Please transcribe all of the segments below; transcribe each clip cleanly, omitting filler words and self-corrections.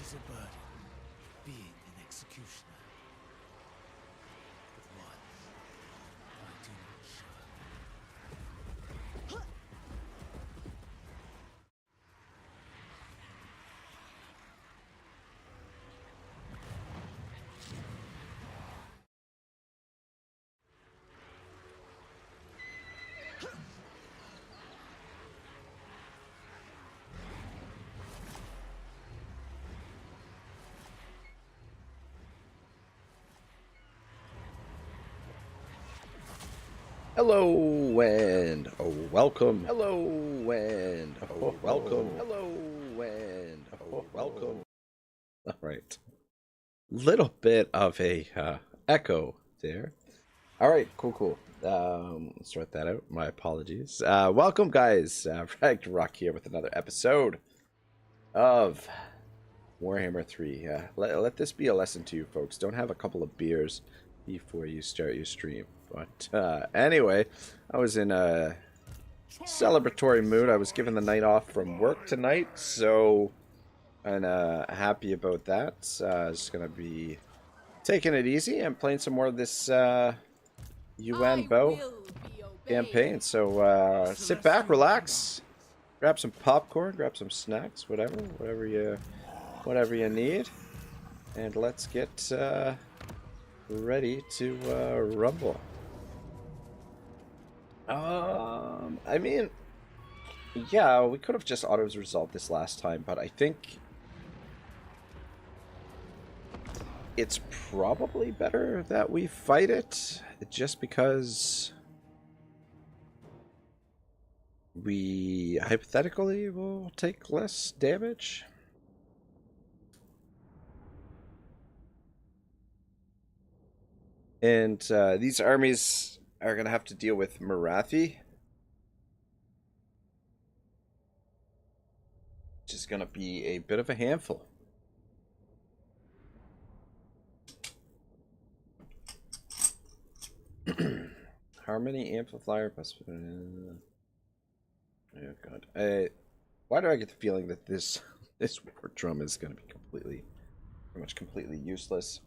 is a burden, being an executioner. But one I do not shun. Hello and welcome. Hello and welcome. Hello and welcome. All right. Little bit of a echo there. All right, cool. Let's sort that out. My apologies. Welcome, guys. Ragnarok here with another episode of Warhammer 3. Let this be a lesson to you folks. Don't have a couple of beers before you start your stream. But anyway, I was in a celebratory mood. I was given the night off from work tonight, so I'm happy about that. Just gonna be taking it easy and playing some more of this Yuan Bo campaign. So sit back, relax, grab some popcorn, grab some snacks, whatever you need, and let's get ready to rumble. I mean, yeah, we could have just auto-resolved this last time, but I think it's probably better that we fight it, just because we hypothetically will take less damage. And these armies are going to have to deal with Marathi, which is going to be a bit of a handful. Harmony amplifier plus. Oh god! Why do I get the feeling that this war drum is going to be pretty much completely useless?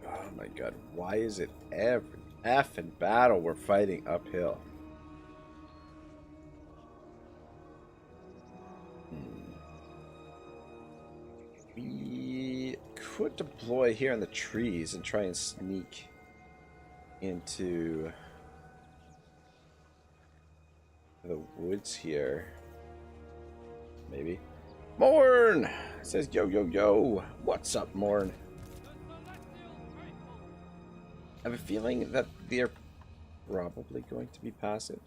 Oh my god, why is it every effing battle we're fighting uphill? We could deploy here in the trees and try and sneak into the woods here. Maybe. Morn! It says yo. What's up, Morn? I have a feeling that they're probably going to be passive.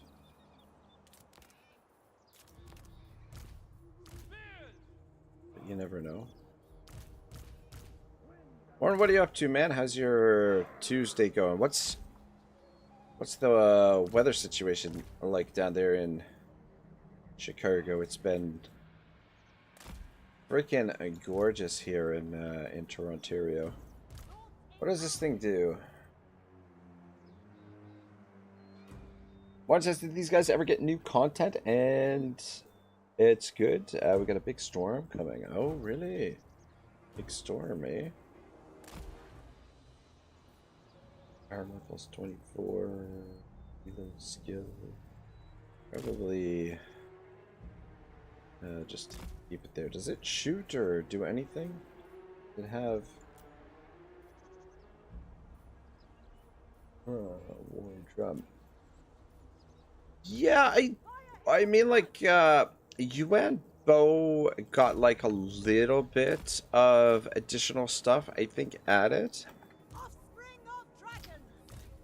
But you never know. Warren, what are you up to, man? How's your Tuesday going? What's the weather situation like down there in Chicago? It's been freaking gorgeous here in Toronto. What does this thing do? One says, did these guys ever get new content? And it's good. We got a big storm coming. Oh, really? Big storm, eh? Armor plus 24. Skill. Probably just keep it there. Does it shoot or do anything? Does it have war drum? Yeah, I mean, like, Yuan Bo got like a little bit of additional stuff, I think, added.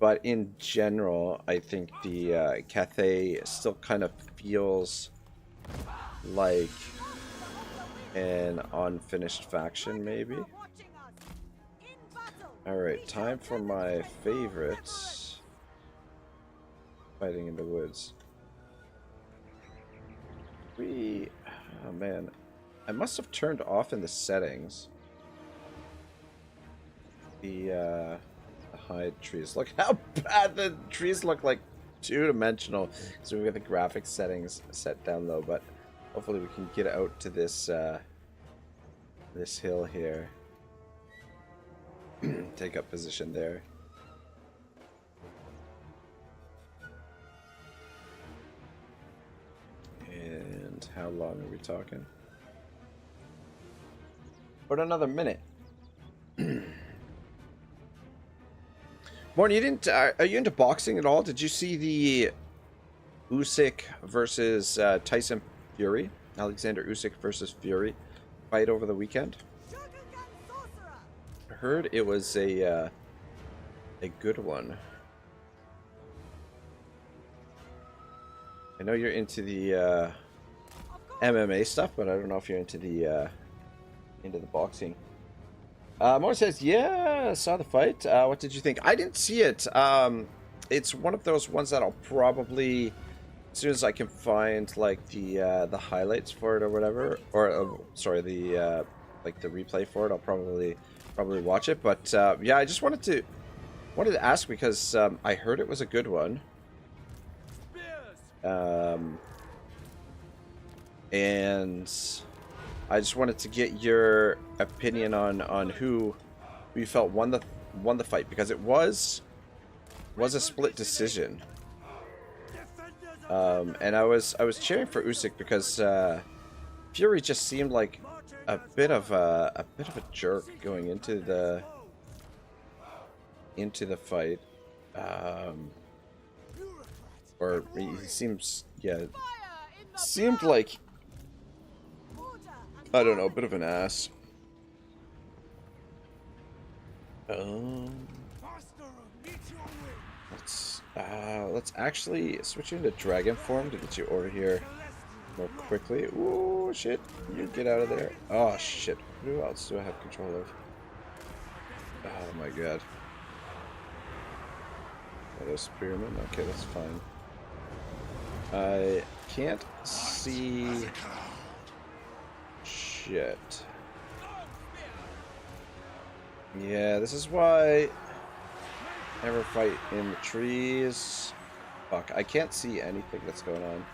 But in general, I think the Cathay still kind of feels like an unfinished faction, maybe. Alright, time for my favorites. Fighting in the woods. Oh man, I must have turned off in the settings. the hide trees. Look how bad the trees look, like two-dimensional. So we've got the graphics settings set down low, but hopefully we can get out to this this hill here. Take up position there. And how long are we talking? About another minute. Morning, you didn't. Are you into boxing at all? Did you see the Usyk versus Tyson Fury, Alexander Usyk versus Fury fight over the weekend? I heard it was a good one. I know you're into the MMA stuff, but I don't know if you're into the boxing. Moore says, yeah, saw the fight. What did you think? I didn't see it. It's one of those ones that I'll probably, as soon as I can find like the highlights for it or whatever, or sorry, the like the replay for it, I'll probably watch it. But yeah, I just wanted to ask because I heard it was a good one. And I just wanted to get your opinion on who you felt won the fight, because it was a split decision. And I was cheering for Usyk because Fury just seemed like a bit of a jerk going into the fight. Or he seems, yeah, seemed like, I don't know, a bit of an ass. Let's actually switch into dragon form to get you over here more quickly. Ooh, shit! You get out of there. Oh shit! Who else do I have control of? Oh my god! Oh, there's spearmen. Okay, that's fine. I can't see shit. Yeah, this is why never fight in the trees. Fuck, I can't see anything that's going on.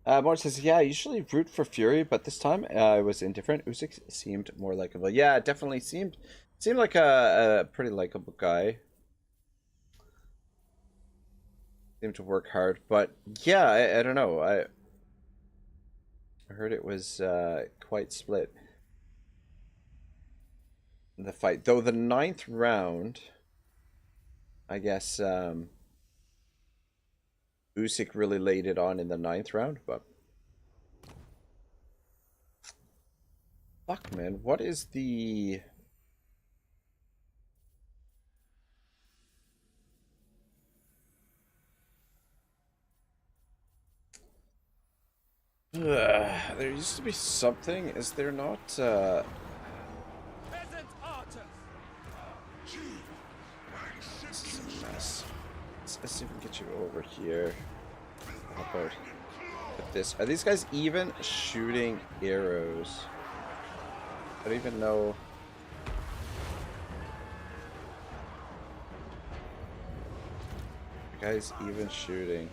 Mark says, yeah, I usually root for Fury, but this time I was indifferent. Usyk seemed more likable. Yeah, it definitely seemed like a pretty likable guy. Seemed to work hard, but yeah, I don't know. I heard it was quite split, the fight. Though the 9th round, I guess Usyk really laid it on in the 9th round, but fuck, man, what is the there used to be something, is there not? This is a mess. Let's see if we can get you over here. How about with this? Are these guys even shooting arrows? I don't even know. The guy's even shooting.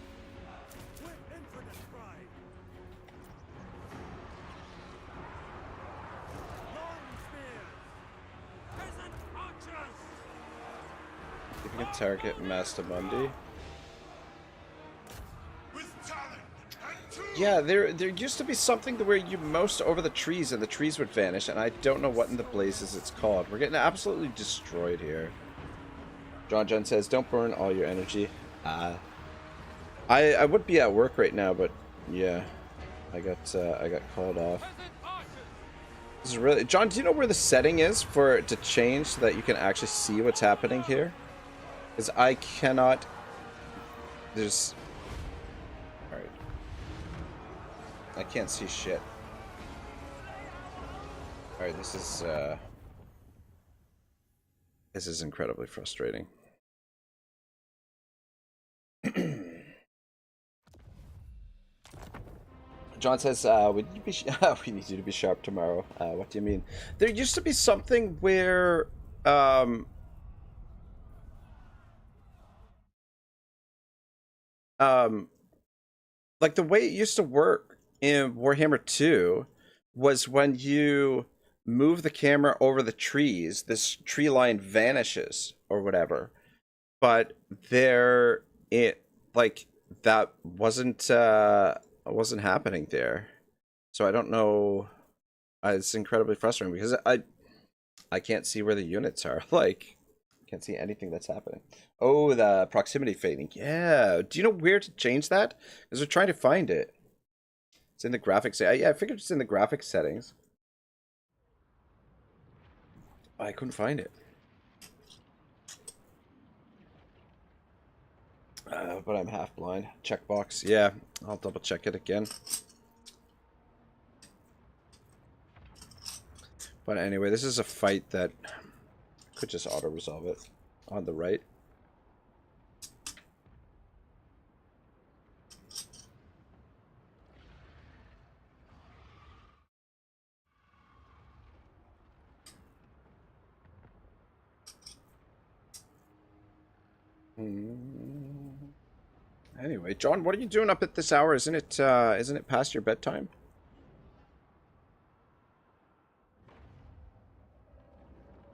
You can target Master Mundi. Yeah, there used to be something where you moused over the trees and the trees would vanish, and I don't know what in the blazes it's called. We're getting absolutely destroyed here. John Jen says, "Don't burn all your energy." I would be at work right now, but yeah, I got called off. This is really, John. Do you know where the setting is for it to change so that you can actually see what's happening here? Because I cannot. There's. All right. I can't see shit. All right, this is incredibly frustrating. John says, we need, we need you to be sharp tomorrow. What do you mean? There used to be something where, like the way it used to work in Warhammer 2 was when you move the camera over the trees, this tree line vanishes or whatever. But like that wasn't happening there, so I don't know. It's incredibly frustrating because I can't see where the units are. Like, I can't see anything that's happening. Oh, the proximity fading. Yeah. Do you know where to change that? Because we're trying to find it. It's in the graphics. Yeah, I figured it's in the graphics settings. I couldn't find it. But I'm half blind. Checkbox. Yeah, I'll double check it again. But anyway, this is a fight that could just auto-resolve it on the right. Anyway, John, what are you doing up at this hour? Isn't it past your bedtime?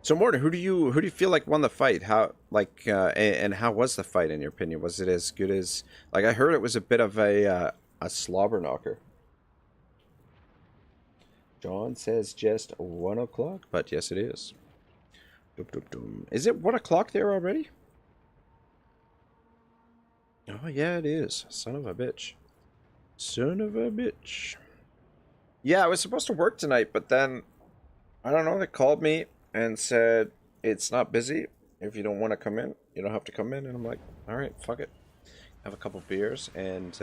So Morton, who do you feel like won the fight? How and how was the fight in your opinion? Was it as good as, like, I heard it was a bit of a slobber knocker. John says just 1 o'clock, but yes it is. Is it 1 o'clock there already? Oh, yeah, it is. Son of a bitch. Son of a bitch. Yeah, I was supposed to work tonight, but then, I don't know, they called me and said, it's not busy. If you don't want to come in, you don't have to come in. And I'm like, all right, fuck it. Have a couple beers and,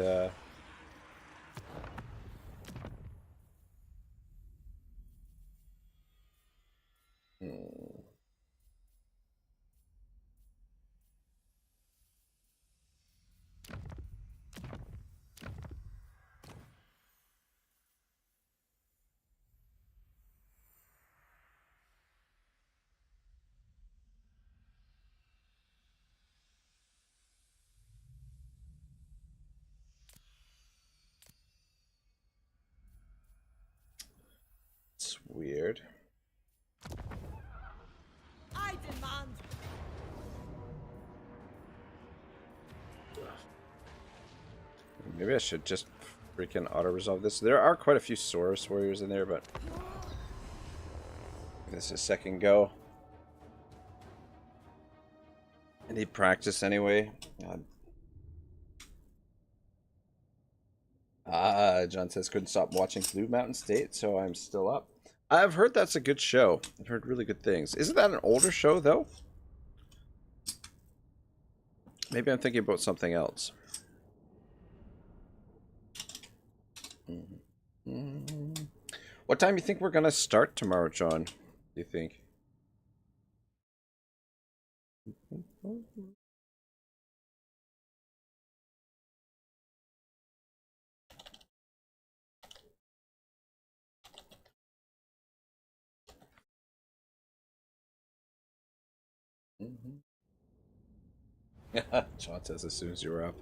it's weird. I demand. Maybe I should just freaking auto-resolve this. There are quite a few Saurus warriors in there, but give this a second go. I need practice anyway. God. John says couldn't stop watching Blue Mountain State, so I'm still up. I've heard that's a good show. I've heard really good things. Isn't that an older show, though? Maybe I'm thinking about something else. What time do you think we're gonna start tomorrow, John? Do you think? John says as soon as you were up.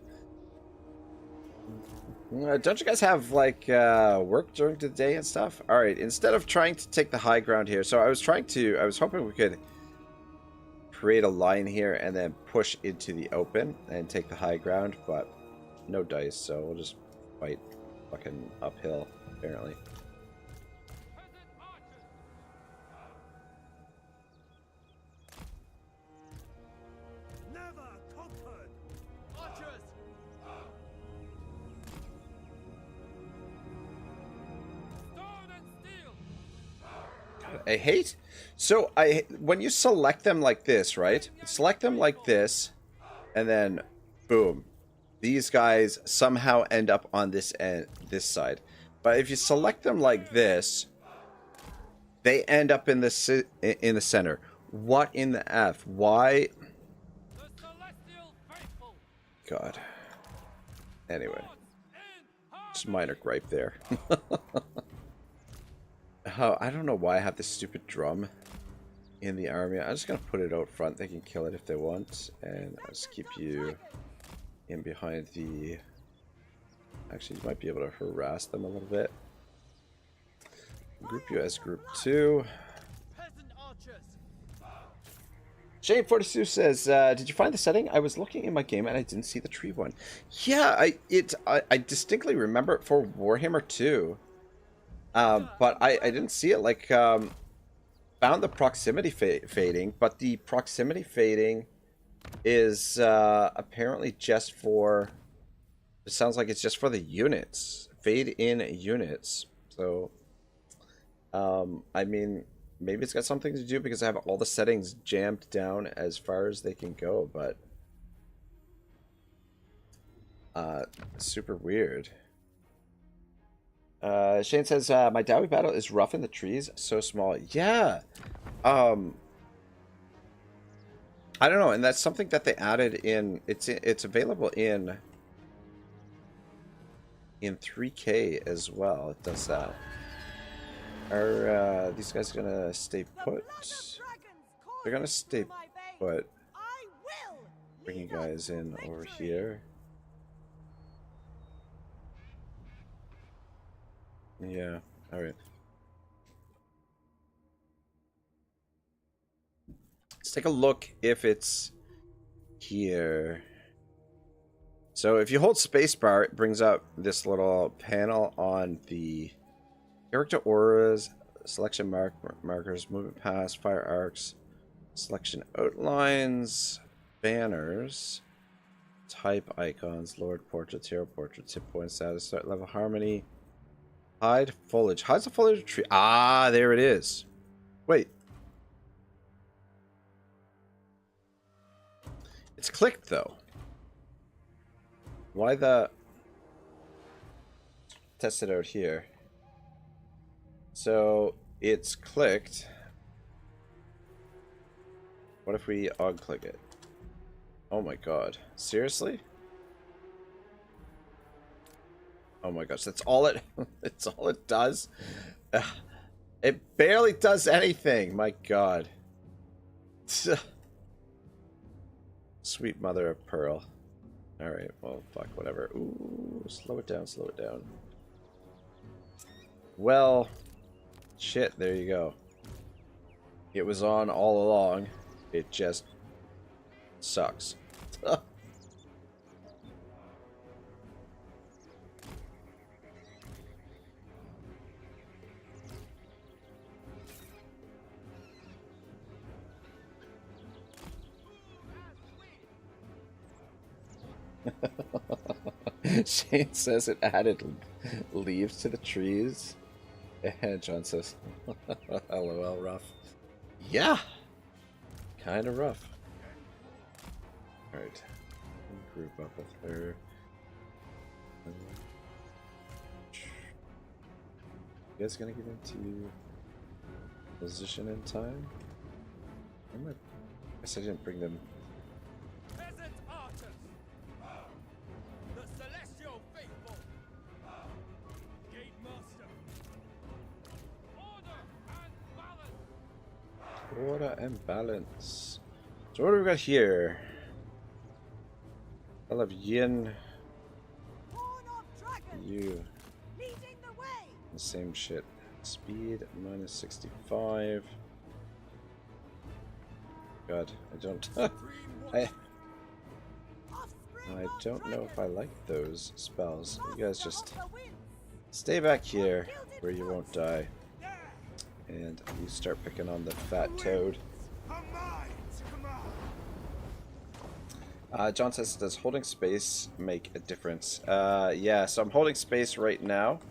Don't you guys have, like, work during the day and stuff? Alright, instead of trying to take the high ground here, so I was hoping we could create a line here and then push into the open and take the high ground, but no dice, so we'll just fight fucking uphill, apparently. I hate... So, when you select them like this, right? Select them like this, and then, boom. These guys somehow end up on this end, this side. But if you select them like this, they end up in the center. What in the F? Why? God. Anyway. Just minor gripe there. Oh, I don't know why I have this stupid drum in the army. I'm just going to put it out front. They can kill it if they want. And I'll just keep you in behind the... Actually, you might be able to harass them a little bit. Group you as group 2. Shane42 says, did you find the setting? I was looking in my game and I didn't see the tree one. Yeah, I distinctly remember it for Warhammer 2. But I didn't see it. Like, found the proximity fading, but the proximity fading is apparently just for... It sounds like it's just for the units. Fade in units. So, I mean... Maybe it's got something to do because I have all the settings jammed down as far as they can go, but super weird. Shane says, my Dowie battle is rough in the trees, so small. Yeah. I don't know, and that's something that they added in. It's available in 3K as well. It does that. Are these guys gonna stay put? They're gonna stay put. Bring you guys in over here. Yeah, alright. Let's take a look if it's here. So if you hold spacebar, it brings up this little panel on the character auras, selection markers, movement paths, fire arcs, selection outlines, banners, type icons, lord portraits, hero portraits, hit points, status, start level, harmony, hide foliage. Hides the foliage tree. Ah, there it is. Wait. It's clicked though. Why the... Test it out here. So it's clicked. What if we unclick it? Oh my god. Seriously? Oh my gosh, that's all it it's all it does. It barely does anything. My god. Sweet mother of pearl. Alright, well fuck, whatever. Ooh, slow it down, slow it down. Well, shit, there you go. It was on all along. It just sucks. Shane says it added leaves to the trees. And John says, LOL, rough. Yeah, kind of rough. Alright, group up with her. You guys gonna get into position in time? I guess I didn't bring them. Order and balance. So what do we got here? I love Yin. You. The same shit. Speed minus 65. God, I don't. I don't know if I like those spells. You guys just stay back here where you won't die. And you start picking on the fat toad. John says, does holding space make a difference? Yeah, so I'm holding space right now.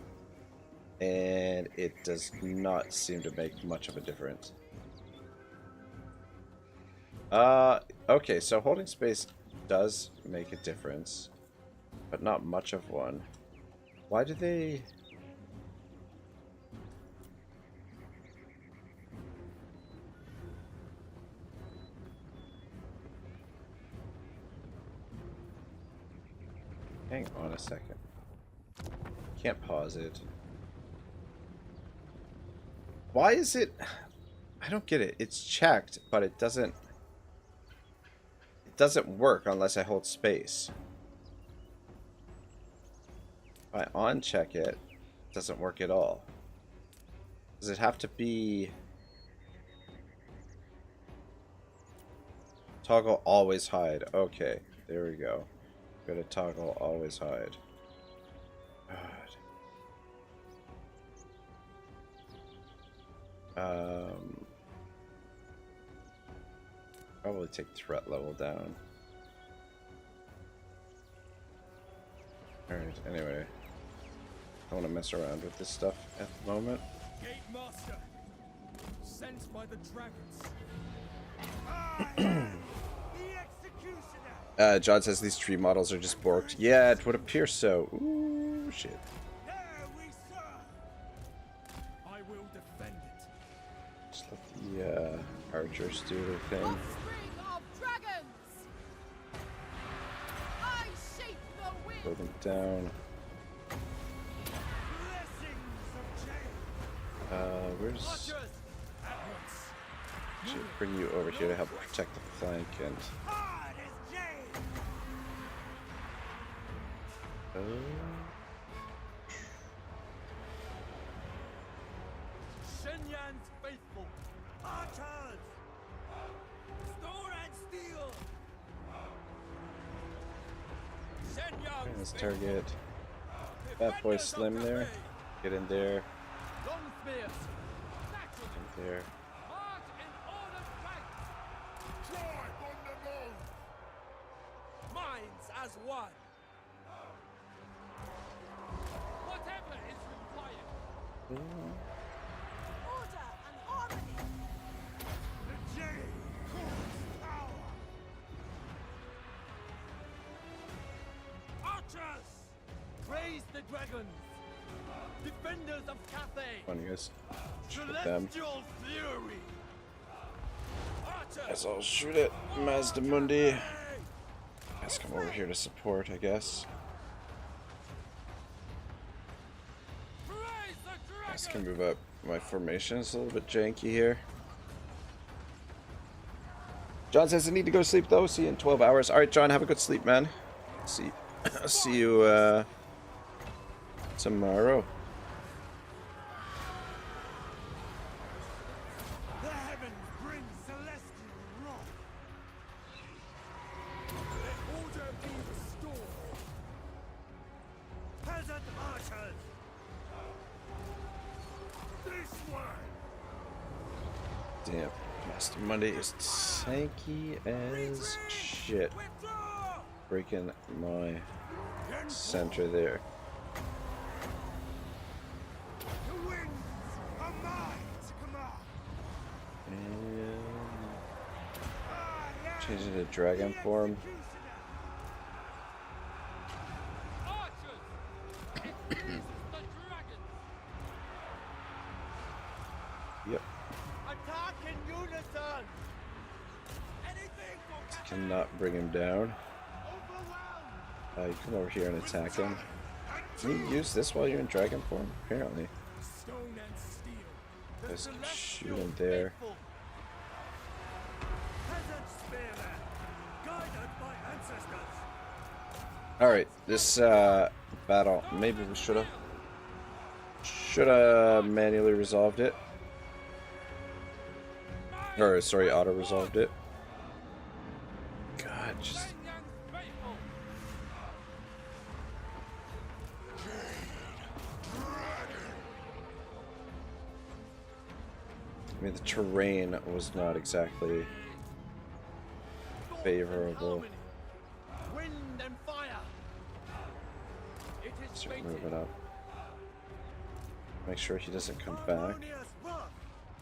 And it does not seem to make much of a difference. Okay, so holding space does make a difference, but not much of one. Why do they... Hang on a second. Can't pause it. Why is it... I don't get it. It's checked, but it doesn't work unless I hold space. If I uncheck it, it doesn't work at all. Does it have to be... Toggle always hide. Okay, there we go. Gotta toggle always hide. God. Probably take threat level down. Alright, anyway. I want to mess around with this stuff at the moment. Gate Master, sent by the dragons. The executioner. John says these tree models are just borked. Yeah, it would appear so. Ooh, shit. There we serve. I will defend it. Just let the archers do their thing. Offspring of dragons. I shape the wind. Throw them down. Blessings of Jade. Where's... Archers, at once. Should bring you over here to help protect the flank and... Hard as Jade. Shenyan's faithful. Archers. Store and steel. Shenyang's Let's faithful. target Fat Boy Slim there. Get in there. Long spears. Natural. In there. March in order ranks. Drive on the move. Minds as one. Whatever is required. Order and harmony. The Jade calls power. Archers! Praise the dragons! Defenders of Cathay! Come on, you guys. Shoot at them. Celestial fury! Archers! Guess I'll shoot at Mazda Mundi. Guys, come over here to support, I guess. Praise the Guys dragons! can move up. My formation is a little bit janky here. John says I need to go to sleep though. See you in 12 hours. Alright, John, have a good sleep, man. See you tomorrow. The heavens bring celestial wrath. Let order be restored! Peasant archers. This way. Damn. Master Monday is tanky as shit. Withdraw. Breaking my center there. The winds are mine to command. And I am changing to dragon the form. executioner. Archers! It pleases the dragons! Yep. Attack in unison. Anything for Cathay. Cannot bring him down. Overwhelmed. You come over here and attack him. Can you use this while you're in dragon form? Apparently. Stone and steel! The Guys can shoot celestial him there. faithful. Peasant spearmen, guided by ancestors. Alright, this battle, maybe we should have manually resolved it. Or, sorry, auto-resolved it. God, just... Shenyang's faithful! I mean, the terrain was not exactly favorable. Wind and fire! It is Start fated. moving up. Make sure he doesn't come back.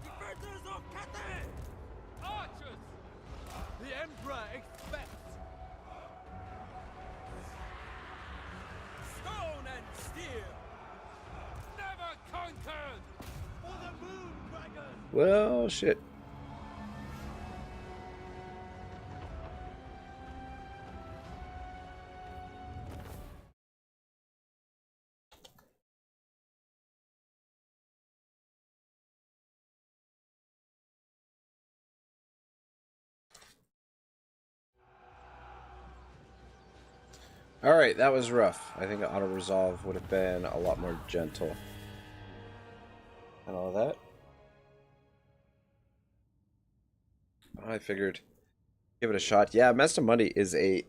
Defenders of Cathay! Archers! The Emperor expects! Stone and steel! Never conquered! For the Moon Dragon! Well, shit. Alright, that was rough. I think auto resolve would have been a lot more gentle. And all that. I figured give it a shot. Yeah, Mesta Money is a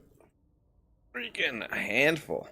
freaking handful.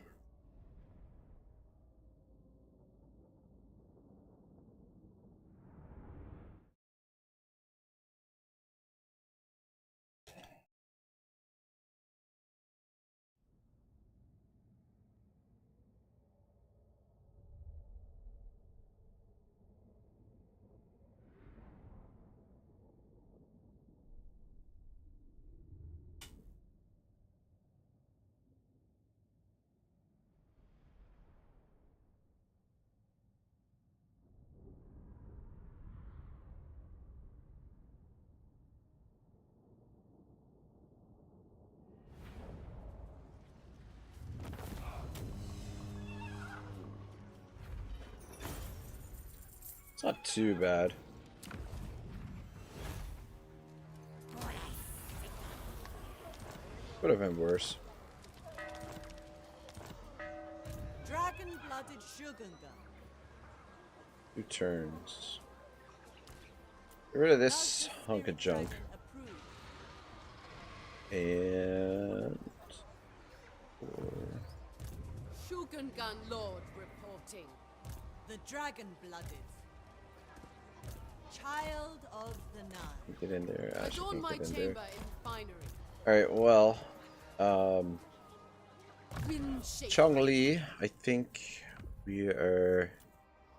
It's not too bad. Could have been worse. Dragon-blooded sugar gun. 2 turns. Get rid of this hunk of junk. And... Shogun Gun Lord reporting. The dragon-blooded. Child of the Nine. get in there. I should Adorn my get in chamber there. in finery. Alright, well... Wind shape. Chong Li, I think we are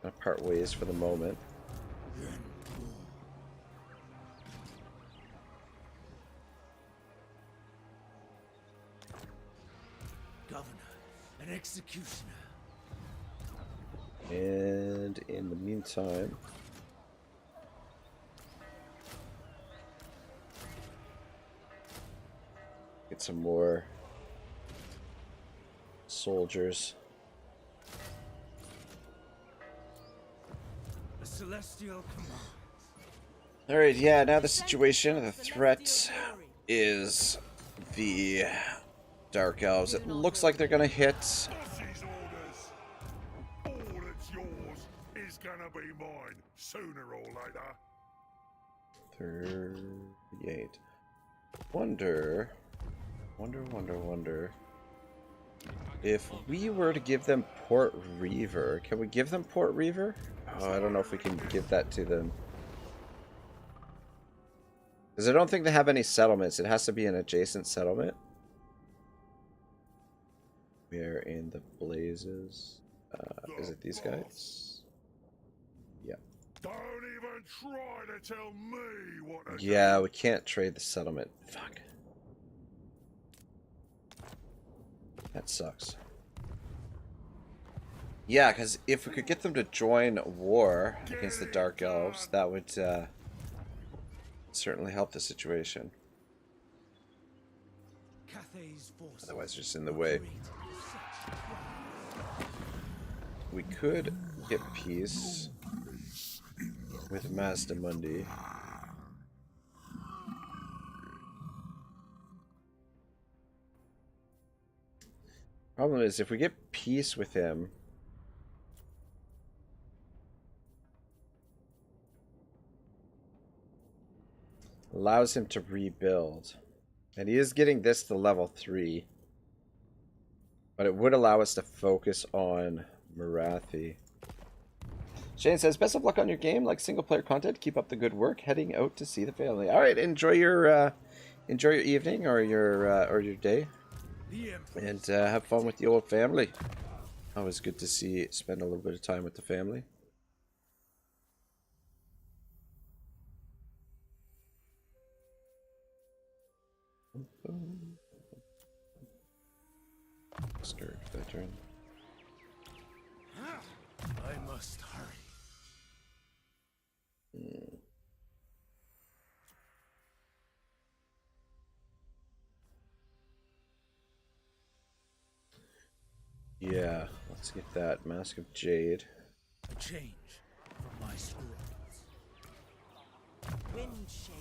gonna part ways for the moment. Governor and executioner. And in the meantime, get some more soldiers. The celestial command. Alright, yeah, now the situation, the threat is the Dark Elves. It looks like they're gonna hit. Boss's orders. All that's yours is gonna be mine, sooner or later. 38. Wonder if we were to give them Port Reaver. Can we give them Port Reaver? Oh, I don't know if we can give that to them. Because I don't think they have any settlements. It has to be an adjacent settlement. We are in the Blazes. Is it these guys? Yeah. Don't even try to tell me what to Yeah, do. we can't trade the settlement. Fuck. That sucks. Yeah, because if we could get them to join war against the Dark Elves, that would certainly help the situation. Cathay's forces. Otherwise, just in the way. We could get peace with Mazda Mundi. Problem is, if we get peace with him, allows him to rebuild. And he is getting this to level 3. But it would allow us to focus on Marathi. Shane says, best of luck on your game. Like single player content. Keep up the good work. Heading out to see the family. Alright, enjoy your evening or your day. And have fun with the old family. Always good to spend a little bit of time with the family. Stirred veteran. I must hurry. Yeah, let's get that Mask of Jade. A change from my scrolls. Wind Shaper.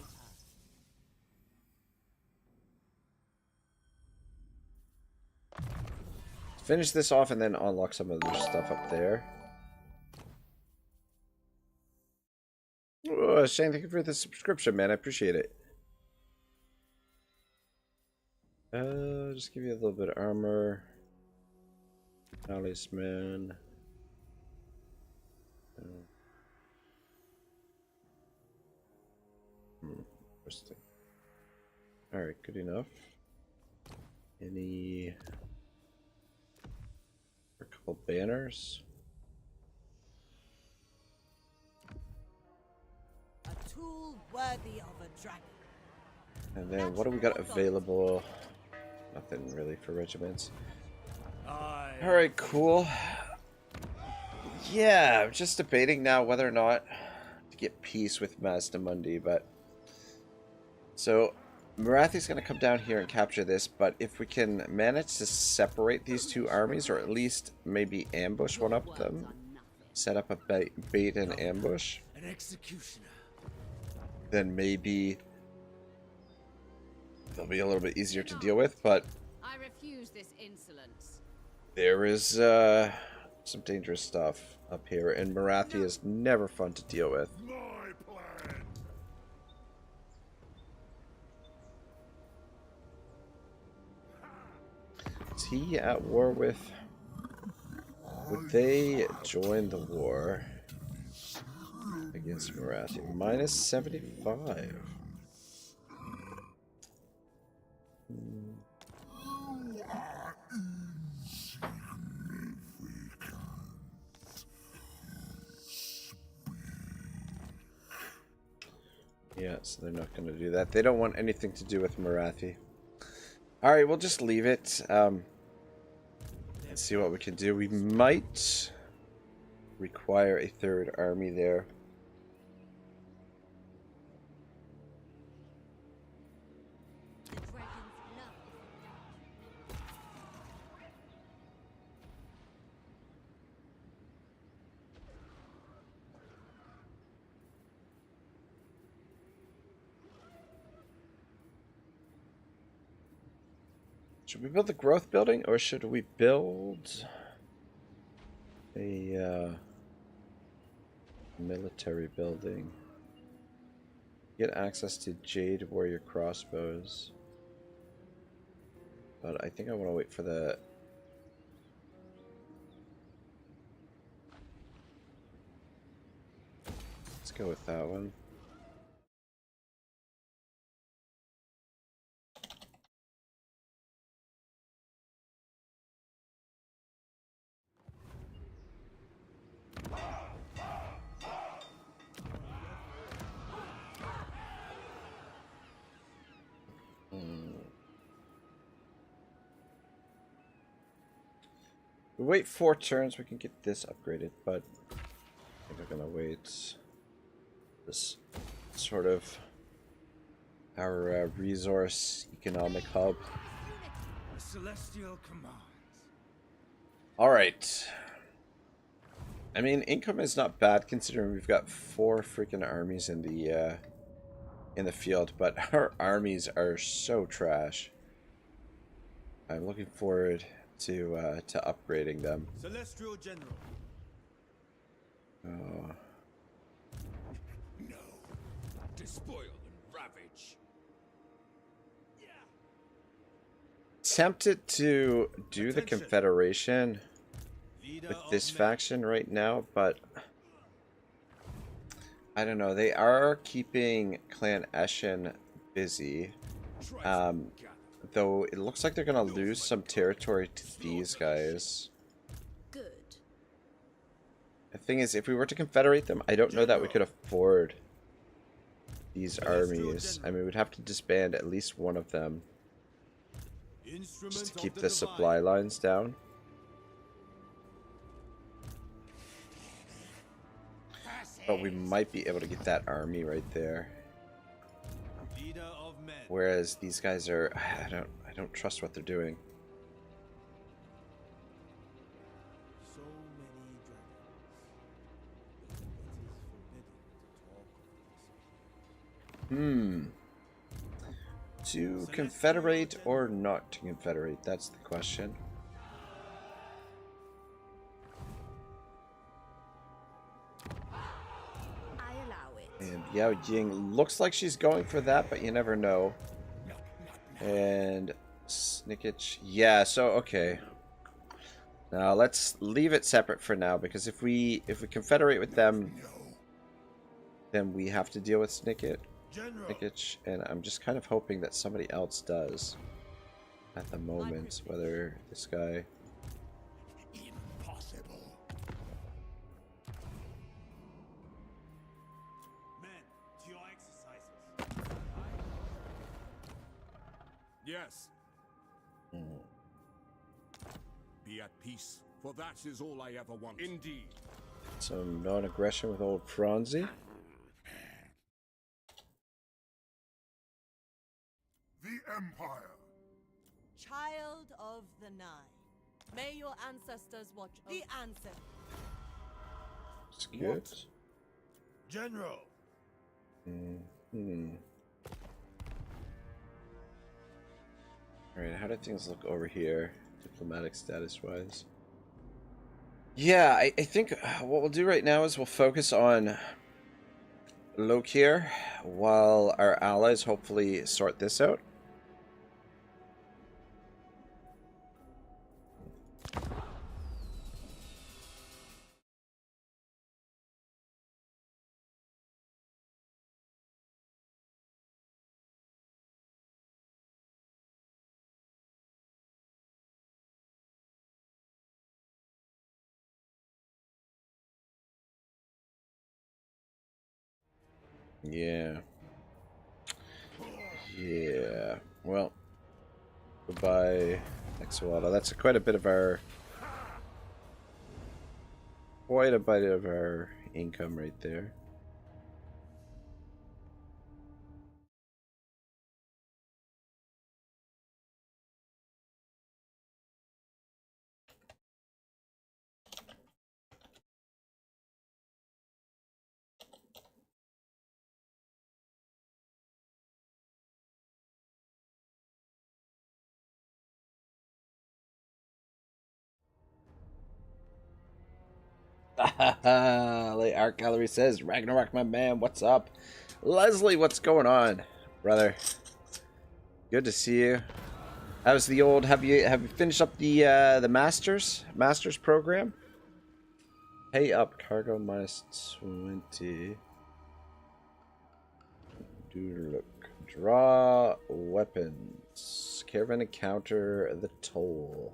Finish this off and then unlock some of the stuff up there. Oh, Shane, thank you for the subscription, man. I appreciate it. Just give you a little bit of armor. Talisman. Interesting. Alright, good enough. Any... A couple banners. A tool worthy of a dragon. And then what do we got available? Nothing really for regiments. Alright, cool. Yeah, I'm just debating now whether or not to get peace with Mazdamundi, but... So, Marathi's going to come down here and capture this, but if we can manage to separate these two armies, or at least maybe ambush one of them, set up a bait and ambush, An executioner. then maybe they'll be a little bit easier to deal with, but I refuse this insolence. there is some dangerous stuff up here, and Marathi is never fun to deal with. My plan. Is he at war with... Would they join the war against Marathi? Minus 75. Yeah, so they're not going to do that. They don't want anything to do with Marathi. Alright, we'll just leave it. Let's see what we can do. We might require a third army there. The dragon's love. Should we build the growth building, or should we build a military building? Get access to Jade Warrior crossbows. But I think I want to wait for the... Let's go with that one. We wait 4 turns, we can get this upgraded, but I think I'm gonna wait this sort of our resource economic hub. The celestial commands. Alright. I mean, income is not bad considering we've got 4 freaking armies in the field, but our armies are so trash. I'm looking forward to upgrading them. Celestial General. Oh. No. Despoil and ravage. Tempted to do the Attention. Confederation Leader with of this men. faction right now, but I don't know. They are keeping Clan Eshin busy. Though it looks like they're gonna lose some territory to these guys. Good. The thing is, if we were to confederate them, I don't know that we could afford these armies. I mean, we'd have to disband at least one of them. just to keep the supply lines down. But we might be able to get that army right there. Leader of men. Whereas these guys are, I don't trust what they're doing. So many dragons. It is forbidden to talk of this. To confederate or not to confederate? That's the question. I allow it. And Yao Ying looks like she's going for that, but you never know. And Snickage, yeah. So okay. Now let's leave it separate for now, because if we confederate with them, then we have to deal with Snickage. And I'm just kind of hoping that somebody else does at the moment, whether this guy. Impossible. Men, to your exercises. Yes. Be at peace, for that is all I ever want. Indeed. Some non-aggression with old Franzi. The Empire. Child of the Nine. May your ancestors watch over the answer. It's good. General. Alright, how do things look over here, diplomatic status wise? Yeah, I think what we'll do right now is we'll focus on Lokir while our allies hopefully sort this out. Yeah. Yeah. Well, goodbye, Exawada. That's quite a bit of our income right there. Like Art Gallery says, Ragnarok, my man, what's up? Leslie, what's going on, brother? Good to see you. How's the old? Have you finished up the masters program? Pay up, cargo minus 20. Do look. Draw weapons. Caravan encounter the toll.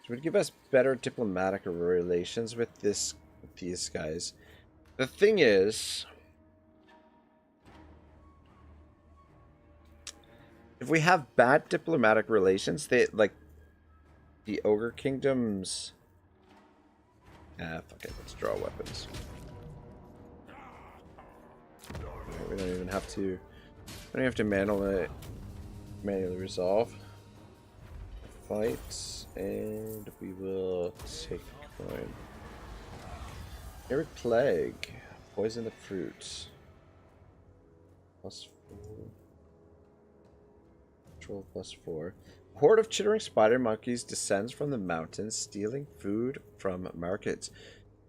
So it would give us better diplomatic relations with these guys. The thing is, if we have bad diplomatic relations, they like the Ogre Kingdoms. Fuck it, let's draw weapons. Right, we don't even have to. We don't have to manually resolve. Fight, and we will take the coin. Eric Plague, poison the fruits. +4. Control +4. Horde of chittering spider monkeys descends from the mountains, stealing food from markets,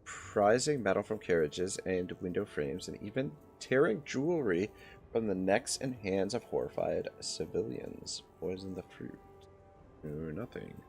prizing metal from carriages and window frames, and even tearing jewelry from the necks and hands of horrified civilians. Poison the fruit. No, nothing.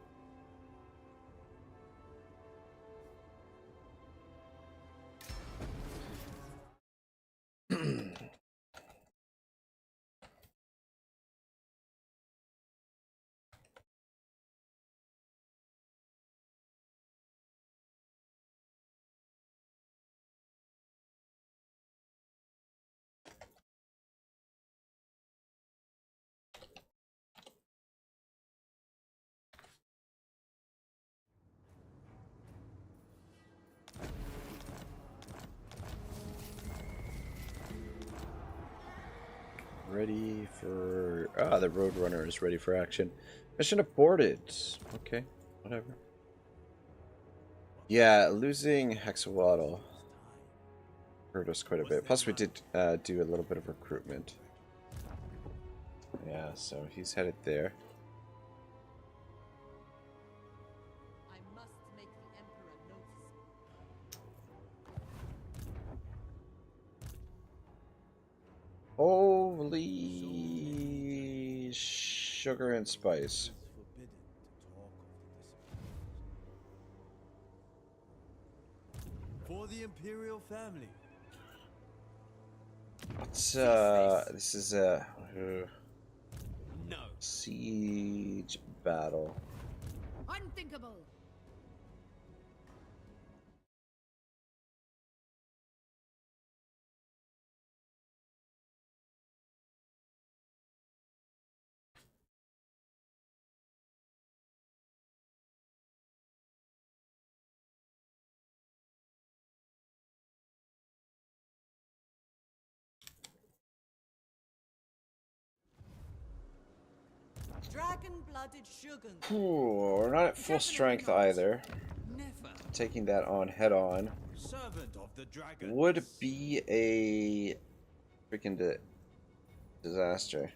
ready for... Ah, the Roadrunner is ready for action. Mission aborted. Okay, whatever. Yeah, losing Hexawaddle hurt us quite a bit. Plus we did do a little bit of recruitment. Yeah, so he's headed there. I must make the Emperor notice. Holy sugar and spice. For the Imperial family. What's this is a No. siege battle. Unthinkable. Dragon-blooded Shogun. Ooh, we're not at full strength either. Never. Taking that on head on Servant of the dragon. would be a freaking disaster.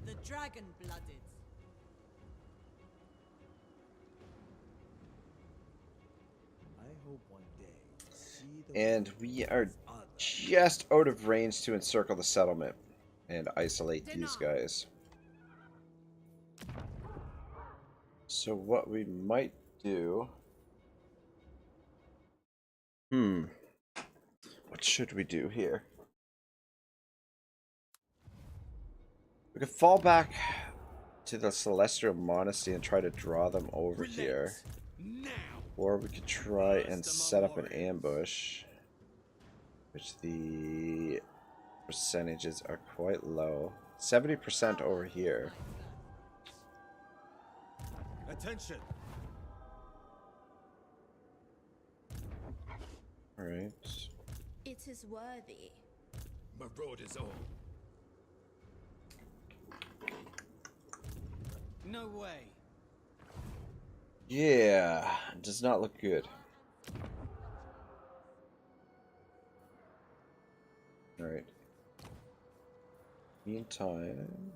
The dragon-blooded. I hope one day see the And we are just out of range to encircle the settlement and isolate these guys. So what we might do... What should we do here? We could fall back to the Celestial Monastery and try to draw them over here. now. Or we could try and set up an ambush, which the percentages are quite low. 70% over here. Attention. Alright. It is worthy. Marauders all. No way. Yeah, does not look good. Alright. Meantime...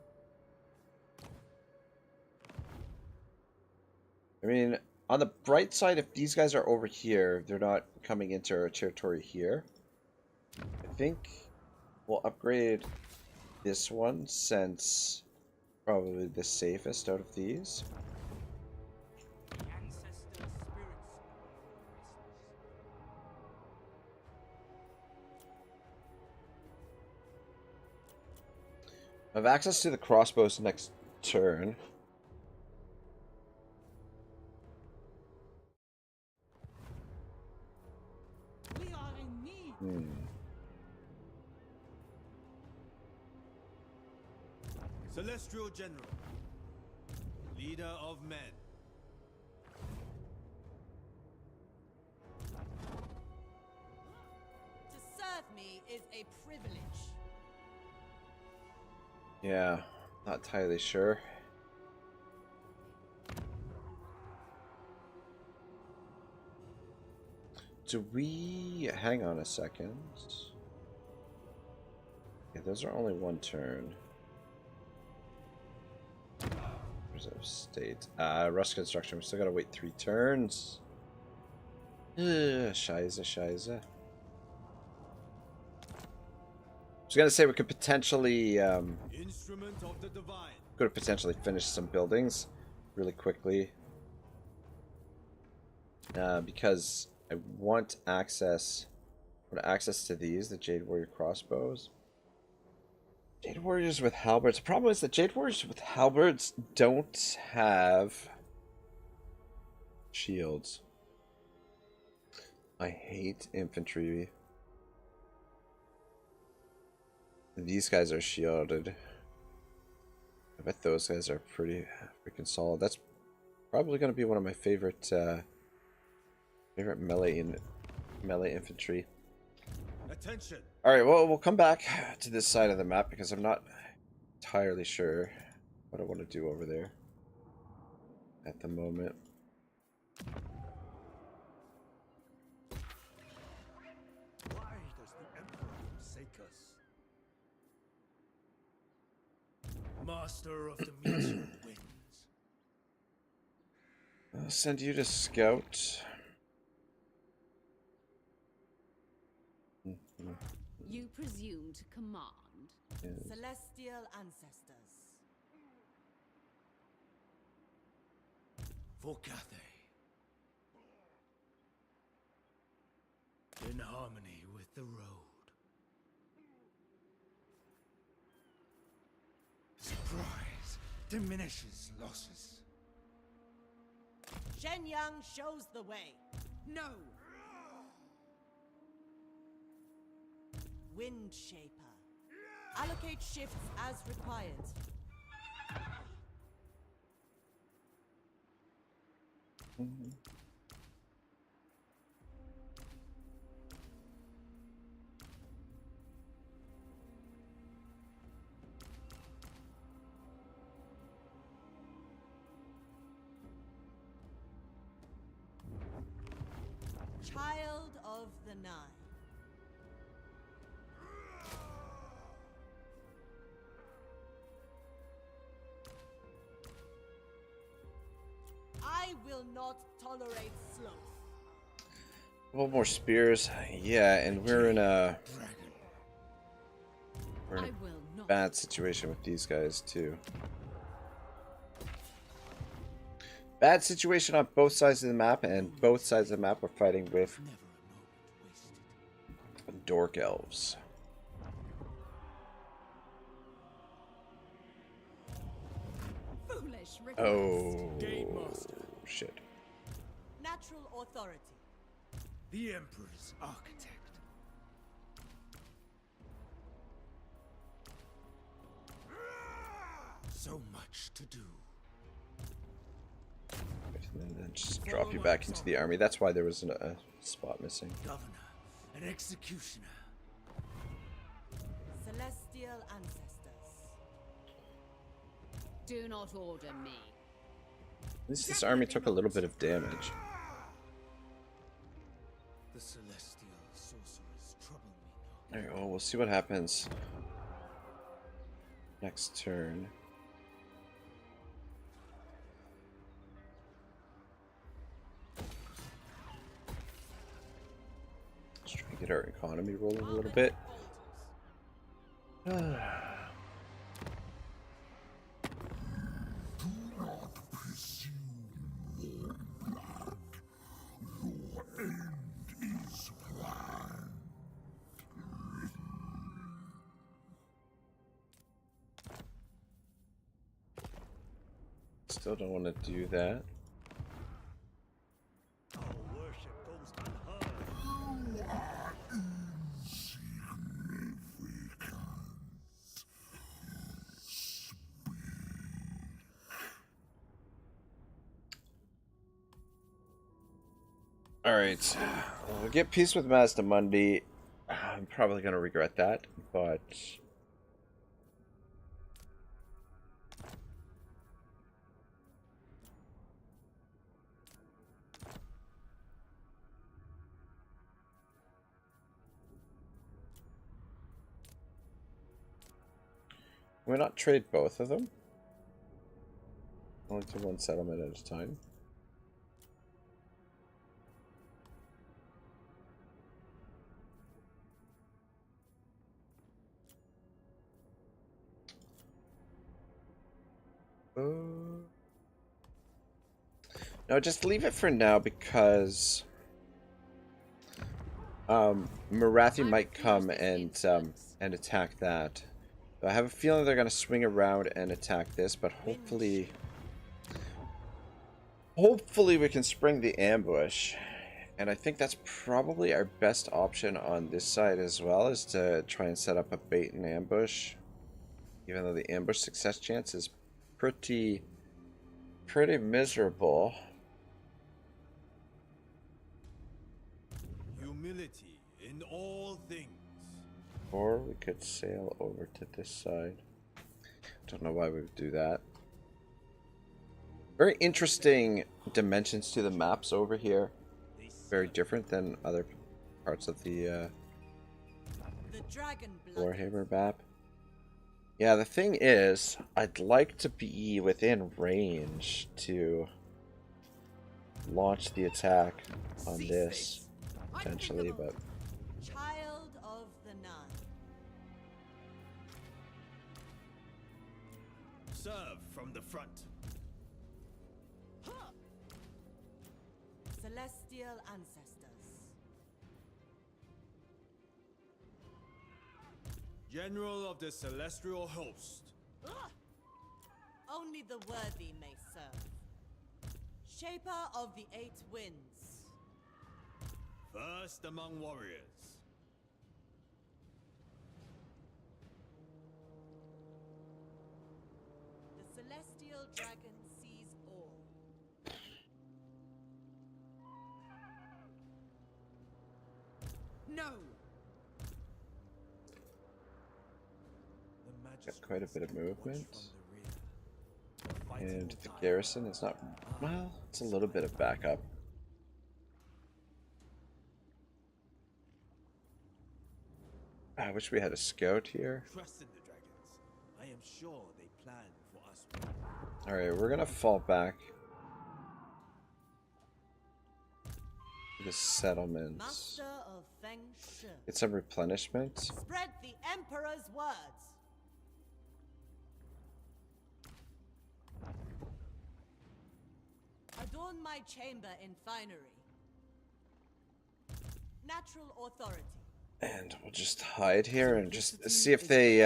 I mean, on the bright side, if these guys are over here, they're not coming into our territory here. I think we'll upgrade this one, since probably the safest out of these. I have access to the crossbows next turn. We are in need. Celestial General. Leader of men. To serve me is a privilege. Yeah, not entirely sure. Do we... Hang on a second. Yeah, those are only one turn. Reserve state. Rust construction. We still gotta wait 3 turns. Scheiße. I was gonna say we could potentially Instrument of the divine. could have potentially finished some buildings really quickly. Because I want access to these, the Jade Warrior crossbows. Jade Warriors with halberds. The problem is that Jade Warriors with halberds don't have shields. I hate infantry. These guys are shielded. I bet those guys are pretty freaking solid. That's probably going to be one of my favorite melee infantry. Attention. Alright, well, we'll come back to this side of the map because I'm not entirely sure what I want to do over there at the moment. Why does the Emperor forsake us? Master of the meteor winds. I'll send you to scout. You presume to command. Celestial ancestors. For Cathay. In harmony with the road. Surprise diminishes losses. Shenyang shows the way. No! Wind Shaper. Allocate shifts as required. Child of the Nine. I will not tolerate sloth. A couple more spears. Yeah, and we're in a I will not. bad situation with these guys too. Bad situation on both sides of the map, and both sides of the map are fighting with Never a moment wasted. dork elves. Foolish request. Oh Game Master. shit. Natural authority. The Emperor's architect. So much to do. And then just drop you back into the army. That's why there was a spot missing. Governor and executioner. Celestial ancestors. Do not order me. At least this army took a little bit of damage. The celestial sorcerers trouble me not. Alright, well, we'll see what happens next turn. Let's try and get our economy rolling a little bit. Still don't want to do that. Our worship goes unheard. Alright, we'll get peace with Mazda Mundi. I'm probably going to regret that, but... Why not trade both of them? Only to one settlement at a time. No, just leave it for now because Marathi might come and attack that. So I have a feeling they're gonna swing around and attack this, but hopefully we can spring the ambush. And I think that's probably our best option on this side as well, is to try and set up a bait and ambush. Even though the ambush success chance is pretty miserable. Humility in all things. Or we could sail over to this side. Don't know why we would do that. Very interesting dimensions to the maps over here. Very different than other parts of the dragon Warhammer map. Yeah, the thing is, I'd like to be within range to launch the attack on this, potentially, but... Child of the Nine. Serve from the front. Celestial ancestors. General of the celestial host. Only the worthy may serve. Shaper of the eight winds. First among warriors. The celestial dragon sees all. No. Got quite a bit of movement. And the garrison is not... Well, it's a little bit of backup. I wish we had a scout here. Trust in the dragons. I am sure they plan for us. Alright, we're gonna fall back to the settlements. Master of Feng Shi. Get some replenishment. Spread the Emperor's words. Adorn my chamber in finery. Natural authority. And we'll just hide here and just see if they,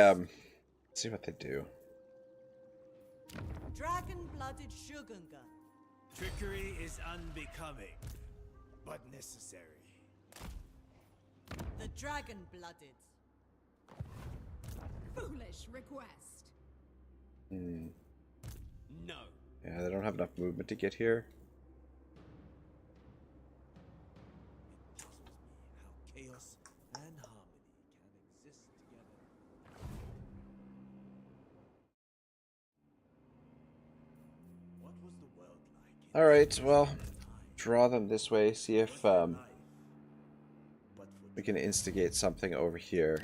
see what they do. Dragon-blooded Shogunga. Trickery is unbecoming, but necessary. The dragon-blooded. Foolish request. Hmm. No. Yeah, they don't have enough movement to get here. It puzzles me how chaos and harmony can exist together. What was the world like? Alright, well, draw them this way, see if we can instigate something over here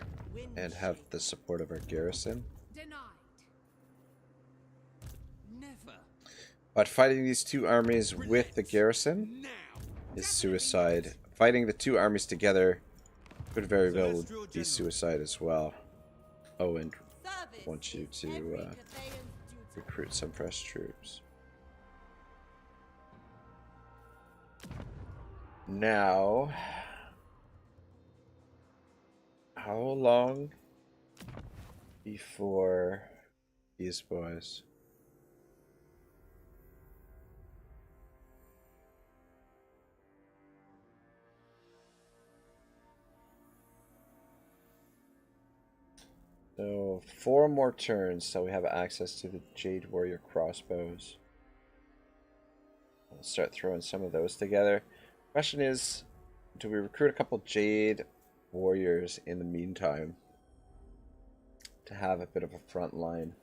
and have the support of our garrison. Denied. Never. But fighting these two armies with the garrison is suicide. Fighting the two armies together could very well be suicide as well. Oh, and Service want you is to every Cathayan's duty. recruit some fresh troops. Now, how long before these boys? So 4 more turns so we have access to the Jade Warrior crossbows. We'll start throwing some of those together. Question is, do we recruit a couple Jade Warriors in the meantime to have a bit of a front line?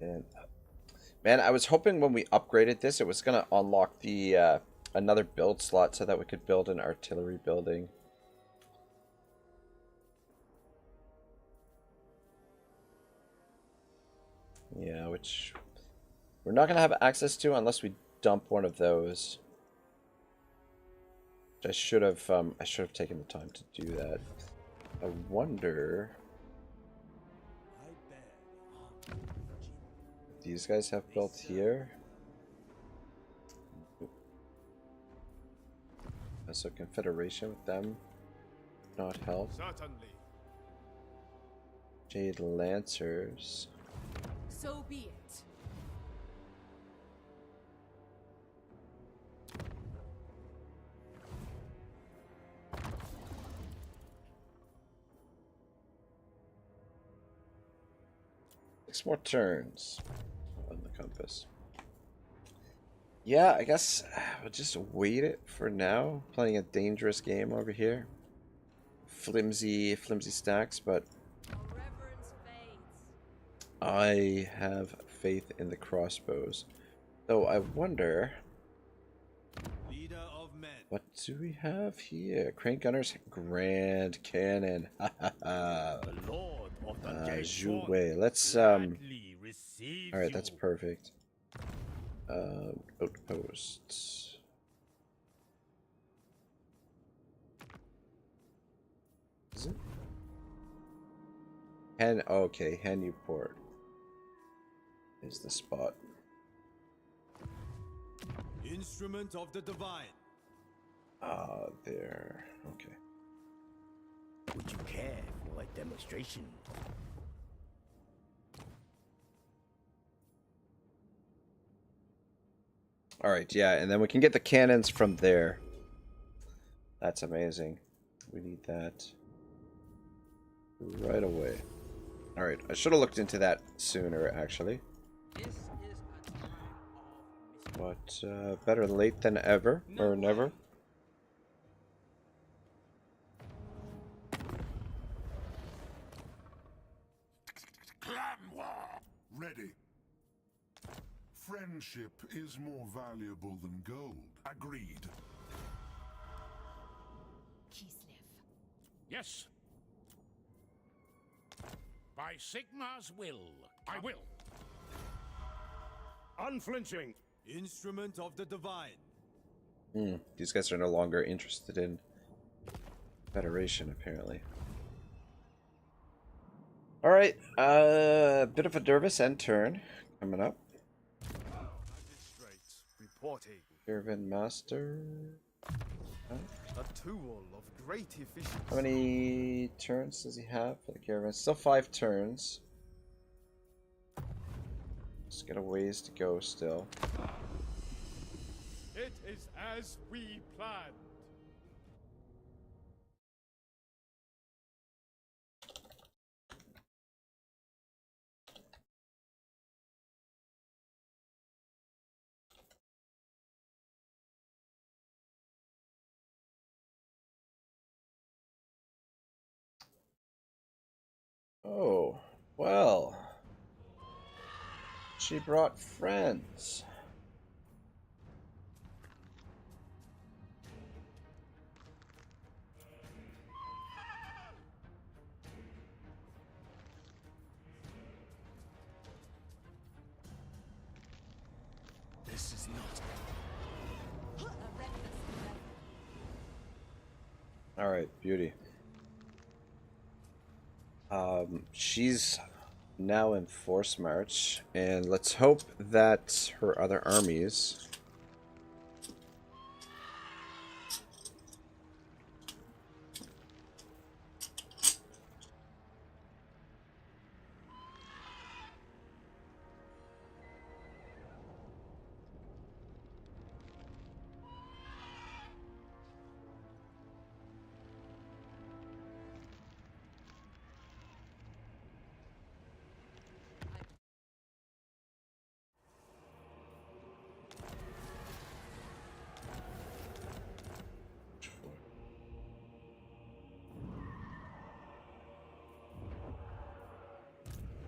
And man, I was hoping when we upgraded this, it was going to unlock the another build slot so that we could build an artillery building. Yeah, which we're not going to have access to unless we dump one of those. I should have taken the time to do that. I wonder if these guys have built here. So confederation with them not help. Certainly. Jade Lancers. So be it. Six more turns on the compass. Yeah, I guess we'll just wait it for now. Playing a dangerous game over here. flimsy stacks, but Your reverence fades. I have faith in the crossbows. Though I wonder, Leader of men. what do we have here? Crane gunners, grand cannon. Ha ha ha. The Lord of the Jade Zhu Dragon Wei. Let's gladly receives All right, that's you. perfect. Outposts. Is it? Okay, Henuport is the spot. Instrument of the divine. There. Okay. Would you care for a demonstration? All right, yeah, and then we can get the cannons from there. That's amazing. We need that right away. All right, I should have looked into that sooner, actually. This is a time of mystery. But better late than ever, or never. Ready. Friendship is more valuable than gold. Agreed. Kislev. Yes. By Sigmar's will, I will. Unflinching. Instrument of the divine. These guys are no longer interested in Federation, apparently. All right, bit of a nervous end turn coming up. Magistrates reporting. Caravan Master. A tool of great efficiency. How many turns does he have for the caravan? Still 5 turns. Just got a ways to go still. It is as we planned. Oh, well. She brought friends. This is not. A reckless endeavor. All right, beauty. She's now in force march, and let's hope that her other armies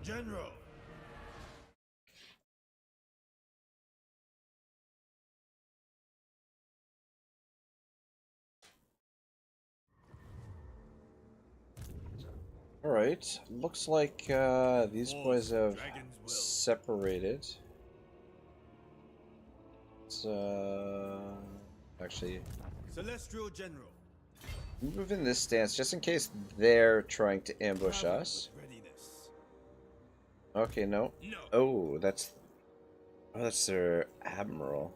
General. All right, looks like these boys have separated. It's actually Celestial General. move in this stance just in case they're trying to ambush us. Readiness. Okay, no. Oh, that's their admiral.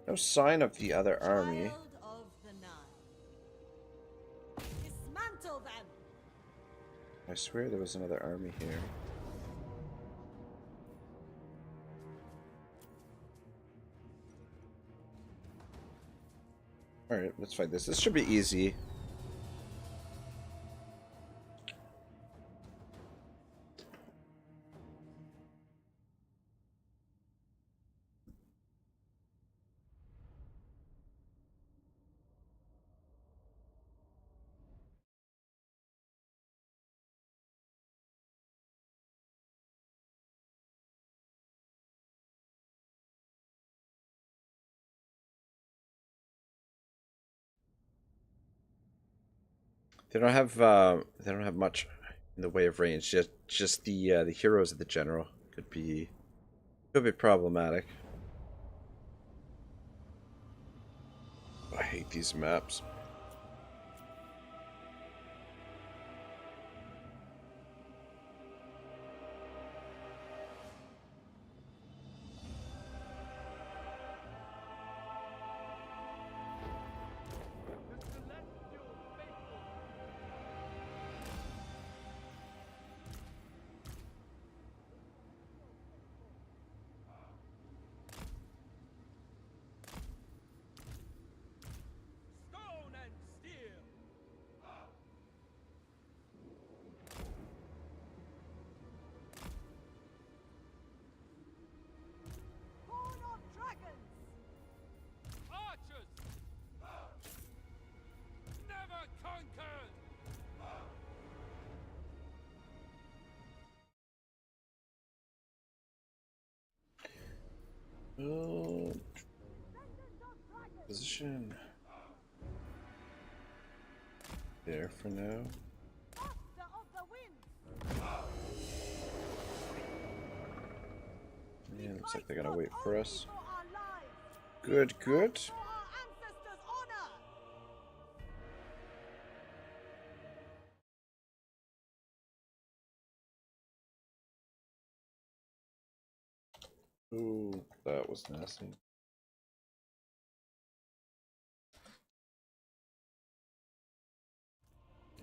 No sign of the other army. Child of the Nile. Dismantle them. I swear there was another army here. Alright, let's fight this. This should be easy. They don't have much in the way of range. Just the heroes of the general could be problematic. I hate these maps. Stone and steel. Horn of dragons. Archers. Never conquered. Oh, position there for now. Master of the wind. Yeah, looks like they're gonna wait for us. For our lives. Good, good. For our ancestors' honor. Ooh, that was nasty.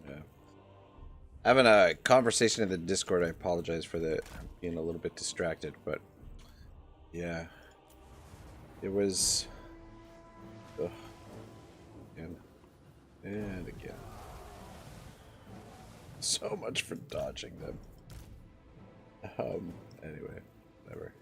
Yeah. Having a conversation in the Discord. I apologize for the being a little bit distracted, but yeah, it was. Ugh. And again. So much for dodging them. Anyway, whatever.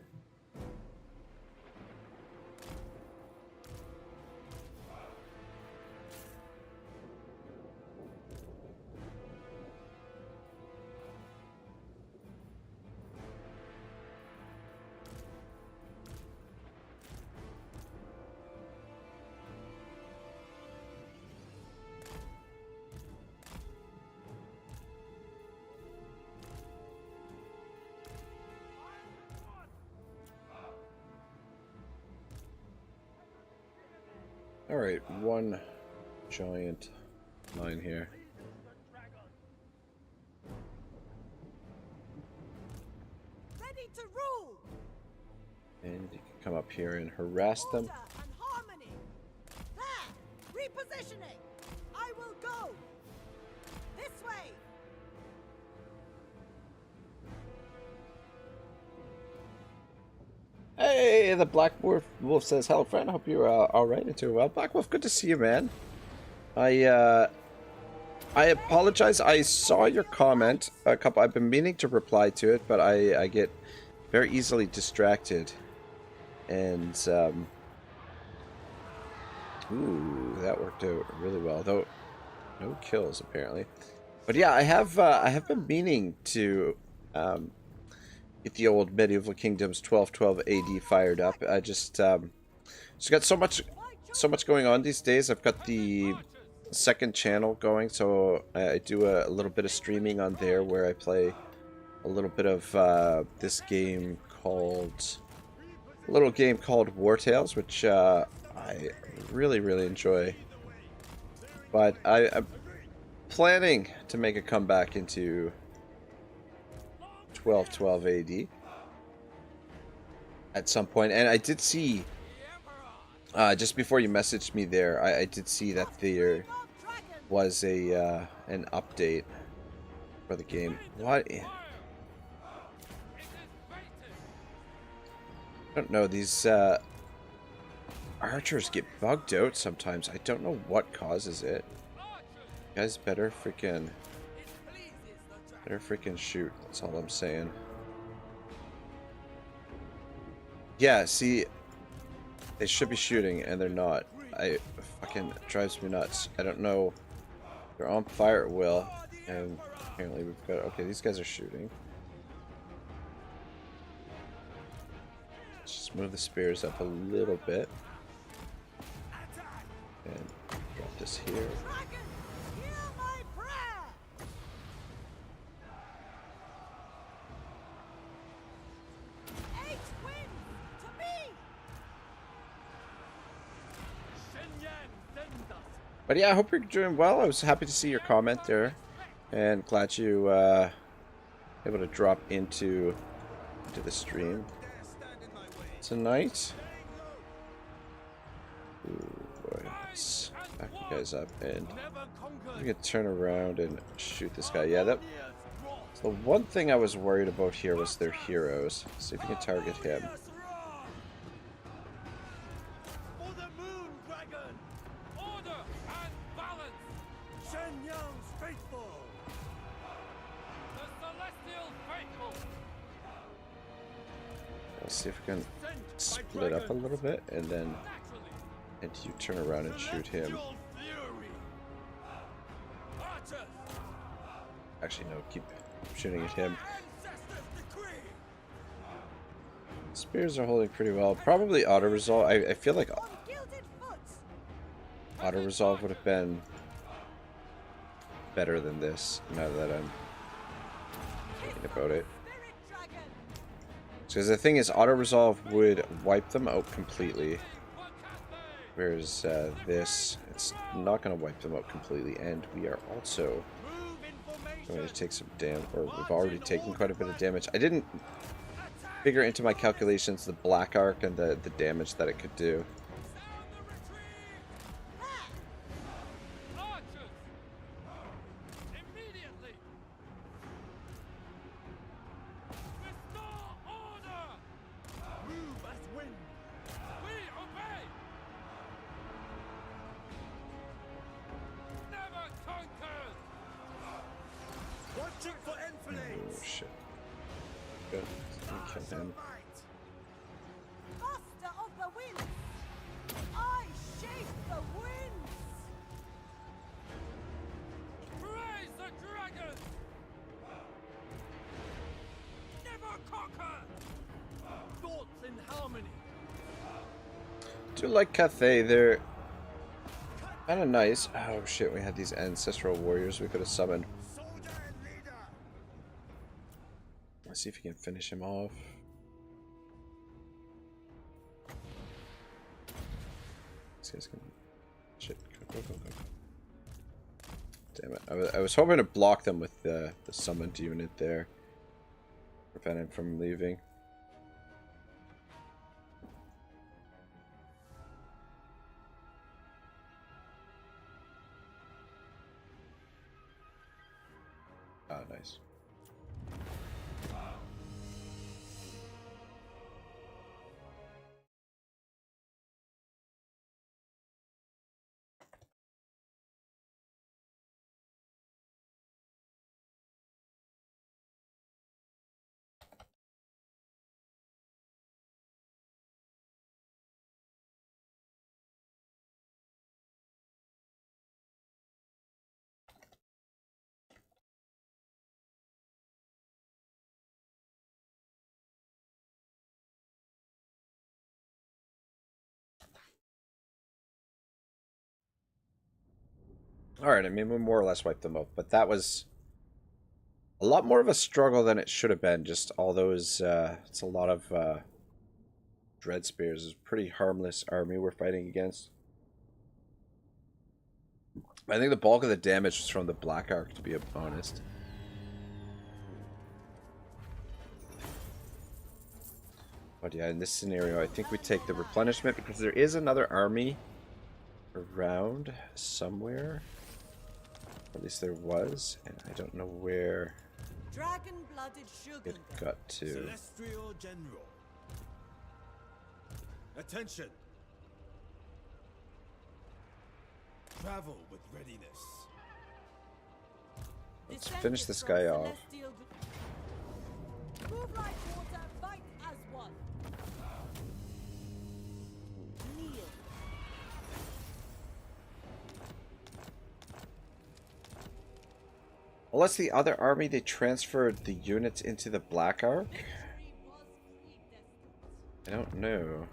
Alright, one giant line here. Ready to rule. And you can come up here and harass them. Order and harmony. There. Repositioning. I will go. This way. Hey, the Black Wolf says, "Hello, friend. I hope you're all right and doing well." Black Wolf, good to see you, man. I apologize. I saw your comment a couple. I've been meaning to reply to it, but I get very easily distracted. And ooh, that worked out really well. Though no kills apparently. But yeah, I have been meaning to get the old Medieval Kingdoms 1212 AD fired up. I just got so much going on these days. I've got the second channel going, so I do a little bit of streaming on there where I play a little bit of this game called War Tales, which I really enjoy. But I'm planning to make a comeback into 1212 AD at some point, and I did see just before you messaged me there, I did see that there was a an update for the game. What? I don't know, these archers get bugged out sometimes. I don't know what causes it. You guys better freaking shoot. That's all I'm saying. Yeah, see, they should be shooting and they're not. It fucking drives me nuts. I don't know. They're on fire at will, and apparently we've got. Okay, these guys are shooting. Let's just move the spears up a little bit and drop this here. Dragon, hear my prayer. But yeah, I hope you're doing well. I was happy to see your comment there, and glad you able to drop into the stream tonight. Ooh, boy, let's back you guys up, and we can turn around and shoot this guy. Yeah, that. The one thing I was worried about here was their heroes. See if we can target him. For the moon dragon! Order and balance! Shen Yang's faithful! The celestial faithful! Let's see if we can split up a little bit, and then you turn around and shoot him. Actually, no, keep shooting at him. Spears are holding pretty well. Probably auto resolve. I feel like auto resolve would have been better than this. Now that I'm thinking about it, because the thing is, auto resolve would wipe them out completely, whereas this, it's not going to wipe them out completely. And we are also going to take some damage, or we've already taken quite a bit of damage. I didn't figure into my calculations the black arc and the damage that it could do. Oh shit. Good. Kill him. Master of the winds! I shape the winds! Praise the dragon! Never conquer! Thoughts in harmony! Do like Cathay, they're kind of nice. Oh shit, we had these ancestral warriors we could have summoned. Let's see if we can finish him off. This guy's gonna... Shit, go. Damn it. I was hoping to block them with the summoned unit there. Prevent him from leaving. Ah, nice. Alright, I mean, we more or less wiped them out, but that was a lot more of a struggle than it should have been. Just all those, it's a lot of dread spears. It's a pretty harmless army we're fighting against. I think the bulk of the damage was from the black arc, to be honest. But yeah, in this scenario, I think we take the replenishment, because there is another army around somewhere. At least there was, and I don't know where it got to. Celestial General. Attention. Travel with readiness. Let's finish this guy off. Move like water, fight as one. Kneel. Unless the other army, they transferred the units into the Black Ark? I don't know.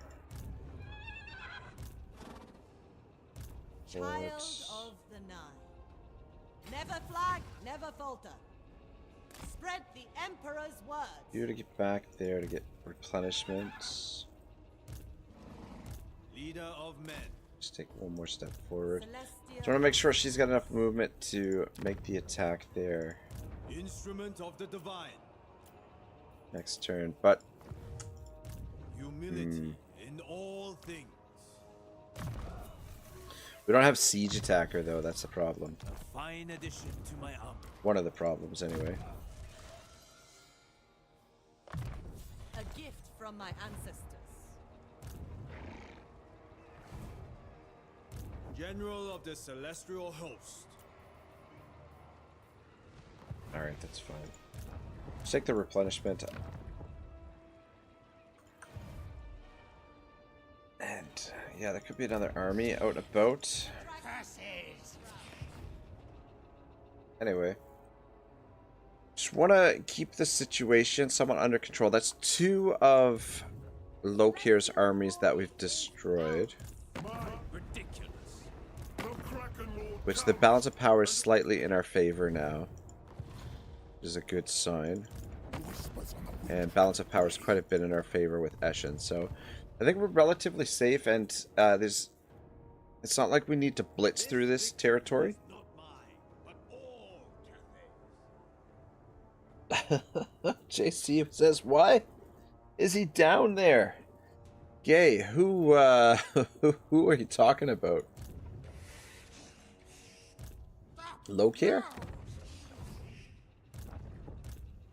Child of the Nine. Never flag, never falter. Spread the Emperor's words. You to get back there to get replenishments. Leader of men. Just take one more step forward. Celestia. Just want to make sure she's got enough movement to make the attack there Instrument of the divine. next turn. But Humility in all things. we don't have siege attacker though. That's the problem. A fine addition to my armor. One of the problems, anyway. A gift from my ancestors. General of the celestial host. All right, that's fine. Just take the replenishment. And yeah, there could be another army out and about. Anyway, just want to keep the situation somewhat under control. That's 2 of Lokir's armies that we've destroyed. Ridiculous. The Kraken Lord Which the balance of power is slightly in our favor now. Which is a good sign. And balance of power is quite a bit in our favor with Eshin. So I think we're relatively safe, and it's not like we need to blitz through this territory. Not mine, but all Cathay. JC says, why is he down there? Gay, who who are you talking about? Lokir?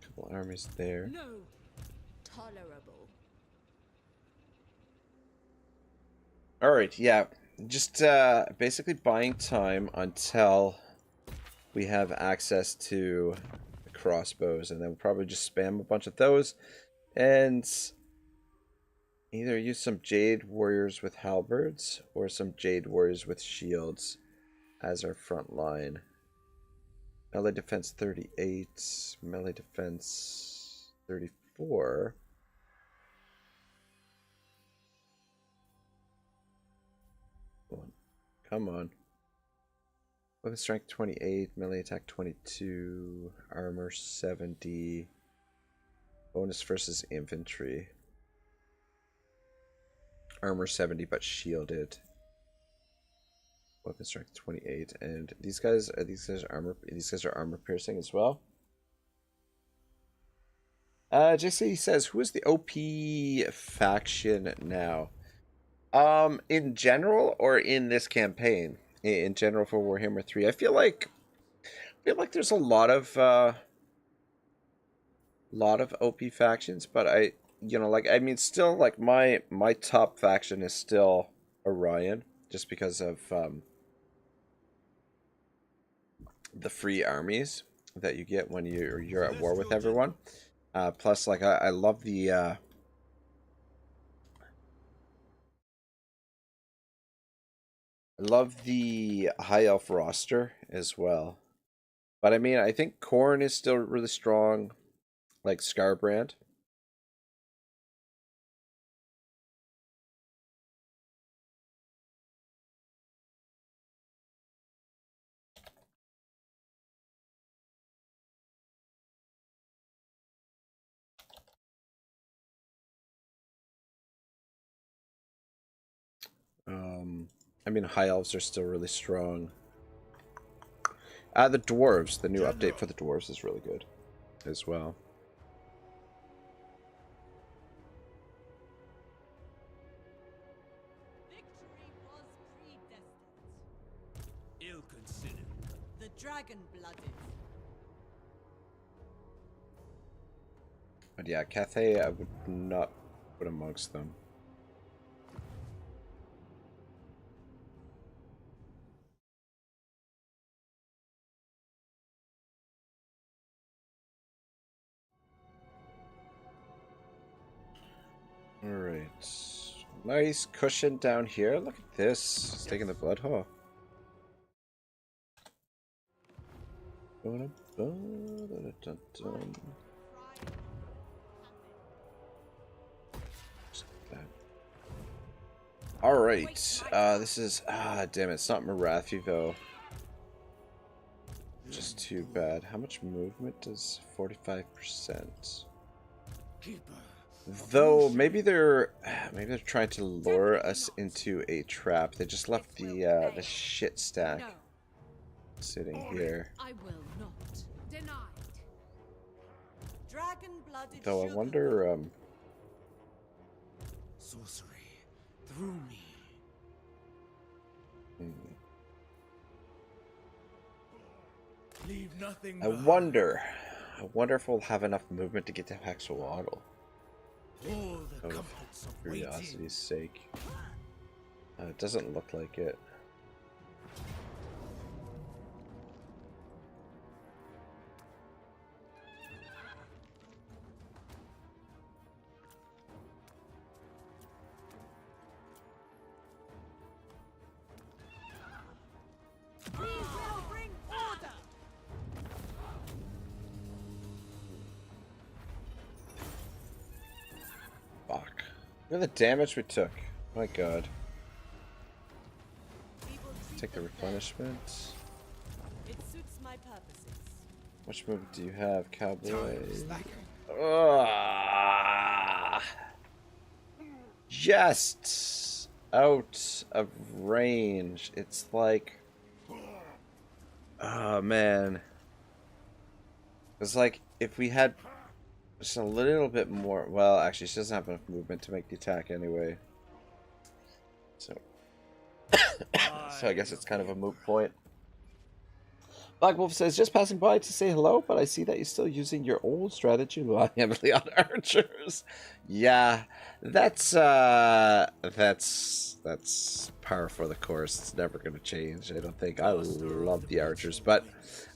Couple armies there. No. Tolerable. Alright, yeah. Just basically buying time until we have access to the crossbows, and then we'll probably just spam a bunch of those and either use some Jade Warriors with halberds or some Jade Warriors with shields as our front line. Melee defense 38, melee defense 34. Come on. Weapon strength 28, melee attack 22, armor 70, bonus versus infantry. Armor 70 but shielded. Weapon strength 28, and these guys are armor piercing as well. JC says, who is the OP faction now? In general or in this campaign? In general for Warhammer 3, I feel like there's a lot of OP factions, but still, like, my top faction is still Orion, just because of the free armies that you get when you're at war with everyone. Plus, like, I love the high elf roster as well. But I mean, I think Khorne is still really strong, like Scarbrand. I mean, high elves are still really strong. The dwarves, the new update for the dwarves is really good as well. Victory was predestined. Ill-considered. The dragon-blooded. But yeah, Cathay I would not put amongst them. Alright. Nice cushion down here. Look at this. It's taking the blood hole. Alright. This is... damn it. It's not Marathi, though. Just too bad. How much movement does 45%? Keeper Though maybe they're trying to lure us into a trap. They just left the shit stack No, sitting here. I will not. Denied. Dragon-blooded Though I sugar. wonder Sorcery through me. Leave nothing I behind. wonder if we'll have enough movement to get to Hexawaddle. All the Of comforts of curiosity's waiting. sake. It doesn't look like it. We will bring order. Fuck. Look at the damage we took. My god. We will treat Take the them fair. replenishment. It suits my purposes. How much movement do you have, cowboy? Time is lacking. Ah, just out of range. It's like, oh man. It's like if we had just a little bit more. Well, actually, she doesn't have enough movement to make the attack anyway. So, so I guess it's kind of a moot point. Black Wolf says, just passing by to say hello, but I see that you're still using your old strategy, relying heavily on archers. Yeah, that's par for the course. It's never going to change, I don't think. I love the archers, but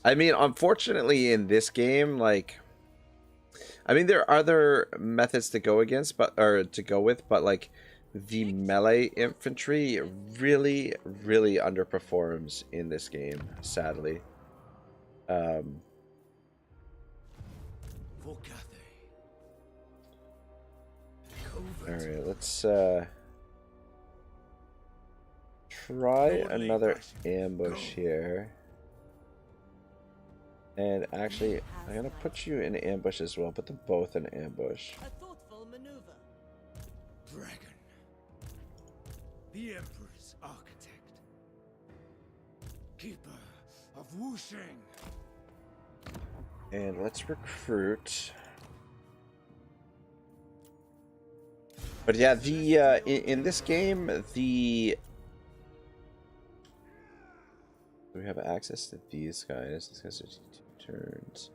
I mean, unfortunately in this game, like, I mean, there are other methods to go against, or to go with, but like, the melee infantry really, really underperforms in this game, sadly. For Cathay. Alright, let's try another ambush here. And actually, I'm gonna put you in ambush as well. Put them both in ambush. A thoughtful maneuver. Dragon. The Emperor's architect. Keeper of Wuxing. And let's recruit. But yeah, the in this game, the we have access to these guys. These guys are 2 turns.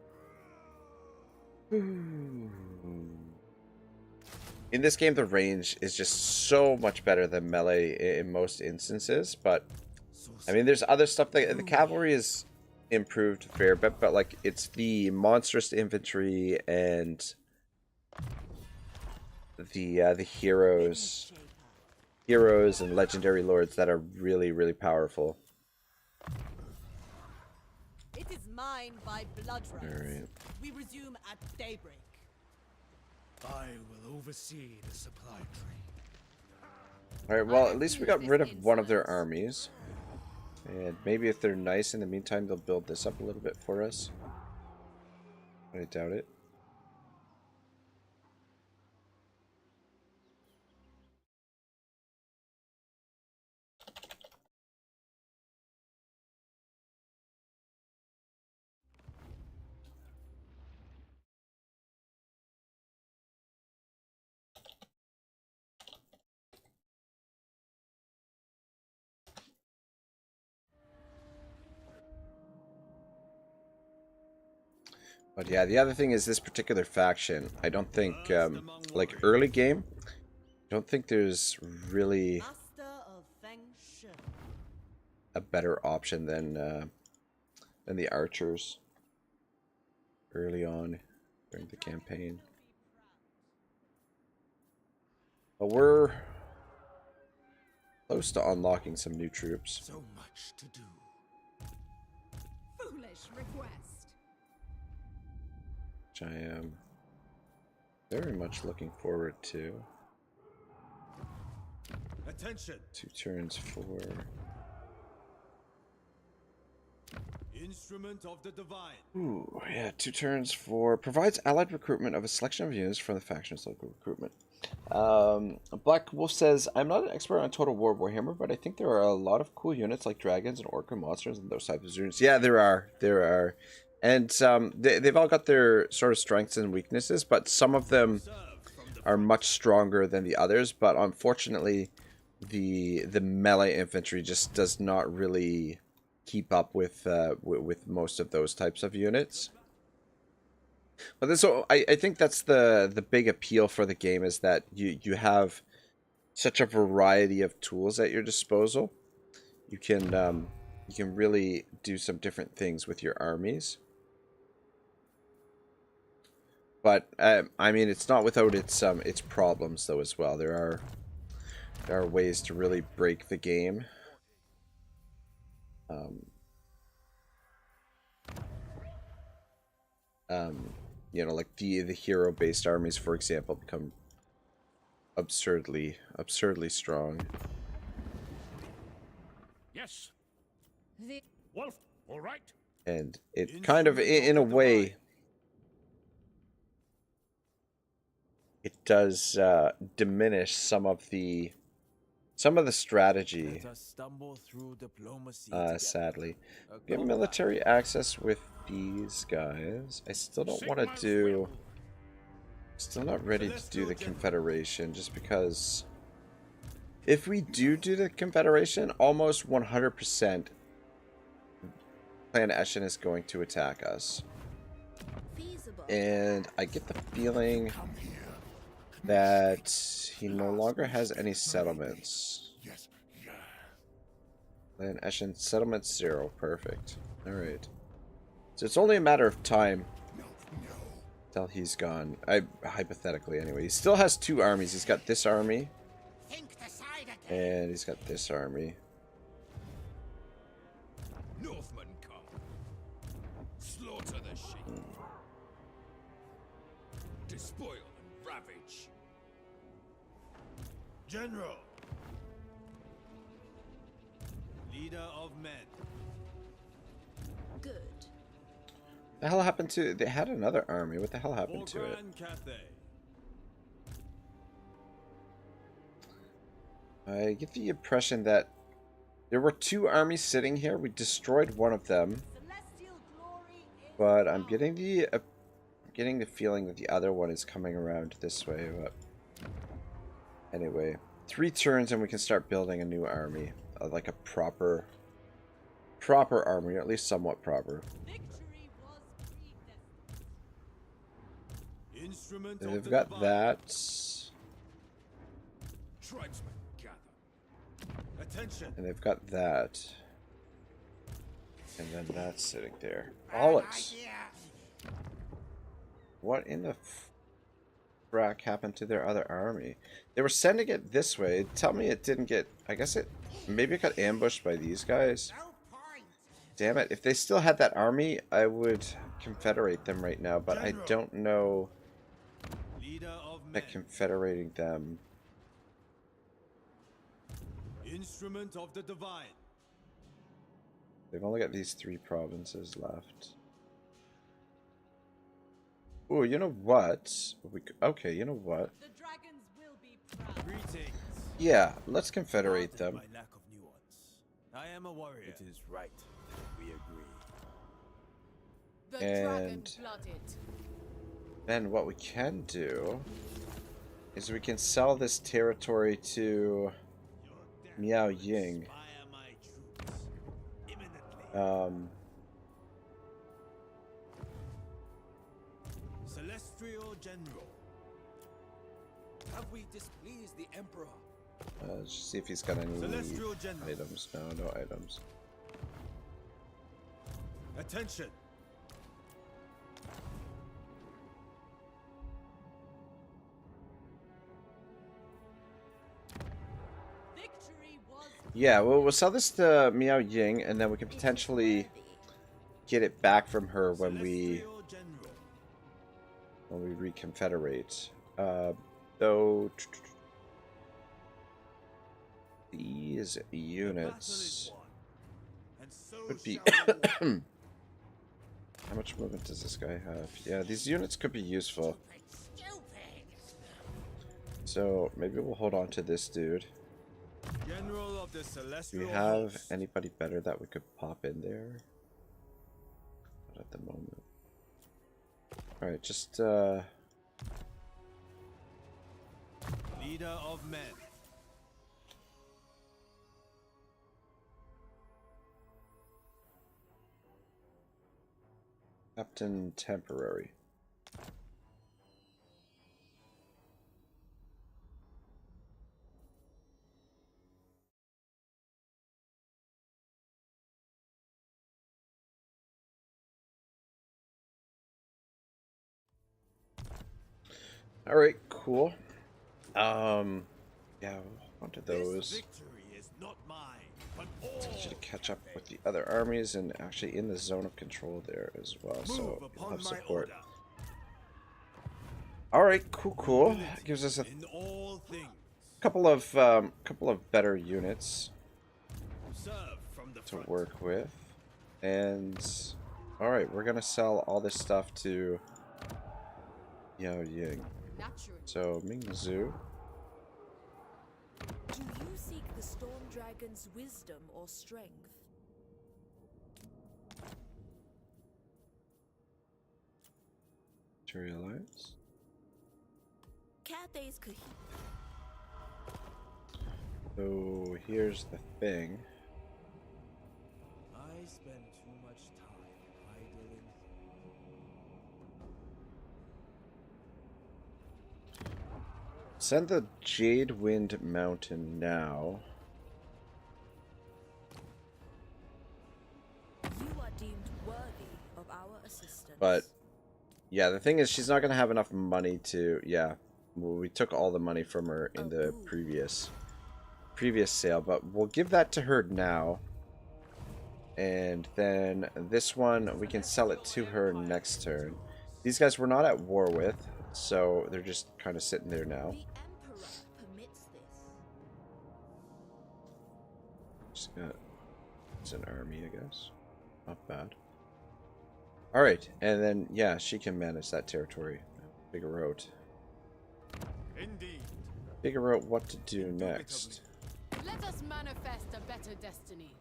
In this game, the range is just so much better than melee in most instances. But I mean, there's other stuff that the cavalry is improved a fair bit, but like it's the monstrous infantry and the heroes and legendary lords that are really, really powerful. It is mine by blood rights. Alright. We resume at daybreak. I will oversee the supply train. Alright, well, at least we got rid of one of their armies. And maybe if they're nice in the meantime, they'll build this up a little bit for us. I doubt it. But yeah, the other thing is this particular faction. I don't think, like early game, I don't think there's really Master of Feng Shui. a better option than the archers early on during the campaign. But we're close to unlocking some new troops, So much to do. Foolish request. which I am very much looking forward to. Attention! 2 turns for Instrument of the divine. Ooh, yeah, 2 turns for provides allied recruitment of a selection of units from the faction's local recruitment. Black Wolf says, I'm not an expert on Total War Warhammer, but I think there are a lot of cool units like dragons and orc and monsters and those types of units. Yeah, there are. And they've all got their sort of strengths and weaknesses, but some of them are much stronger than the others. But unfortunately, the melee infantry just does not really keep up with most of those types of units. But so I think that's the big appeal for the game, is that you have such a variety of tools at your disposal. You can really do some different things with your armies. But I mean, it's not without its problems though as well. There are ways to really break the game. You know, like the hero-based armies, for example, become absurdly strong. Yes. The Wolf, all right. And it kind of, in a way, it does diminish some of the strategy. Let us stumble through diplomacy Sadly, A we have military access with these guys. I still don't want to do. Still not ready to do the Confederation, just because if we do the Confederation, almost 100% Clan Eshin is going to attack us. Feasible. And I get the feeling that he no longer has any settlements. Yes, yeah. Clan Eshin, settlement 0. Perfect. Alright. So it's only a matter of time till he's gone. Hypothetically, anyway. He still has 2 armies. He's got this army. And he's got this army. Northmen come. Slaughter the sheep. Despoil and ravage. General. Leader of men. Good. The hell happened to... They had another army. What the hell happened to it? Cathay. I get the impression that there were 2 armies sitting here. We destroyed one of them. Celestial glory is But I'm getting the feeling that the other one is coming around this way. But anyway, 3 turns and we can start building a new army. Like a proper army, or at least somewhat proper. victory was predestined. Instrument And of they've the got divine. that. Tribesmen gather. Attention. And they've got that. And then that's sitting there. Bollocks. What in the frack happened to their other army? They were sending it this way. Tell me it didn't get... I guess it... Maybe it got ambushed by these guys. Damn it. If they still had that army, I would confederate them right now. But I don't know Leader of men. that confederating them... Instrument of the divine. They've only got these 3 provinces left. Ooh, you know what? Okay, you know what? The dragons will be proud. Greetings. Yeah, let's confederate Pardon them. my lack of nuance. I am a warrior. It is right. We agree. the dragon And- blooded. Then what we can do is we can sell this territory to Miao Ying. Inspire my troops. Imminently. Celestial General. Have we displeased the Emperor? Let's just see if he's got any Celestial General. items. No items. Attention. Victory was Yeah, well, we'll sell this to Miao Ying, and then we can potentially get it back from her when we Celestial General. reconfederate. Though these The battle is units won, and so would be shall the war. How much movement does this guy have? Yeah, these units could be useful. So maybe we'll hold on to this dude. General of the Do Celestial we have Host. anybody better that we could pop in there? Not at the moment. Alright, just Leader of men. Captain Temporary. All right, cool. Yeah, we'll hold on to This those. victory is not mine, but Teach you to all. catch up with the other armies and actually in the zone of control there as well. Move So you'll upon have my support. order. All right, cool. Gives us a In all things, couple of better units serve from the to front. work with, and all right, we're gonna sell all this stuff to Yao Ying. Naturally. So Mingzu. Do you seek the Storm Dragon's wisdom or strength? Materialize. Cathay's could So here's the thing. I spend too much time idling. Send the Jade Wind Mountain now. you are deemed worthy of our assistance. But yeah, the thing is, she's not gonna have enough money to. Yeah, well, we took all the money from her in the previous sale, but we'll give that to her now. And then this one, we can sell it to her next turn. These guys we're not at war with, so they're just kind of sitting there now. The Emperor permits this. Just got, it's an army, I guess. Not bad. Alright, and then, yeah, she can manage that territory. Figure out. Indeed. Figure out what to do next. Let us manifest a better destiny.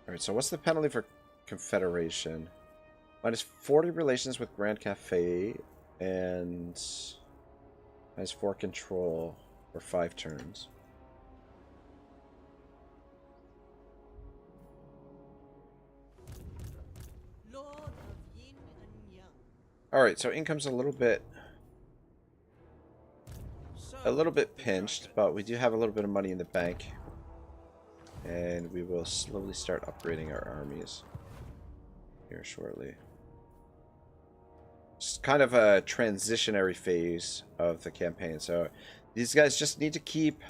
Alright, so what's the penalty for Confederation? Minus 40 relations with Grand Cathay and minus 4 control for 5 turns. Lord of Yin and Yang. Alright, so income's a little bit pinched, but we do have a little bit of money in the bank. And we will slowly start upgrading our armies here shortly. It's kind of a transitionary phase of the campaign, so these guys just need to keep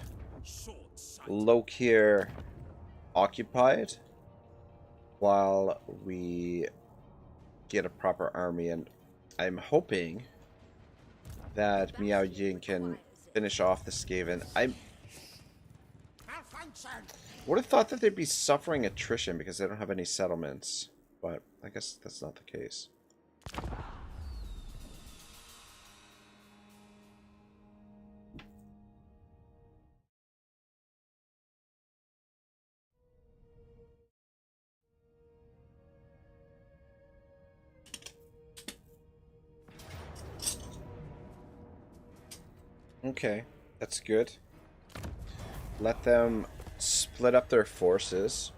Lokir occupied while we get a proper army, and I'm hoping that Miao Ying can finish off the Skaven. I would have thought that they'd be suffering attrition because they don't have any settlements, but I guess that's not the case. Okay, that's good. Let them split up their forces.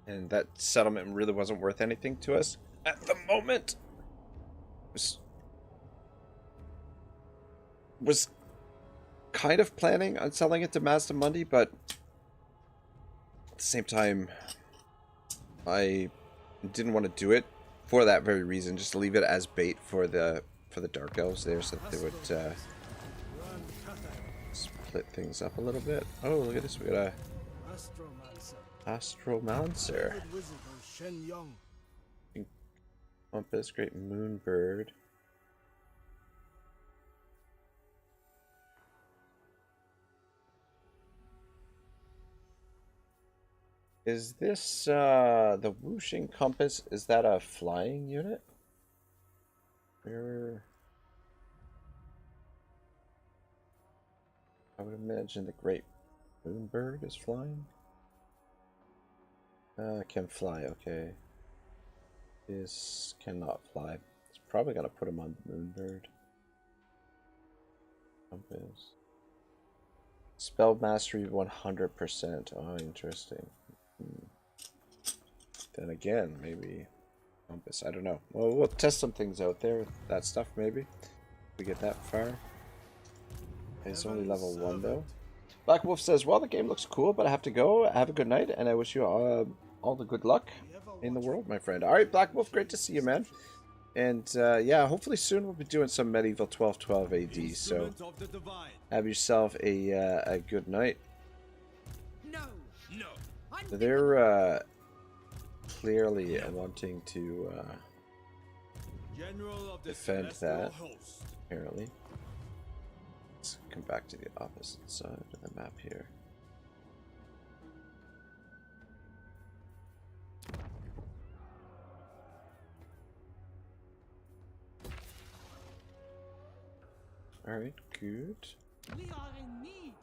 And that settlement really wasn't worth anything to us at the moment. Was kind of planning on selling it to Mazda Mundi, but at the same time, I didn't want to do it for that very reason. Just leave it as bait for the Dark Elves there, so that they would split things up a little bit. Oh, look at this. We got a Astromancer. Good wizard of Shen Yong. Compass, Great Moonbird. Is this the whooshing compass? Is that a flying unit? Where? I would imagine the Great Moonbird is flying. Can fly, okay. This cannot fly. It's probably gonna put him on the Moonbird. Compass. Spell mastery 100%. Oh, interesting. Then again, maybe compass. I don't know. Well, we'll test some things out there with that stuff, maybe. If we get that far. It's only level 1, though. Black Wolf says, well, the game looks cool, but I have to go. Have a good night, and I wish you all the good luck in the world, my friend. All right, Black Wolf, great to see you, man. And, yeah, hopefully soon we'll be doing some Medieval 1212 AD, so have yourself a good night. No, no. They're clearly wanting to defend that, apparently. Let's come back to the opposite side of the map here. Alright, good. We are in need.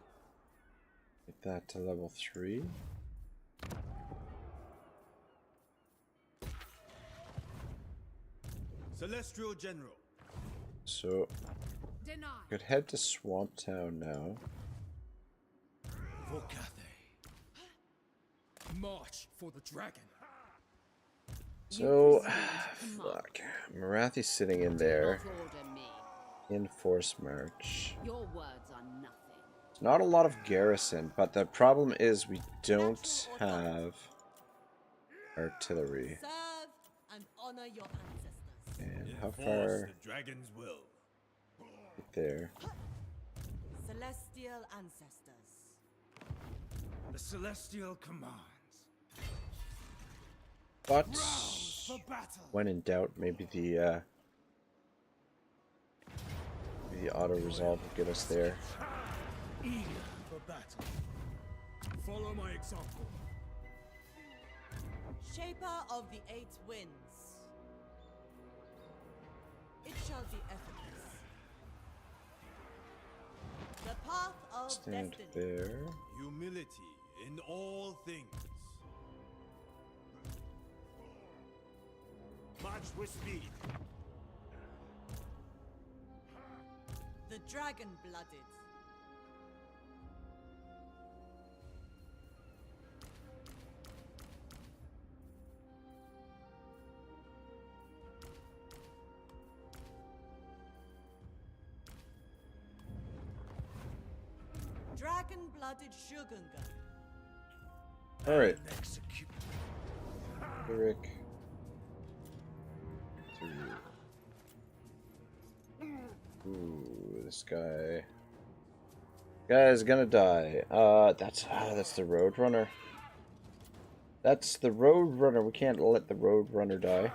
Get that to level 3. Celestial General. So, Deny. could head to Swamp Town now. For Cathay. March for the dragon. So, fuck. Marathi's sitting in there. Order me. In Force March. Your words are nothing. It's not a lot of garrison, but the problem is we don't have artillery. Serve and honor your ancestors. And how far? The dragon's will. Right there. Celestial ancestors. The celestial commands. But For battle. when in doubt, maybe the auto resolve will get us there. Eager for battle. Follow my example. Shaper of the 8 winds. It shall be effortless. The path of Stand destiny. there. Humility in all things. March with speed. The dragon-blooded. Dragon-blooded Shogunga. Alright. Execute. Rick. Ooh, this guy. Guy's gonna die. That's the Roadrunner. That's the Roadrunner. We can't let the Roadrunner die.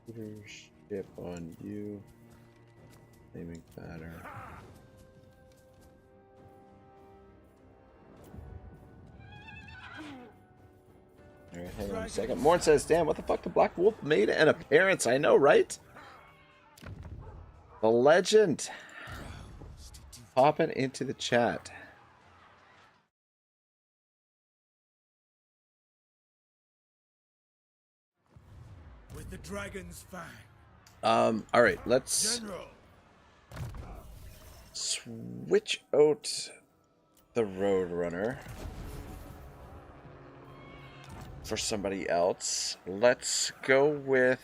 Leadership on you. Naming matter. Alright, hang on a second. Morn says, damn, what the fuck? The Black Wolf made an appearance. I know, right? The legend. Popping into the chat. With the dragon's fang. Alright, let's General. switch out the Roadrunner for somebody else. Let's go with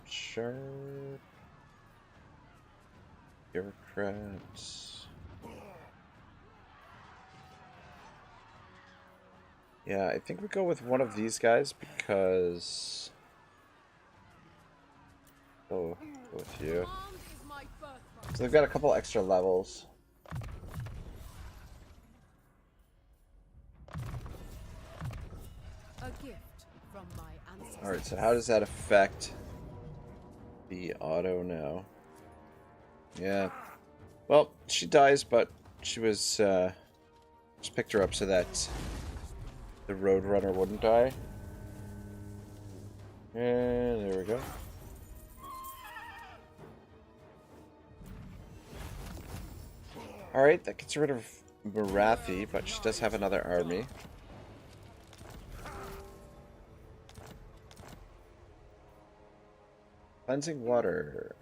sharp bureaucrats. Yeah, I think we go with one of these guys because... Oh, go with you. Command is my birthright. So they've got a couple extra levels. A gift from my ancestors. Alright, so how does that affect the auto now? Yeah. Well, she dies, but she was, just picked her up so that the Roadrunner wouldn't die. And there we go. Alright, that gets rid of Marathi, but she does have another army. Cleansing water.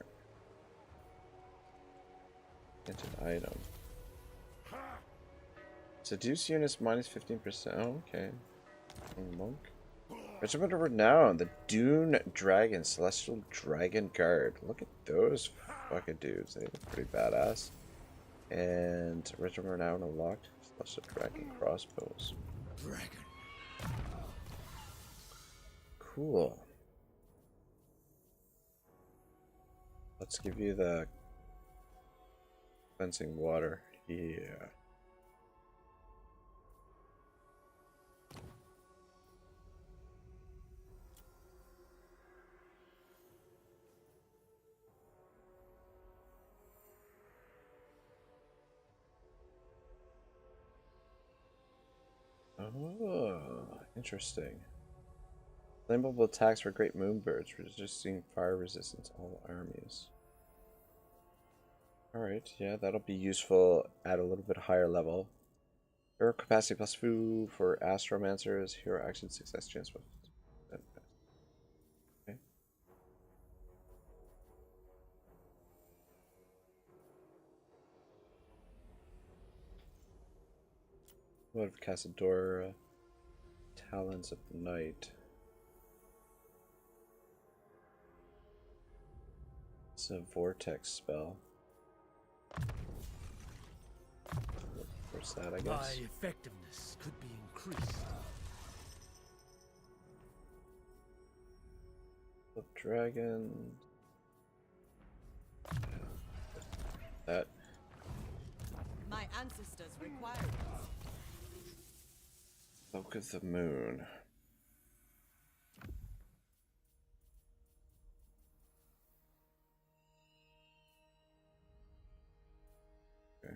Into an item. Seduce units minus 15%. Oh, okay. Monk. Regiment of Renown. The Dune Dragon. Celestial Dragon Guard. Look at those fucking dudes. They look pretty badass. And Regiment of Renown unlocked. Celestial Dragon Crossbows. Dragon. Cool. Let's give you the cleansing water. Yeah. Oh, interesting. Flammable attacks for great moonbirds, resisting fire resistance to all armies. Alright, yeah, that'll be useful at a little bit higher level. Hero capacity plus 2 for astromancers, hero action success chance with. Okay. What of Casadora? Talons of the Night. It's a vortex spell. Where's that, I guess? My effectiveness could be increased. The dragon. That. My ancestors required it. Cloak of the Moon. Okay.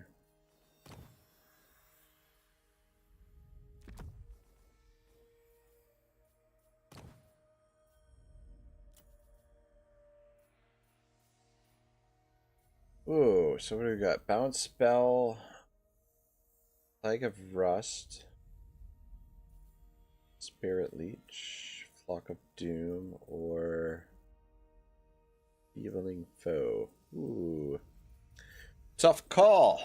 Ooh, so what do we got? Bounce spell, Plague of Rust, Spirit Leech, Flock of Doom, or Eviling Foe. Ooh. Tough call.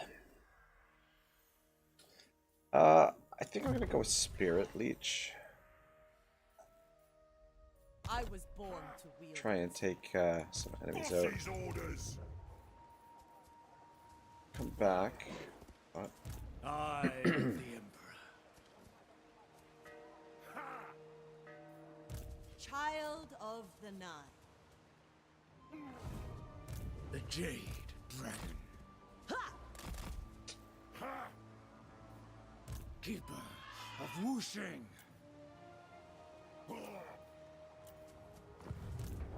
I think I'm gonna go with Spirit Leech. I was born to wield. Try and take some enemies out. Boss's orders. Come back. I am the Emperor. Child of the Nine. The Jade Dragon. Keeper of Wuxing.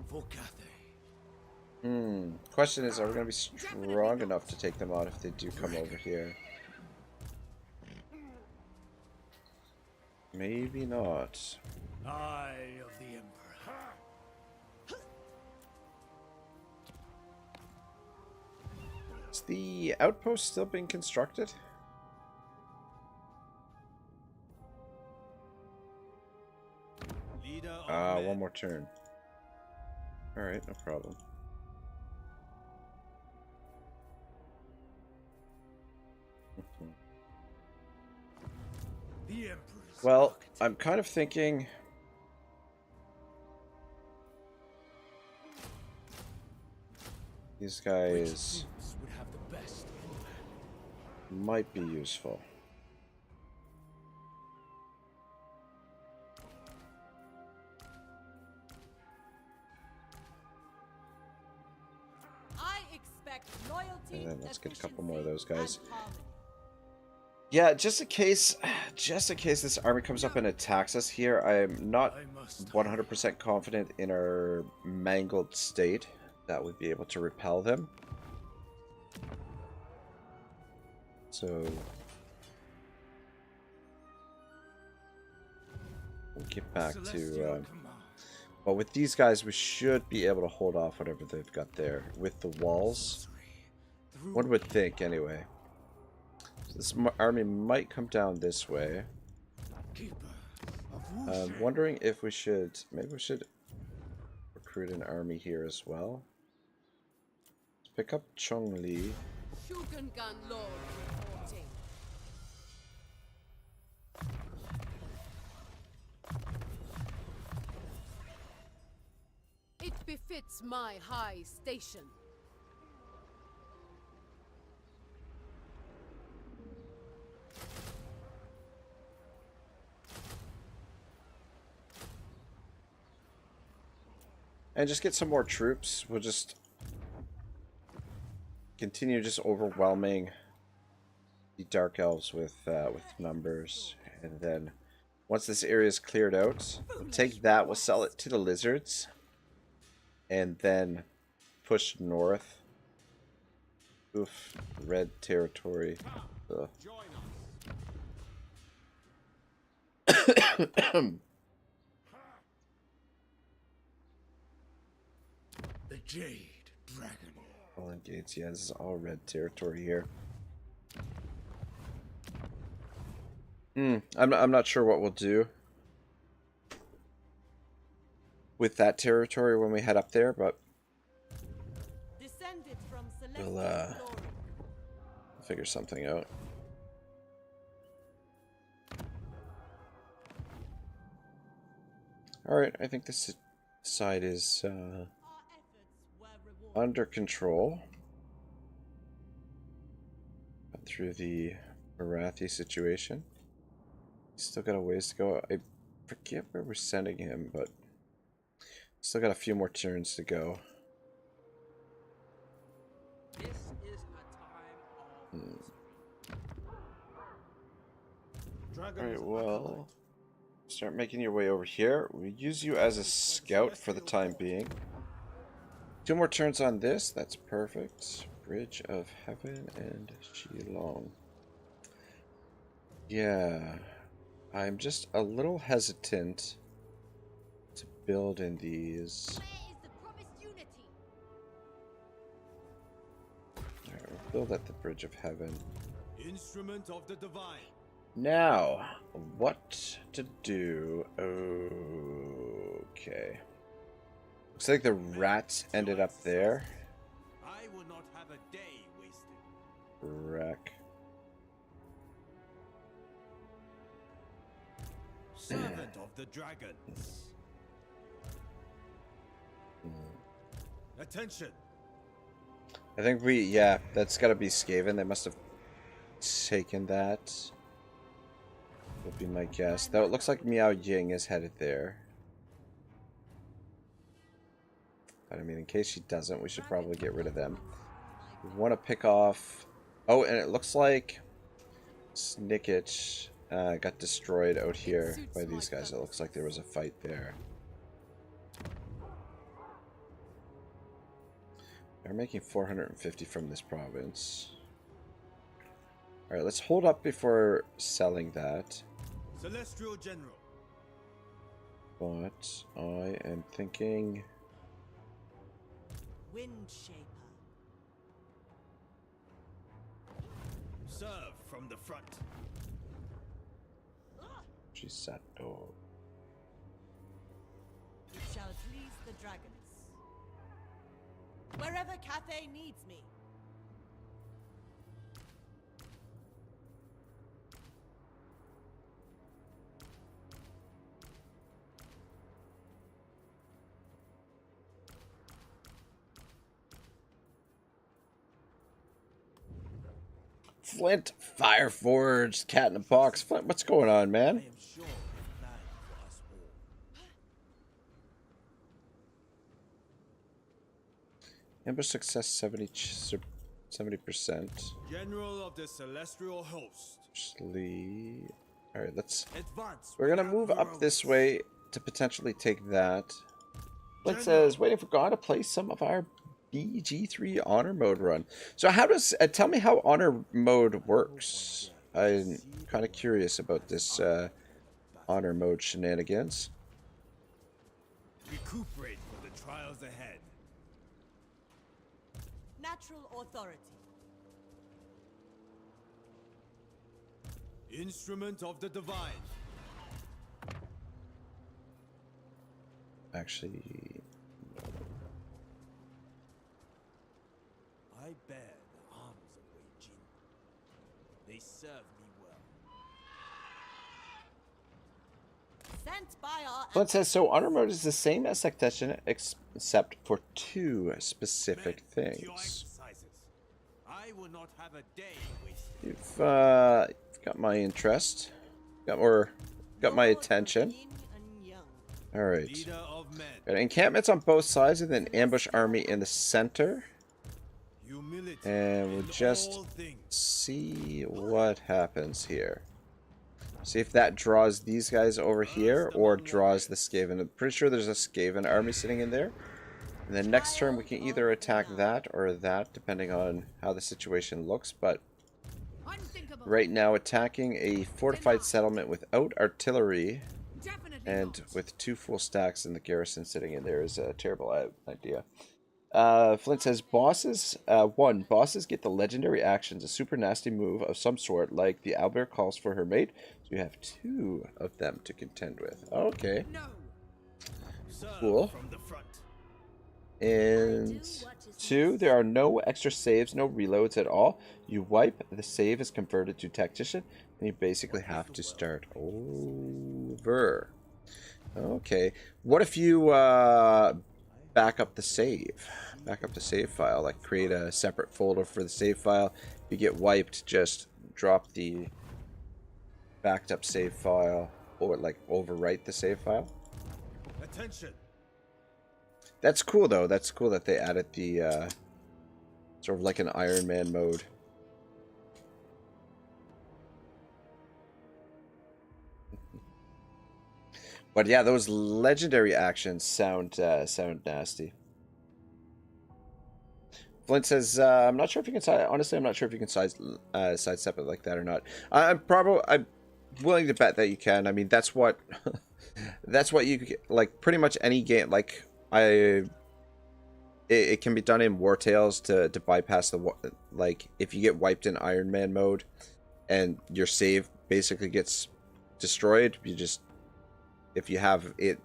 For Cathay. Question is, are we going to be strong enough to take them out if they do come over here? Maybe not. Eye of the Emperor. Is the outpost still being constructed? Leader of men. One more turn. Alright, no problem. The Emperor's Well, locked. I'm kind of thinking these guys Troops would have the best. might be useful. respect loyalty, And then let's get a couple more of efficiency, those guys. and harmony. Yeah, just in case this army comes up and attacks us here, I'm not I must 100% confident in our mangled state that would be able to repel them. So we'll get back to command. well, with these guys we should be able to hold off whatever they've got there with the walls. One would think anyway. So this army might come down this way. I'm wondering if we should, maybe we should recruit an army here as well. Let's pick up Chongli. Shugengan Lord reporting. It befits my high station. And just get some more troops. We'll just continue just overwhelming the Dark Elves with numbers. And then once this area is cleared out, we'll take that, we'll sell it to the Lizards. And then push north. Oof, red territory. Ugh. The Jade Dragon. Fallen Gates, yeah, this is all red territory here. I'm not sure what we'll do with that territory when we head up there, but Descended from celestial we'll glory. figure something out. Alright, I think this side is Our efforts were rewarded. under control. Got through the Marathi situation. Still got a ways to go. I forget where we're sending him, but still got a few more turns to go. This is a time of Alright, well, start making your way over here. We'll use you as a scout for the time being. 2 more turns on this. That's perfect. Bridge of Heaven and Shilong. Yeah, I'm just a little hesitant to build in these. Where is the promised unity? Alright, we'll build at the Bridge of Heaven. instrument of the divine. Now, what to do? Okay. Looks like the rats ended up there. I will not have a day wasted. Wreck. Servant of the dragons. Attention. I think yeah, that's gotta be Skaven. They must have taken that. Would be my guess. Though it looks like Miao Ying is headed there. But I mean, in case she doesn't, we should probably get rid of them. We want to pick off... Oh, and it looks like Snickich got destroyed out here by these guys. It looks like there was a fight there. They're making 450 from this province. Alright, let's hold up before selling that. Celestial General. But I am thinking... Wind Shaper. Serve from the front. She's set. Oh. It shall please the dragons. Wherever Cathay needs me. Flint, Fireforged, Cat in a Box. Flint, what's going on, I man? am sure the plan for us all. Ambush success 70%. General of the Celestial Host. Actually, all right, let's. Advance. We're gonna without move up heroes. this way to potentially take that. It says waiting for God to play some of our BG3 honor mode run. So how does tell me how honor mode works? I'm kind of curious about this honor mode shenanigans. Recuperate for the trials ahead. Natural authority. Instrument of the divine. Actually, I bear the arms of Wei Jin. They serve me well. Sent by our Flint says so. Honor mode is the same as succession except for two specific Men, to your things. exercises. I will not have a day wasted. You've got my interest, got my attention. Yin and Yang. All right. Leader of men. Got encampments on both sides and then ambush army in the center. Humility And we'll in just all things. see what happens here. See if that draws these guys over here or draws the Skaven. I'm pretty sure there's a Skaven army sitting in there. And then next turn we can either attack that or that, depending on how the situation looks. But Unthinkable. right now attacking a fortified settlement without artillery Definitely and not. with 2 full stacks in the garrison sitting in there is a terrible idea. Flint says bosses. Bosses get the legendary actions, a super nasty move of some sort, like the owlbear calls for her mate. So you have 2 of them to contend with. Okay, No. Serve cool. from the front. And 2, there are no extra saves, no reloads at all. You wipe, the save is converted to tactician, and you basically have to start over. Okay, what if you back up the save? Back up the save file, like create a separate folder for the save file. If you get wiped, just drop the backed up save file, or like overwrite the save file. Attention. That's cool though. That's cool that they added the sort of like an Iron Man mode. But yeah, those legendary actions sound nasty. Flint says, "I'm not sure if you can honestly, I'm not sure if you can sidestep it like that or not. I'm willing to bet that you can. I mean, that's what that's what you like. Pretty much any game, like it can be done in War Tales to bypass the like if you get wiped in Iron Man mode and your save basically gets destroyed. You just if you have it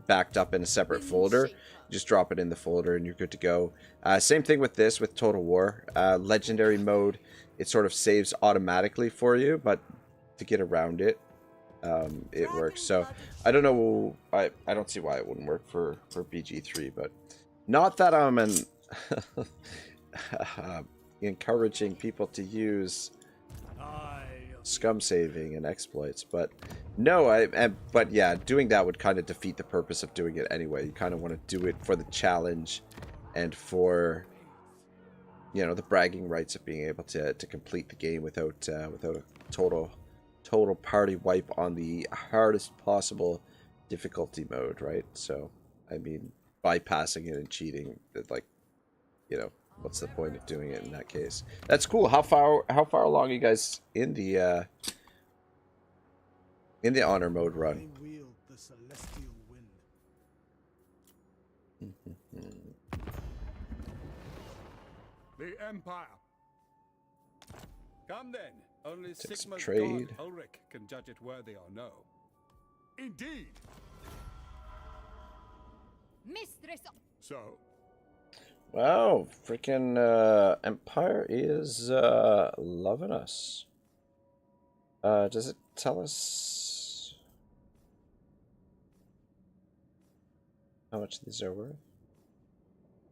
backed up in a separate folder, just drop it in the folder and you're good to go. Same thing with this, with Total War. Legendary mode, it sort of saves automatically for you, but to get around it, it works. So I don't know, I don't see why it wouldn't work for BG3, but not that I'm encouraging people to use scum saving and exploits, but no, but yeah, doing that would kind of defeat the purpose of doing it anyway. You kind of want to do it for the challenge and for, you know, the bragging rights of being able to complete the game without a total party wipe on the hardest possible difficulty mode, right? So I mean, bypassing it and cheating, like, you know, what's the point of doing it in that case? That's cool. How far along are you guys in the honor mode run? I wield the celestial wind. The Empire. Come then. Only Take some Sigma's trade. god Ulrich can judge it worthy or no. Indeed. Mistress. So, Wow, freaking Empire is loving us. Does it tell us how much these are worth?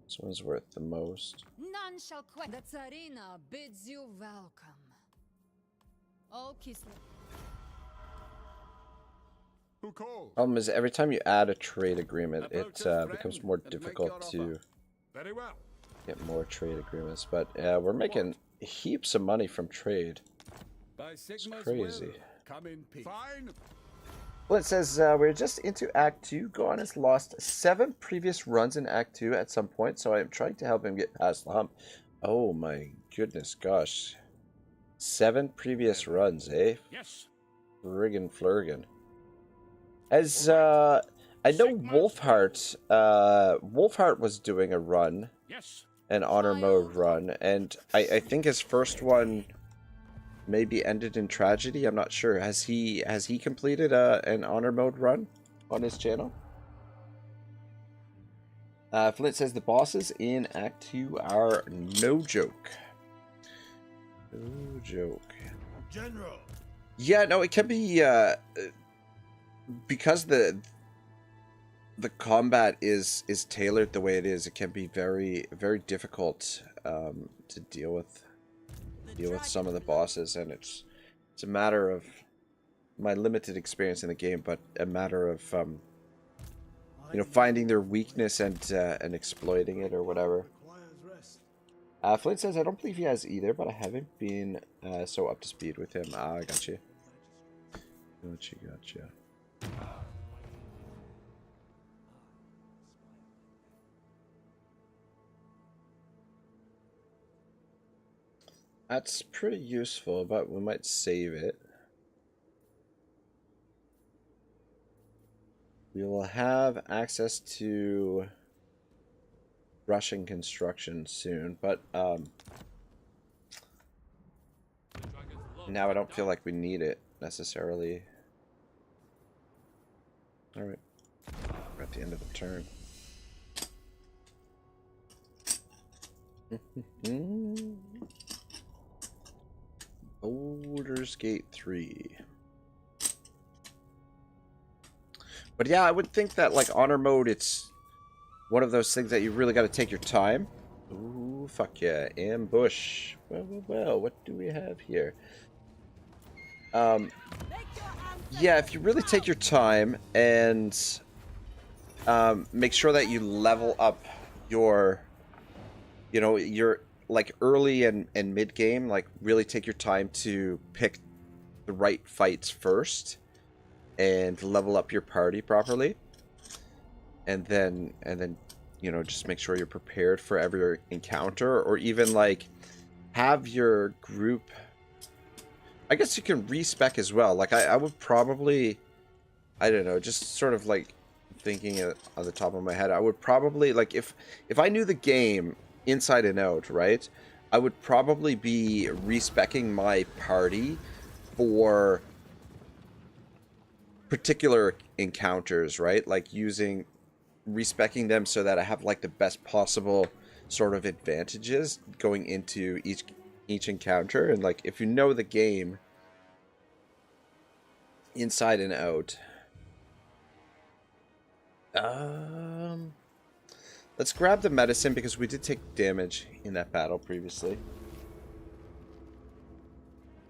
This one's worth the most. None shall quit. The Tsarina bids you welcome. Oh, Kislev. who calls? Problem is, every time you add a trade agreement, it Approach us, becomes friend, more and make difficult your to. offer. Very well. Get more trade agreements, but we're making heaps of money from trade. By Sigma's crazy. will, come in peace. Fine. Well, it says we're just into Act 2. Gohan has lost 7 previous runs in Act 2 at some point, so I am trying to help him get past the hump. Oh my goodness, gosh. 7 previous runs, eh? Yes. Friggin' flurgin. As, I know Wolfheart, Wolfheart was doing a run, Yes. an honor mode run, and I think his first one maybe ended in tragedy. I'm not sure. Has he completed an honor mode run on his channel? Flint says the bosses in Act 2 are no joke. No joke. General. Yeah, no, it can be because the combat is tailored the way it is. It can be very difficult to deal with some of the bosses, and it's a matter of my limited experience in the game, but a matter of you know, finding their weakness and exploiting it or whatever. Flint says I don't believe he has either, but I haven't been so up to speed with him. I got you. Gotcha. That's pretty useful, but we might save it. We will have access to Russian construction soon, but now I don't feel like we need it necessarily. Alright, we're at the end of the turn. Baldur's Gate 3. But yeah, I would think that, like, honor mode, it's one of those things that you really got to take your time. Ooh, fuck yeah. Ambush. Well, what do we have here? Yeah, if you really take your time and make sure that you level up your, you know, your, like, early and mid game, like, really take your time to pick the right fights first and level up your party properly, and then you know, just make sure you're prepared for every encounter, or even like have your group. I guess you can respec as well. Like I would probably, I don't know, just sort of like thinking it on the top of my head, I would probably, like, if I knew the game inside and out, right, I would probably be respecing my party for particular encounters, right? Like respecing them so that I have like the best possible sort of advantages going into each encounter. And like, if you know the game inside and out, let's grab the medicine because we did take damage in that battle previously.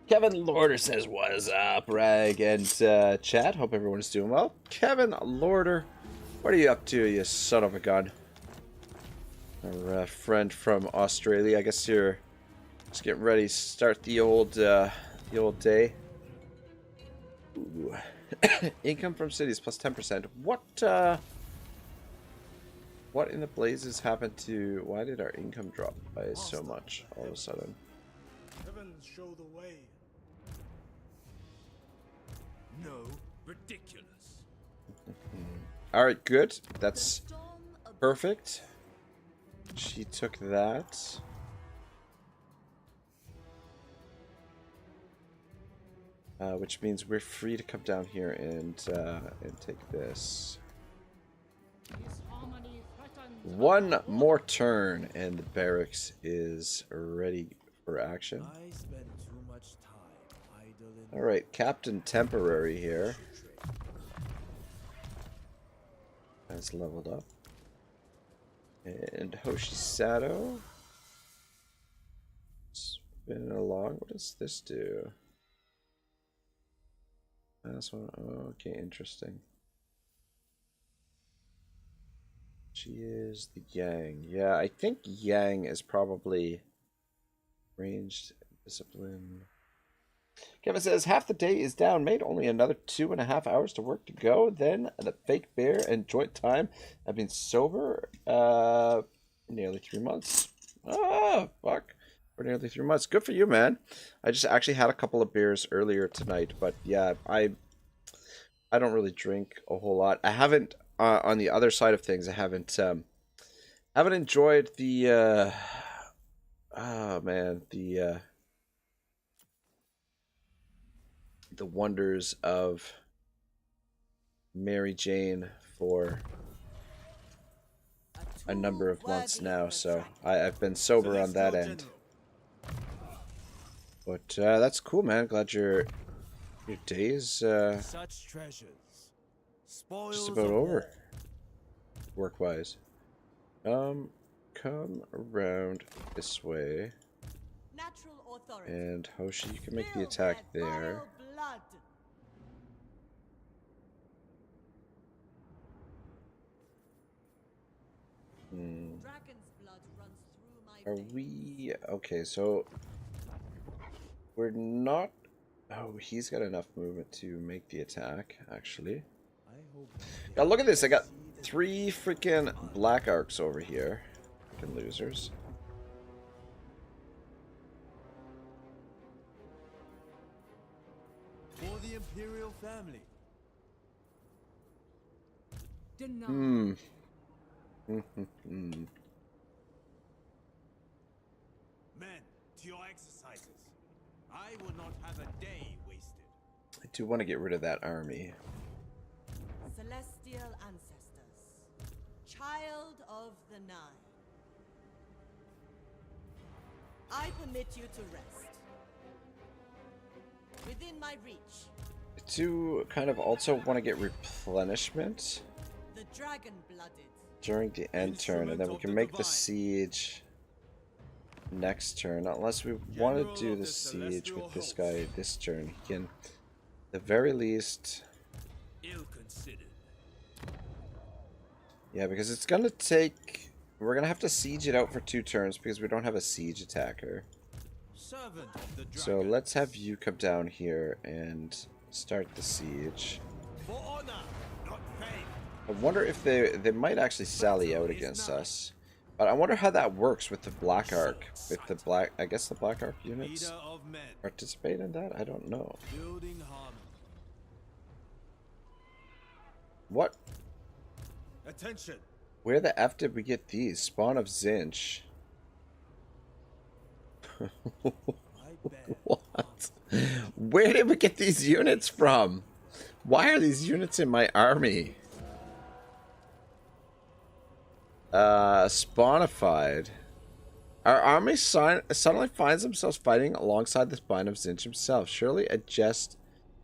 Kevin Lorder says, what is up, Rag and chat? Hope everyone is doing well. Kevin Lorder, what are you up to, you son of a gun? Our friend from Australia. I guess you're just getting ready to start the old day. Ooh. Income from cities plus 10%. What in the blazes happened to... Why did our income drop by so much all of a sudden? Heavens show the way. No, ridiculous. Alright, good. That's perfect. She took that. Which means we're free to come down here and take this. One more turn and the barracks is ready for action. I spend too much time idling. Alright, Captain Temporary here has leveled up. And Hoshisato. Spinning along. What does this do? This one. Oh, okay, interesting. She is the Yang. Yeah, I think Yang is probably ranged discipline. Kevin says half the day is down, mate. Only another 2.5 hours to work to go. Then the fake bear and joint time. I've been sober nearly 3 months. Ah, fuck. For nearly 3 months. Good for you, man. I just actually had a couple of beers earlier tonight, but yeah, I don't really drink a whole lot. I haven't on the other side of things. I haven't enjoyed the the wonders of Mary Jane for a number of months now, so I've been sober on that end. But that's cool, man. Glad your day's Such treasures. Spoils just of about war. over, work-wise. Come around this way, Natural authority. and Hoshi, you can make the Spill attack their there. vile blood. Dragon's blood runs through my Are veins. we okay? So we're not. Oh, he's got enough movement to make the attack. Actually, I hope now look at this. I got 3 freaking black arcs over here. Freaking losers. for the Imperial family. Deny. Hmm. Men, to your exercises. I will not have a day wasted. I do want to get rid of that army. Celestial ancestors, child of the Nine, I permit you to rest. Within my reach, I do kind of also want to get replenishment the dragon-blooded. during the end turn, and then we can make the siege next turn. Unless we want to do the siege with this guy this turn, he can, at the very least. Ill considered. Yeah, because it's gonna take. We're gonna have to siege it out for 2 turns because we don't have a siege attacker. Servant of the dragon. So let's have you come down here and start the siege. For honor, not fame. I wonder if they might actually sally out against us. But I wonder how that works with the Black Arc. With the Black, I guess the Black Arc units Leader of men. participate in that? I don't know. Building harmony. What? Attention. Where the F did we get these? Spawn of Zinch. I bet. What? Where did we get these units from? Why are these units in my army? Spawnified. Our army suddenly finds themselves fighting alongside the spine of Zinch himself. Surely a jest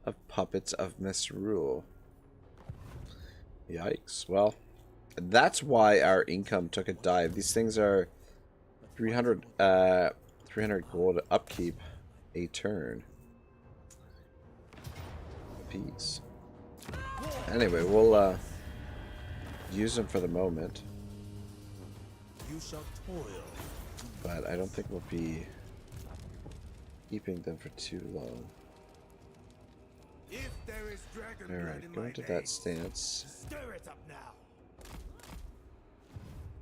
of puppets of misrule. Yikes. Well, that's why our income took a dive. These things are 300 gold upkeep a turn. Peace. Anyway, we'll use them for the moment, You shall toil. but I don't think we'll be keeping them for too long. If there is dragon blood Alright, in go my into that veins, stance. stir it up now.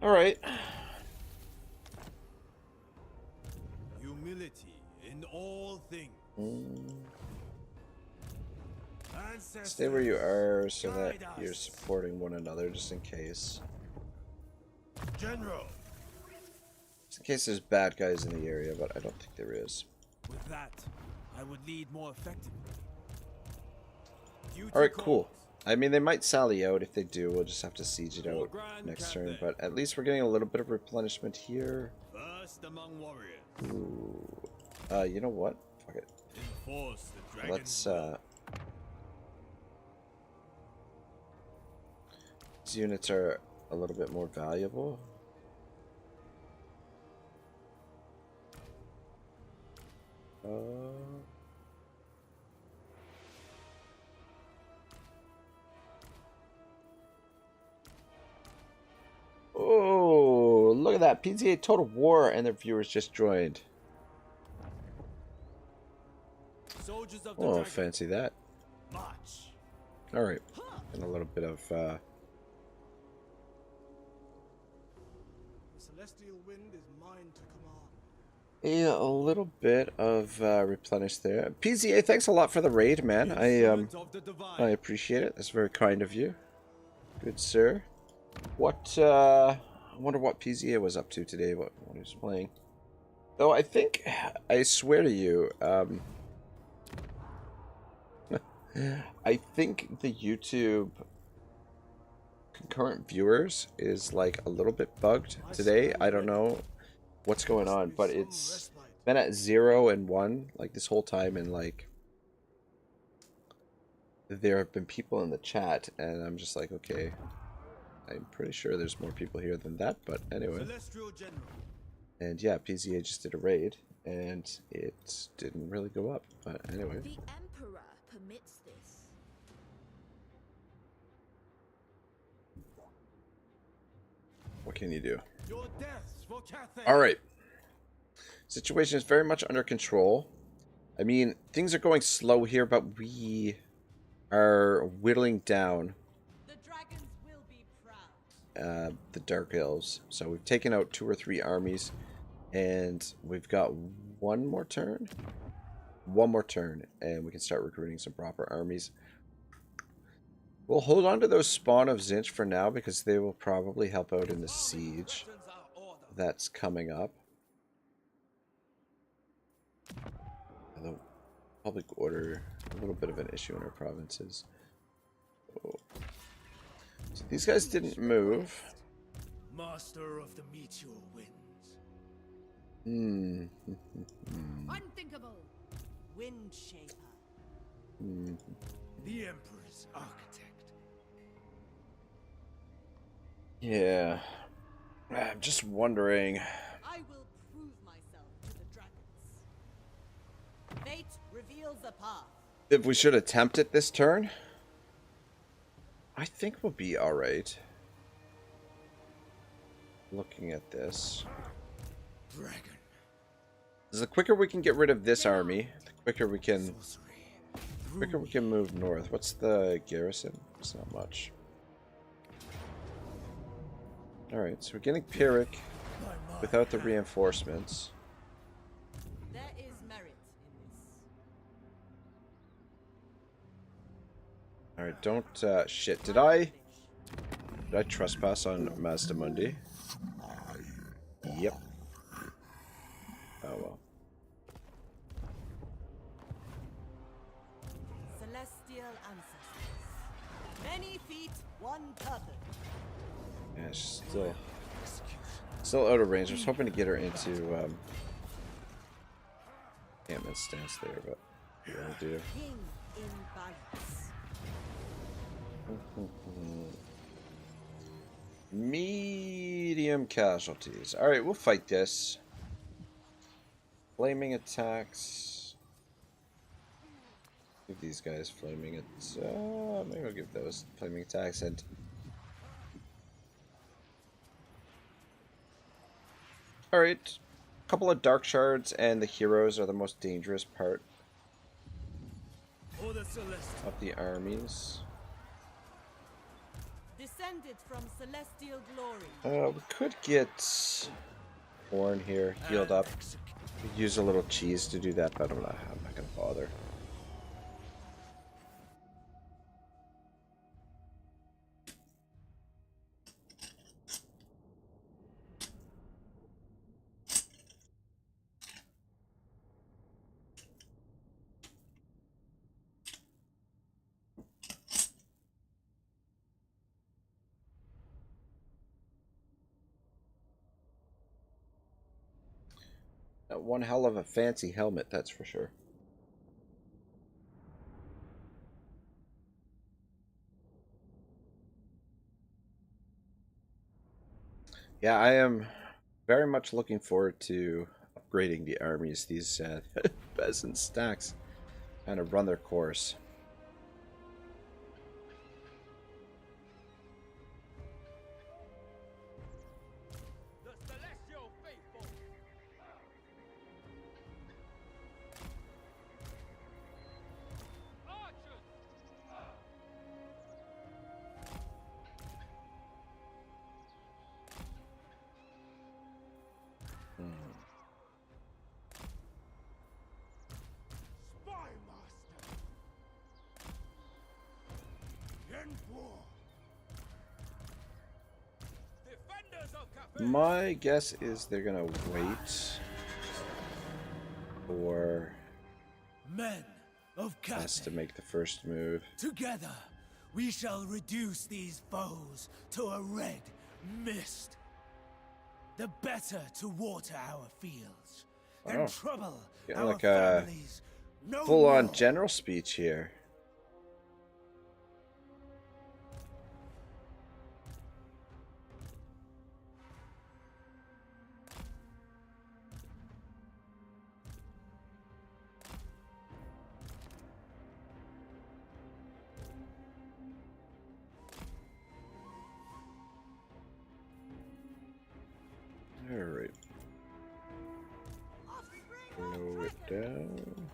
Alright. Humility in all things. Ancestors, Stay where you are so that guide you're us. supporting one another just in case. General, Just in case there's bad guys in the area, but I don't think there is. With that, I would lead more effectively. Duty Alright, calls. cool. I mean, they might sally out. If they do, we'll just have to siege it out Grand next Cathay. turn. But at least we're getting a little bit of replenishment here. First among warriors. Ooh. You know what? Fuck it. Enforce the dragon. Let's, these units are a little bit more valuable. look at that. PZA Total War and their viewers just joined. Soldiers of the Oh, dragon, fancy that. march. Alright. And a little bit of, The celestial wind is mine to command. a little bit of replenish there. PZA, thanks a lot for the raid, man. I Instrument of the divine. appreciate it. That's very kind of you. Good sir. What I wonder what PZA was up to today, what he was playing. Though I think, I swear to you, I think the YouTube concurrent viewers is like a little bit bugged today. I don't know what's going on, but it's been at 0 and 1 like this whole time, and like there have been people in the chat and I'm just like, okay, I'm pretty sure there's more people here than that, but anyway. Celestial general. And yeah, PZA just did a raid and it didn't really go up, but anyway. The Emperor permits this. What can you do? Your deaths for Cathay. Alright. Situation is very much under control. I mean, things are going slow here, but we are whittling down The dragons will be proud. the Dark Elves. So we've taken out 2 or 3 armies, and we've got one more turn, and we can start recruiting some proper armies. We'll hold on to those spawn of Zinch for now, because they will probably help out in the siege that's coming up. Although public order, a little bit of an issue in our provinces. Oh. So these guys didn't move. Master of the meteor winds. Unthinkable. Wind shaper. The Emperor's architect. Yeah. I'm just wondering. I will prove myself to the dragons. Fate reveals a path. If we should attempt it this turn, I think we'll be alright. Looking at this. Dragon. The quicker we can get rid of this army, the quicker we can Sorcery. move north. What's the garrison? It's not much. Alright, so we're getting Pyrrhic without the reinforcements. There is merit in this. Alright, don't shit. Did I trespass on Mazda Mundi? Yep. Oh well. Celestial ancestors. Many feet, one purpose. Yeah, she's still out of range. I was hoping to get her into Ant-Man's stance there, but it won't do. King in balance. Medium casualties. Alright, we'll fight this. Flaming attacks. Give these guys flaming attacks. Maybe I'll give those flaming attacks. And alright, a couple of dark shards and the heroes are the most dangerous part Or the celestial. of the armies. Descended from celestial glory. We could get Horn here healed up. Could use a little cheese to do that, but I'm not gonna bother. One hell of a fancy helmet, that's for sure. Yeah, I am very much looking forward to upgrading the armies. These peasant stacks kind of run their course. The Defenders of Cathay. My guess is they're gonna wait for Men of us to Cathay, make the first move. together we shall reduce these foes to a red mist. The better to water our fields and Wow. trouble Getting our like a families no full-on more. general speech here. Alright. Slow it down.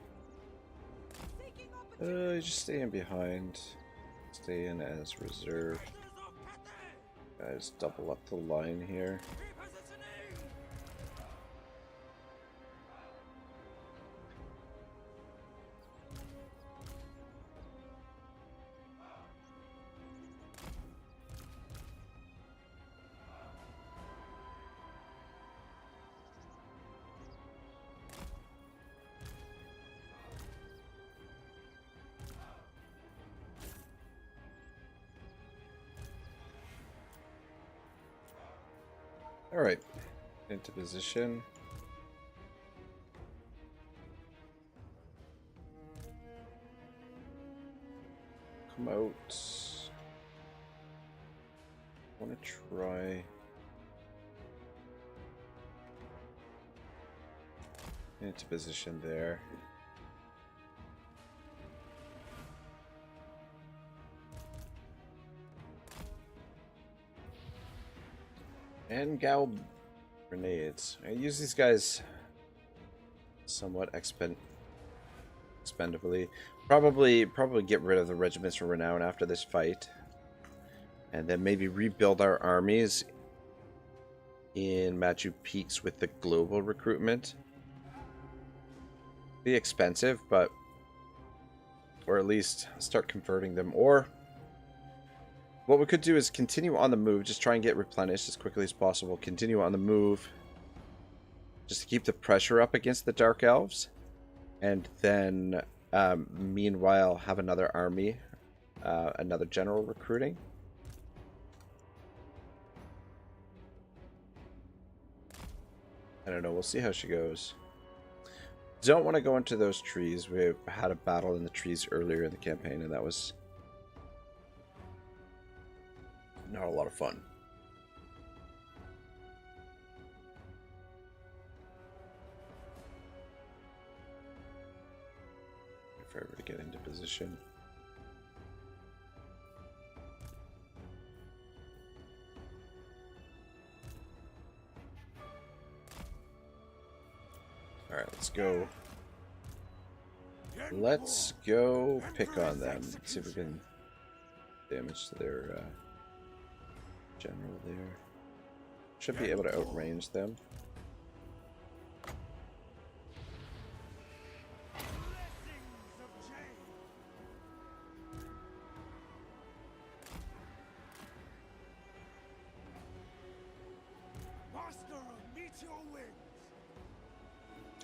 Just stay in behind. Stay in as reserve. Guys, double up the line here. Alright, into position. Come out. I want to try. Into position there. And Gal grenades. I use these guys somewhat expendably. Probably get rid of the regiments of renown after this fight, and then maybe rebuild our armies in Machu Peaks with the global recruitment. Be expensive, but or at least start converting them. Or what we could do is continue on the move, just try and get replenished as quickly as possible. Continue on the move, just to keep the pressure up against the Dark Elves, and then meanwhile have another army, another general recruiting. I don't know, we'll see how she goes. Don't want to go into those trees. We had a battle in the trees earlier in the campaign, and that was not a lot of fun. Wait for everybody to get into position. Alright, let's go. Let's go pick on them. See if we can damage their general there. Should be able to outrange them.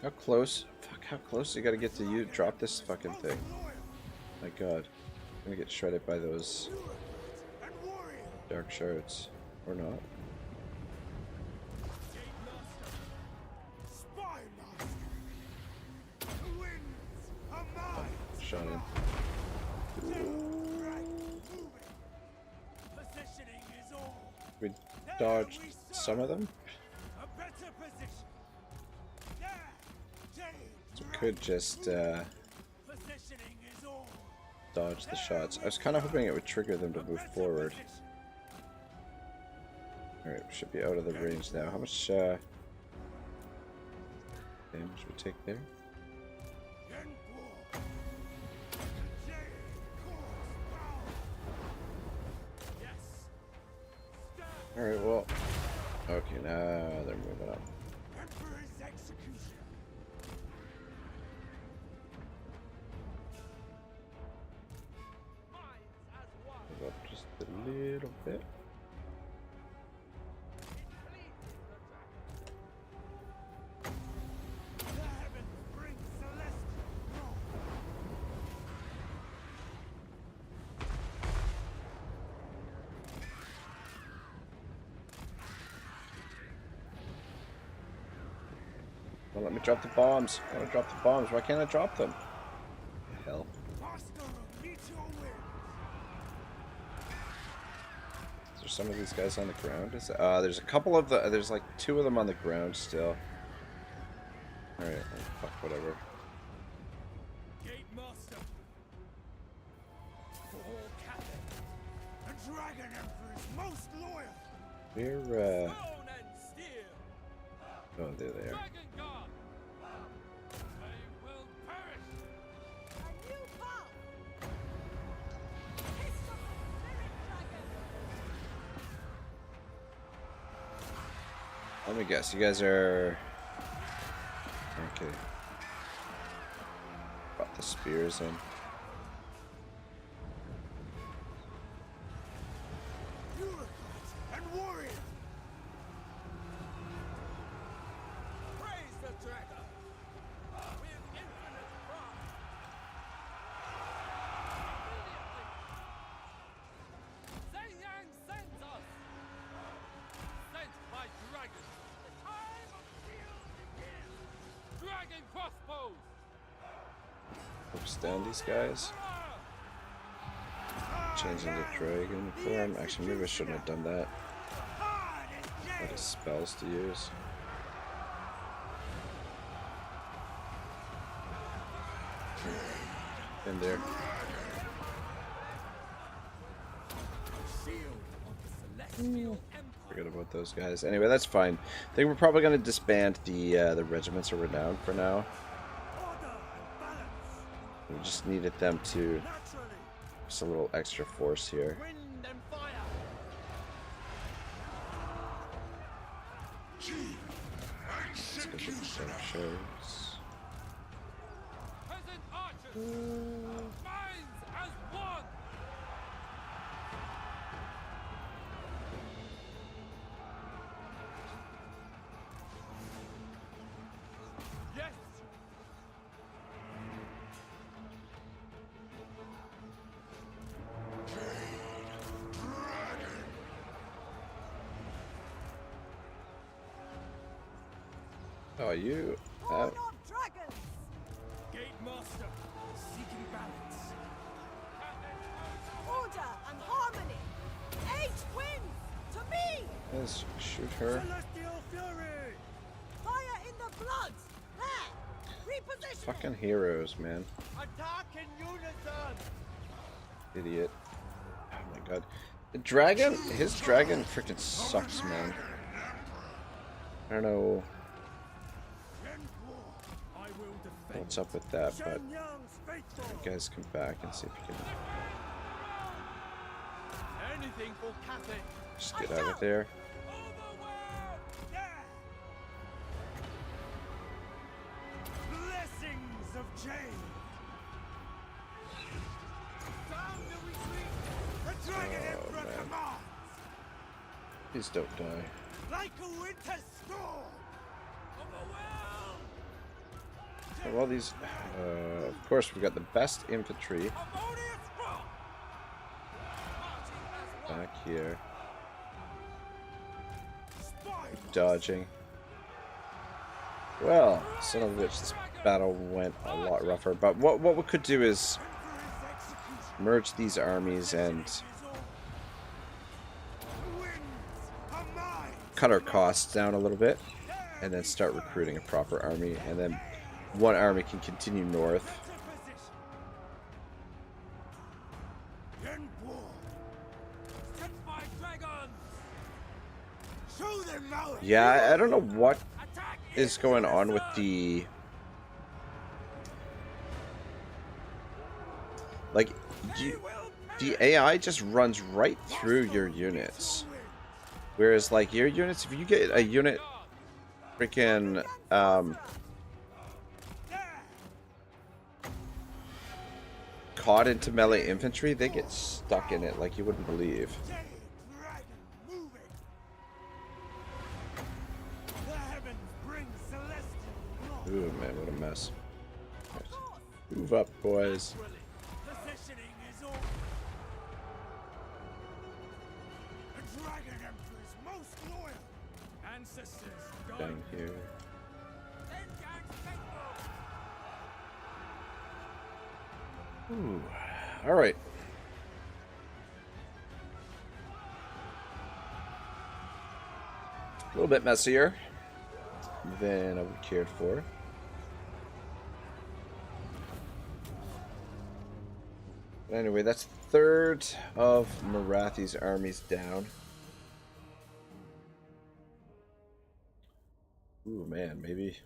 How close? Fuck, how close you gotta get to you? Drop this fucking thing. My god. I'm gonna get shredded by those dark shards. Or not. Shot in. We dodged some of them. So we could just dodge the shots. I was kind of hoping it would trigger them to move forward. Alright, we should be out of the range now. How much damage we take there? Alright, well. Okay, now they're moving up. up just a little bit. Well, let me drop the bombs. I want to drop the bombs. Why can't I drop them? Hell. Is there some of these guys on the ground? Is there's a couple of the. There's like 2 of them on the ground still. All right. Fuck whatever. Gate Master. For all Cathay. The Dragon Emperor's most loyal. We're Stone and steel. oh, there they are. Dragon Guard. They will perish. A new path! Kiss of the Spirit Dragon! Let me guess. You guys are okay. Got the spears in. Bureaucrat and warrior. Praise the dragon. With infinite pride. Immediately. Zhenyang sends us. Sent by dragons. The time of steel begins. Dragon crossbows. Stand these guys. Changing the dragon form. Actually, maybe I shouldn't have done that. What is spells to use? In there. Shield of the celestial empire. Forget about those guys. Anyway, that's fine. I think we're probably going to disband the regiments of renown for now. Order and balance. We just needed them to Naturally. just a little extra force here. Wind and fire. Let's go get some shows. Present archers. Minds as one. Yes. Oh, you. Born of dragons! Gate Master. Seeking balance. Order and harmony! 8 wins! To me! Let's shoot her. Celestial fury. Fire in the blood! There! Reposition! Fucking heroes, man. Attack in unison. Idiot. Oh my god. The dragon? His dragon freaking sucks, man. I don't know I will defend. what's up with that, but Shenyang's faithful. you guys come back and see if you can Anything for Cathay. just get out of there. Overwhelmed. Yeah. Blessings of Jade. Down the retreat. The Dragon Oh, Emperor man. commands. Please don't die. Like a winter storm. Overwhelmed. Well, these, of course, we've got the best infantry Harmonious front. Marching as one. back here, Spy. dodging. Well, son of a bitch, this battle went a lot rougher. But what we could do is Emperor's execution. merge these armies and Winds are mine. cut our costs down a little bit, and then start recruiting a proper army, and then one army can continue north. Better position. Yuan Bo. Sent by dragons. Show them now. Yeah, I don't know what Attack is going on with the like the AI just runs right through your units, whereas like your units, if you get a unit freaking caught into melee infantry, they get stuck in it like you wouldn't believe. Jade Dragon, moving. The heavens bring celestial law. Ooh, man, what a mess. Right. Move up, boys. Positioning is all. The Dragon Emperor's most loyal. Ancestors, Down guide me. here. Ooh. All right. A little bit messier than I would have cared for. Anyway, that's the third of Marathi's armies down. Ooh, man, maybe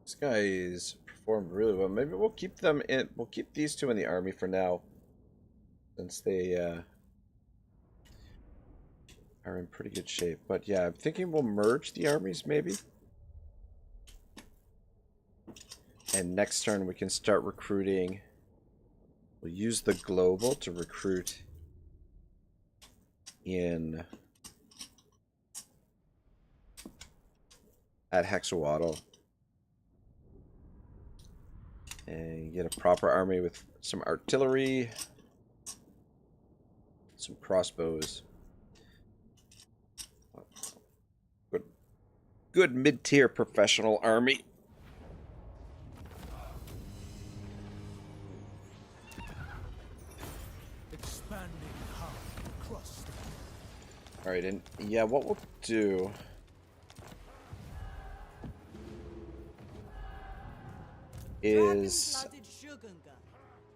this guy's performed really well. Maybe we'll keep them in. We'll keep these two in the army for now, since they are in pretty good shape. But yeah, I'm thinking we'll merge the armies maybe. And next turn we can start recruiting. We'll use the global to recruit in at Hexawaddle. And get a proper army with some artillery, some crossbows. Good mid-tier professional army. Expanding hub cluster. Alright, and yeah, what we'll do is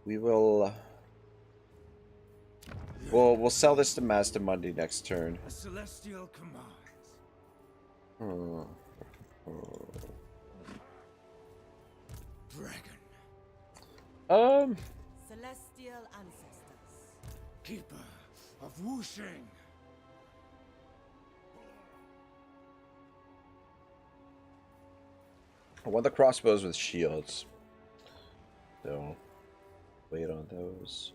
we will we'll sell this to Mazda Mundi next turn. A celestial commands. Dragon. Celestial ancestors. Keeper of Wuxing. I want the crossbows with shields. So wait on those.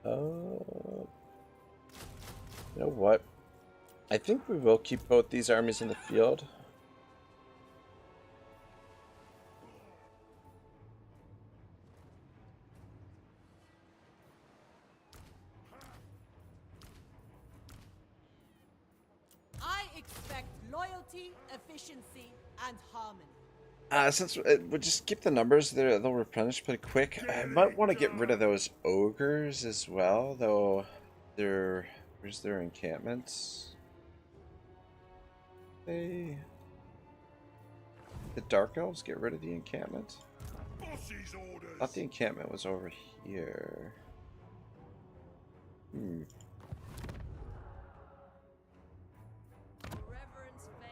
You know what? I think we will keep both these armies in the field. I expect loyalty, efficiency, and harmony. Since we'll just keep the numbers, they'll replenish pretty quick. I might want to get rid of those ogres as well, though. Where's their encampments? The Dark Elves get rid of the encampment. Boss's I orders. thought the encampment was over here. Reverence fades.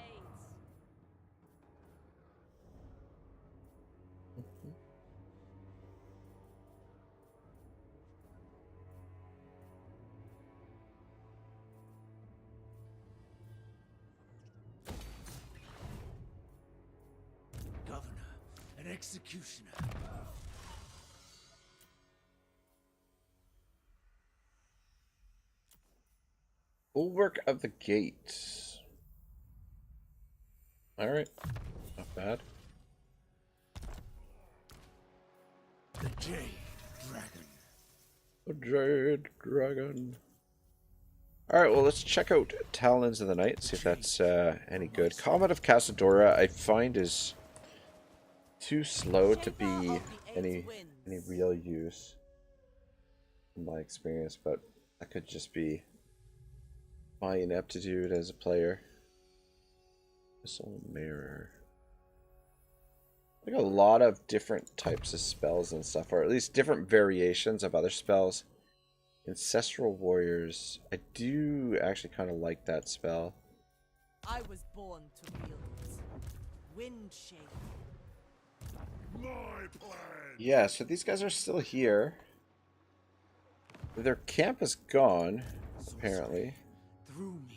Governor and executioner. Bulwark of the Gates. Alright. Not bad. The Jade Dragon. The Jade Dragon. Alright, well, let's check out Talons of the Night, see if that's any good. Comet of Casadora, I find, is too slow to be any real use in my experience, but that could just be my ineptitude as a player. Missile Mirror. Like a lot of different types of spells and stuff, or at least different variations of other spells. Ancestral Warriors. I do actually kind of like that spell. I was born to wield it. Wind shape. My plan. Yeah, so these guys are still here. Their camp is gone, apparently. Through me.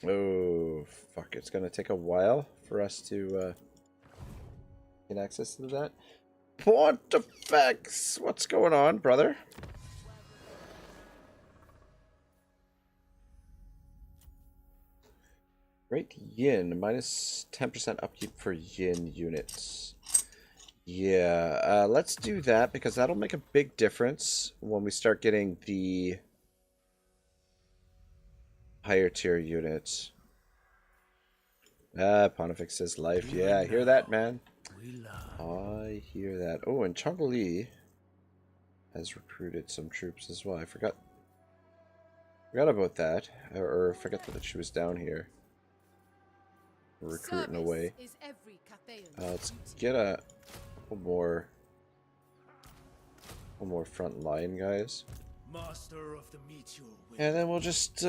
Oh, fuck. It's gonna take a while for us to get access to that. Pontifex! What's going on, brother? Great yin. Minus 10% upkeep for yin units. Yeah, let's do that because that'll make a big difference when we start getting the higher tier units. Pontifex says life. Yeah, I hear that, man. I hear that. Oh, and Chong-Li has recruited some troops as well. I forgot about that. Or forgot that she was down here. Recruiting away. Let's get a couple more front line guys. Master of the meteor will. And then we'll just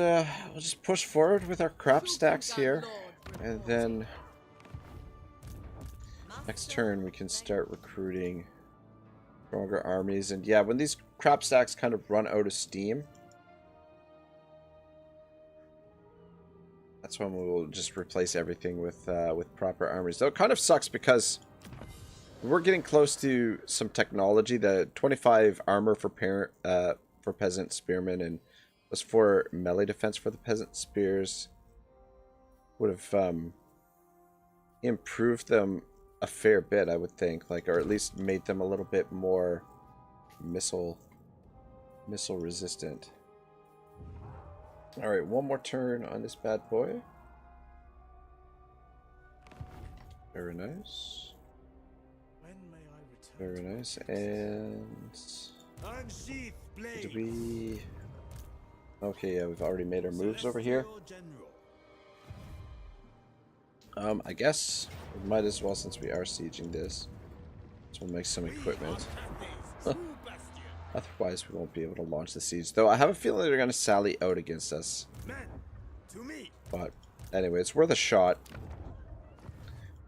push forward with our crop stacks here. And then next turn we can start recruiting stronger armies. And yeah, when these crop stacks kind of run out of steam, that's when we'll just replace everything with proper armies. Though it kind of sucks because we're getting close to some technology. The 25 armor for peasant spearmen and plus 4 melee defense for the peasant spears would have improved them a fair bit, I would think, like, or at least made them a little bit more missile resistant. All right, one more turn on this bad boy. Very nice. When may I return? Very nice. And Unsheath blade. did we? Okay, yeah, we've already made our moves over here. I guess we might as well, since we are sieging this, so we'll make some equipment. Otherwise, we won't be able to launch the siege. Though I have a feeling they're going to sally out against us. Men, to me. But anyway, it's worth a shot.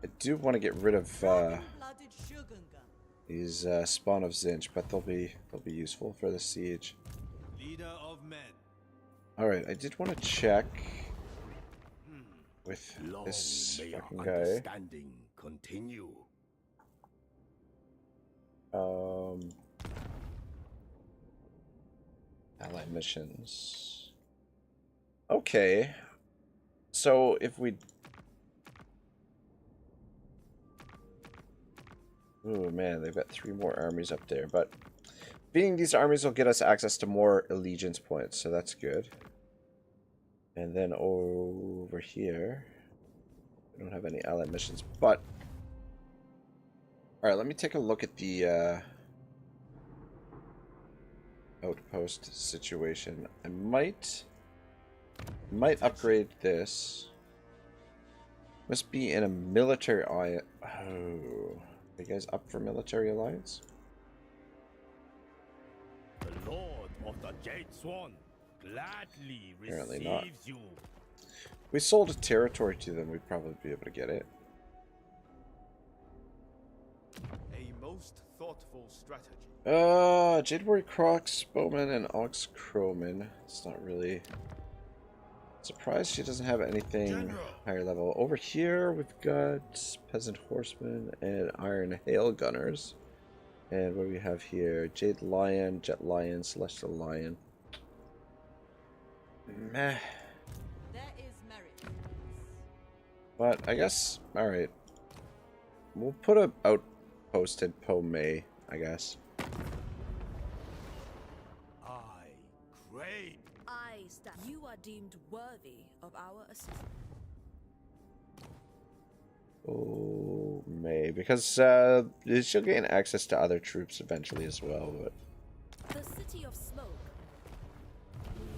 I do want to get rid of these spawn of Zinch, but they'll be useful for the siege. Leader of men. All right, I did want to check with this fucking guy. Continue. Ally missions. Okay. So if we... Oh man, they've got 3 more armies up there, but beating these armies will get us access to more allegiance points, so that's good. And then over here, we don't have any allied missions, but... Alright, let me take a look at the outpost situation. I might upgrade this. Must be in a military alliance. Oh, are you guys up for military alliance? The Lord of the Jade Swan gladly Apparently not. receives you. If we sold a territory to them, we'd probably be able to get it. A most thoughtful strategy. Jade Warrior Crocs, Bowman, and Ox Crowman. It's not really... Surprised she doesn't have anything higher level. Over here, we've got Peasant Horsemen and Iron Hail Gunners. And what do we have here? Jade Lion, Jet Lion, Celestial Lion. Meh. There is merit. But I guess, alright. We'll put a outposted Po Mei, I guess. I crave. I stand. You are deemed worthy of our assistance. Oh, Mei, because she'll gain access to other troops eventually as well, but... The city of smoke.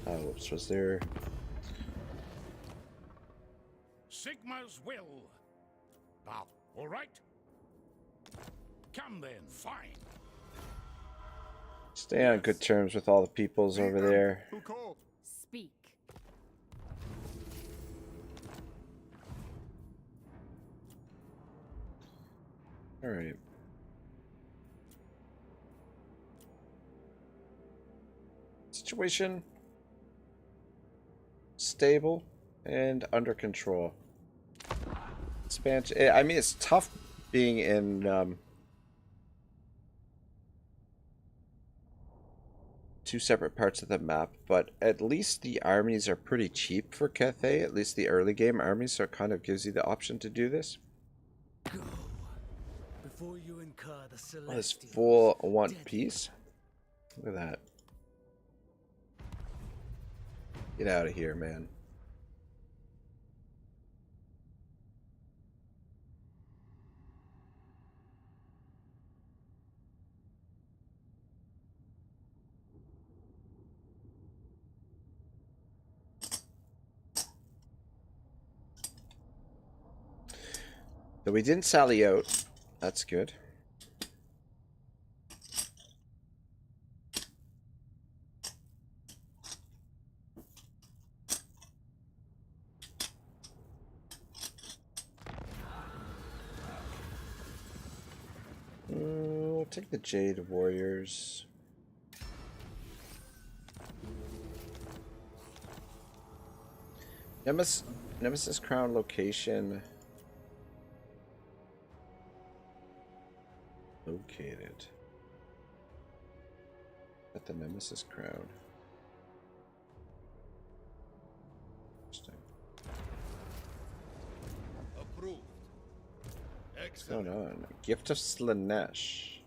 Oh, whoops, was there... Sigma's will. Now, all right? Come then, fine. Stay on good terms with all the peoples over there. Who called? Speak. Alright. Situation. Stable. And under control. Expansion. I mean, it's tough being in two separate parts of the map, but at least the armies are pretty cheap for Cathay. At least the early game armies, so it kind of gives you the option to do this. Go before you incur the Oh, this celestials' full one deadly piece. Look at that. Get out of here, man. So we didn't sally out. That's good. We'll take the Jade Warriors. Nemesis Crown location. Located at the Nemesis Crown. Interesting. Approved. What's Excellent. going on? Gift of Slanesh.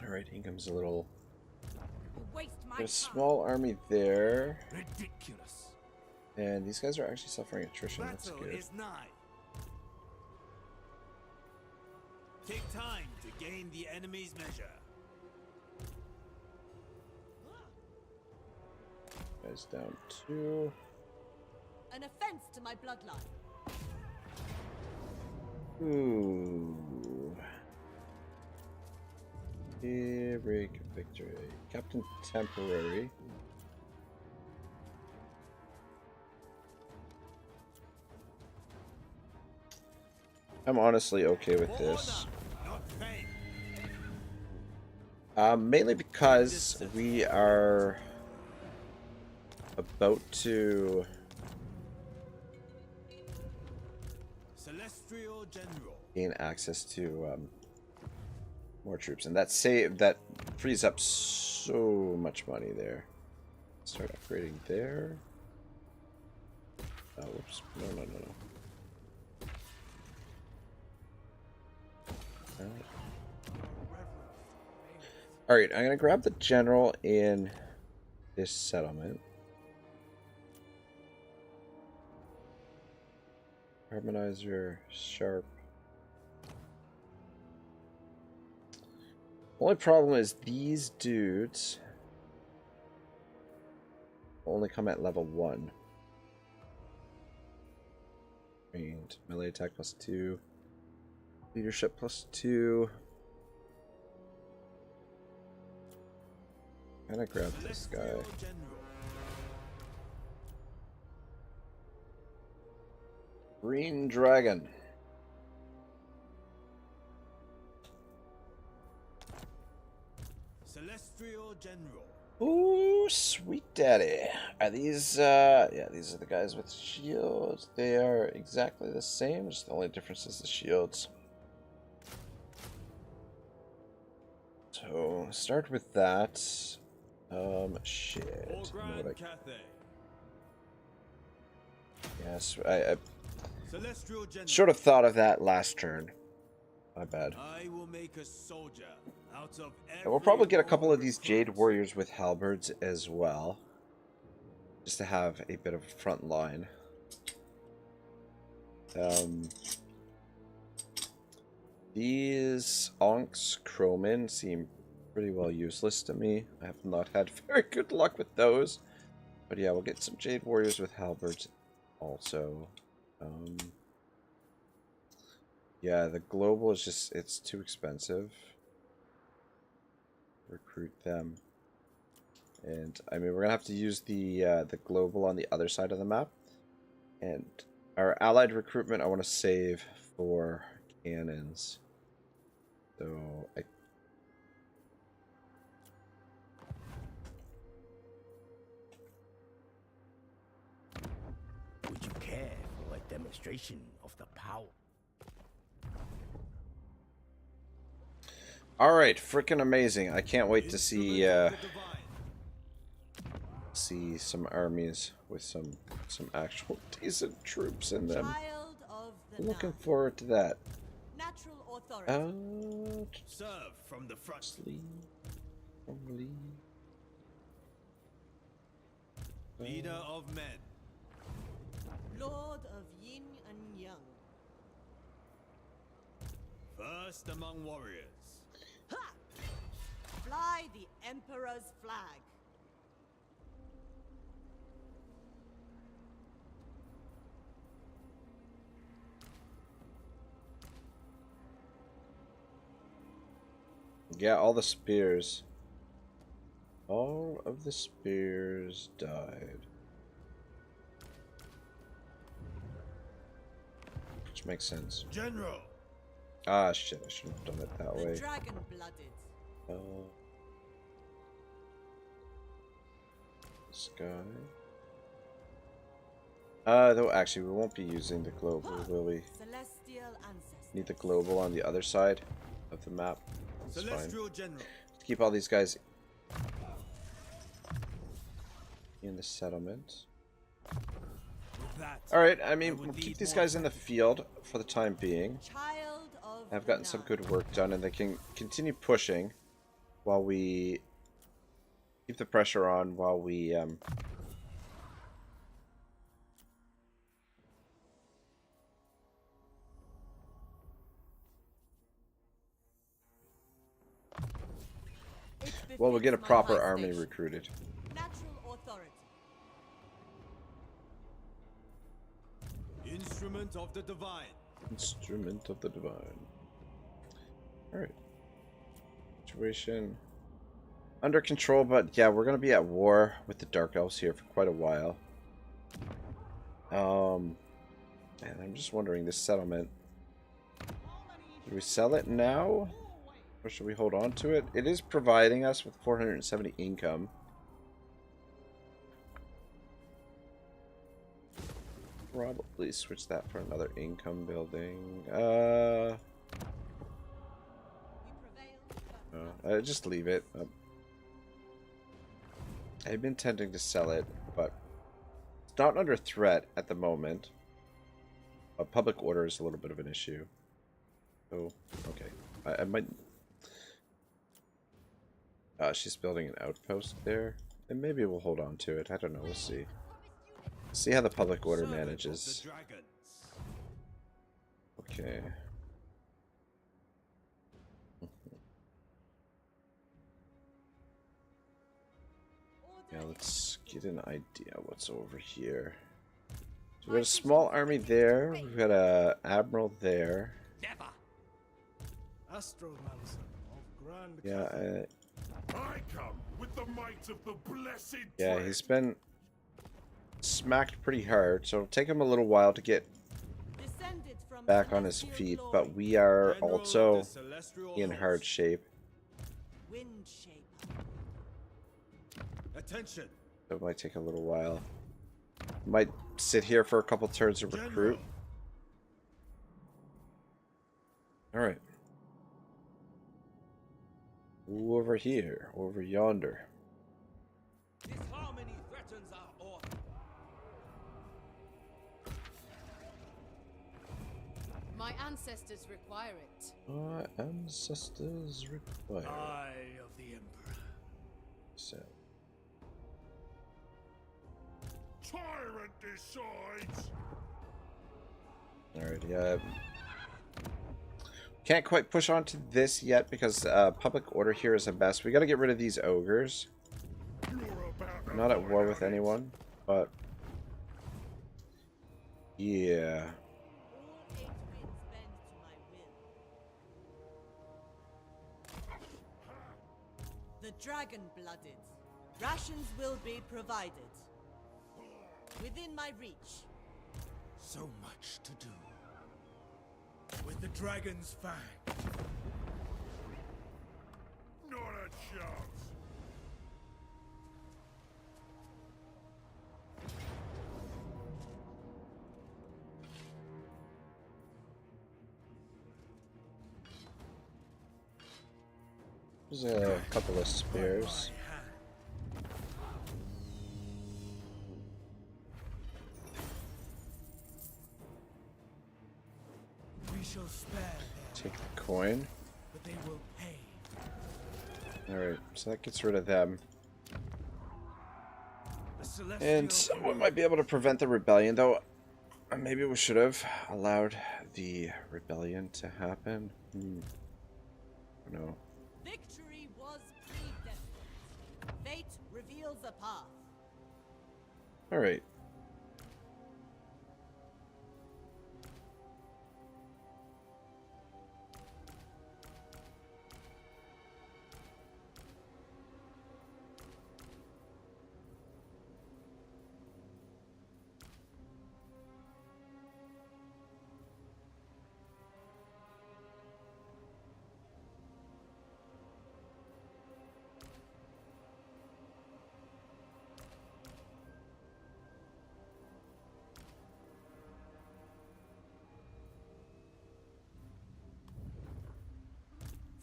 Alright, here comes a little. Waste my There's a time. small army there. ridiculous. And these guys are actually suffering attrition. That's Battle good. is nigh. Take time to gain the enemy's measure. Guys down 2. An offense to my bloodline. Ooh. Break victory. Captain Temporary. I'm honestly okay with this. Not fame. Mainly because we are about to Celestial General. gain access to more troops, and that frees up so much money there. Start upgrading there. Oh, whoops! No. All right, I'm gonna grab the general in this settlement. Harmonizer, sharp. Only problem is these dudes only come at level 1. And melee attack +2. Leadership +2. Gonna grab this guy. Celestial General. Green Dragon. Celestial General. Ooh, sweet daddy. Are these, yeah, these are the guys with shields. They are exactly the same, just the only difference is the shields. So, start with that. Shit. All You know Grand what Cathay. yes, I Celestial General. should have thought of that last turn. My bad. I will make a soldier out of every And we'll probably get a couple of these recruit. Jade Warriors with halberds as well. Just to have a bit of a front line. These Onks Crowmen seem pretty well useless to me. I have not had very good luck with those. But yeah, we'll get some Jade Warriors with halberds also. Yeah, the global is just, it's too expensive. Recruit them. And I mean, we're gonna have to use the global on the other side of the map. And our allied recruitment I want to save for cannons. So demonstration of the power. All right, freaking amazing! I can't wait to see see some armies with some actual decent troops in them. Child of the Looking Nine. forward to that. Natural authority. Serve from the front. Leader of men. Lord of Yin and Yang. First among warriors. Ha! Fly the Emperor's flag. Yeah, all the spears. All of the spears died. Which makes sense. General. Ah, shit, I shouldn't have done it that The way. dragon-blooded. This guy. Though actually, we won't be using the global, will we? Celestial ancestors. Need the global on the other side of the map. It's fine. Celestial General. Let's keep all these guys in the settlement. With that, Alright, I mean, I would we'll keep lead these more guys in the field for the time being. Child of I've the gotten some Nine. good work done, and they can continue pushing while we keep the pressure on while we It well, we get a befits my proper high army station. recruited. Natural authority. instrument of the divine. Instrument of the divine. Alright. Situation under control, but yeah, we're gonna be at war with the Dark Elves here for quite a while. And I'm just wondering, this settlement, do we sell it now? Or should we hold on to it? It is providing us with 470 income. Probably switch that for another income building. We prevail. Just leave it. I've been intending to sell it, but it's not under threat at the moment. Public order is a little bit of an issue. Oh, okay. I might... she's building an outpost there. And maybe we'll hold on to it. I don't know. We'll see. See how the public order Servant of manages. the dragons. Okay. Yeah, let's get an idea what's over here. So we got a small army there. We've got a admiral there. Never. Astromancer of Grand Yeah, Cathay. I come with the might of the blessed yeah, dread. he's been smacked pretty hard, so it'll take him a little while to get Descended from back on his celestial feet, glory. but we are General of also the celestial in host. hard shape. Wind shape. Attention. So it might take a little while. Might sit here for a couple turns to General. recruit. Alright. Over here, over yonder. This harmony threatens our order. My ancestors require it. Our ancestors require. Eye of the Emperor. So. Tyrant decides. Alright, yeah. Can't quite push on to this yet because public order here is a mess. We gotta get rid of these ogres. You're about to I'm not at find war out with it. anyone, but yeah. All 8 winds bend to my will. The dragon-blooded. Rations will be provided. Within my reach. So much to do. With the dragon's fang. Not a chance. There's a couple of spears. We shall spare them, Take the coin. but they will pay. Alright, so that gets rid of them. The celestial And we might be able to prevent the rebellion, though. Maybe we should have allowed the rebellion to happen. No. Victory was predestined. Fate reveals a path. Alright.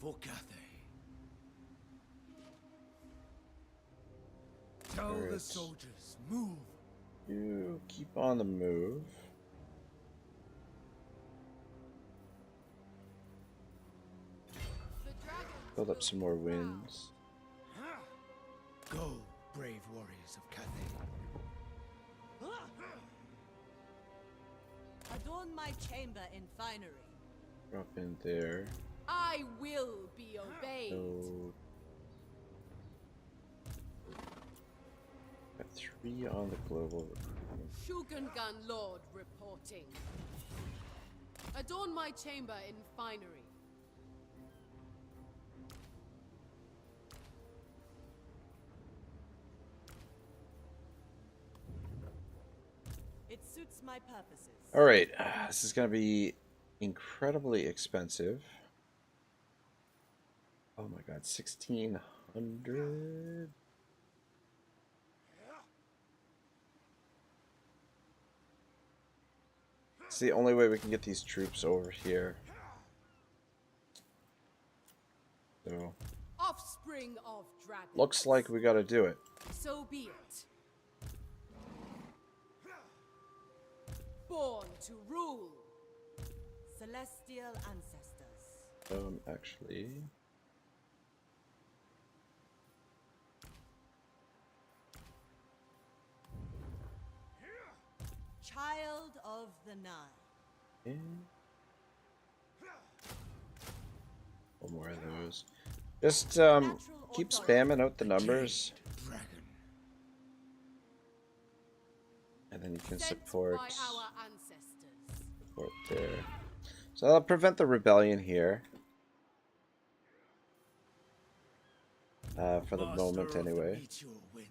for Cathay. Tell the Alright. soldiers, move. You keep on the move. Build up some more wins. Go, brave warriors of Cathay. Adorn my chamber in finery. Drop in there. I will be obeyed. So got 3 on the global recruitment. Shugengan Lord reporting. Adorn my chamber in finery. It suits my purposes. All right, this is going to be incredibly expensive. Oh my god, 1600. It's the only way we can get these troops over here. So, Offspring of dragons. looks like we got to do it. So be it. Born to rule. Celestial ancestors. Actually, Child of the Nile. yeah. One more of those. Just keep spamming out the numbers, Jade Dragon. and then you can Sent support by our ancestors. there. So I'll prevent the rebellion here. For the Master moment, of the anyway. meteor wind.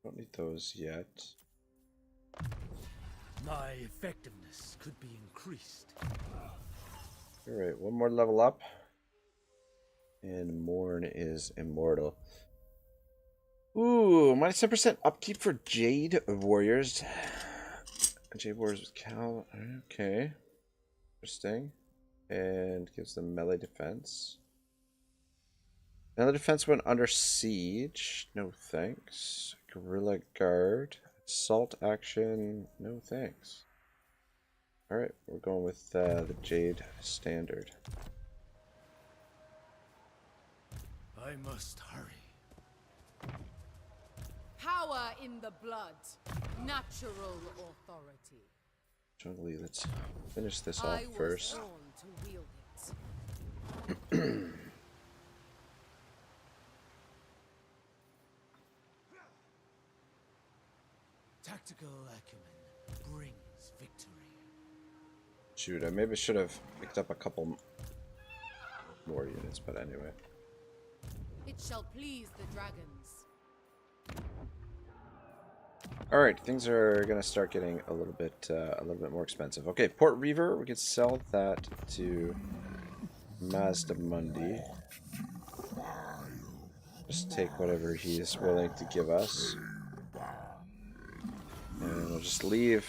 Don't need those yet. My effectiveness could be increased. Alright, one more level up. And Morn is immortal. Ooh, minus 10% upkeep for Jade Warriors. Jade Warriors with Cal. Okay. Interesting. And gives them melee defense. Melee defense when under siege. No thanks. Guerrilla Guard. Assault action. No thanks. Alright, we're going with the Jade Standard. I must hurry. Power in the blood. Natural authority. Jungly, let's finish this off I was first. born to wield it. Tactical acumen brings victory. Shoot, I maybe should have picked up a couple more units, but anyway. It shall please the dragons. Alright, things are gonna start getting a little bit more expensive. Okay, Port Reaver, we can sell that to Mazda Mundi. Just take whatever he is willing to give us. And we'll just leave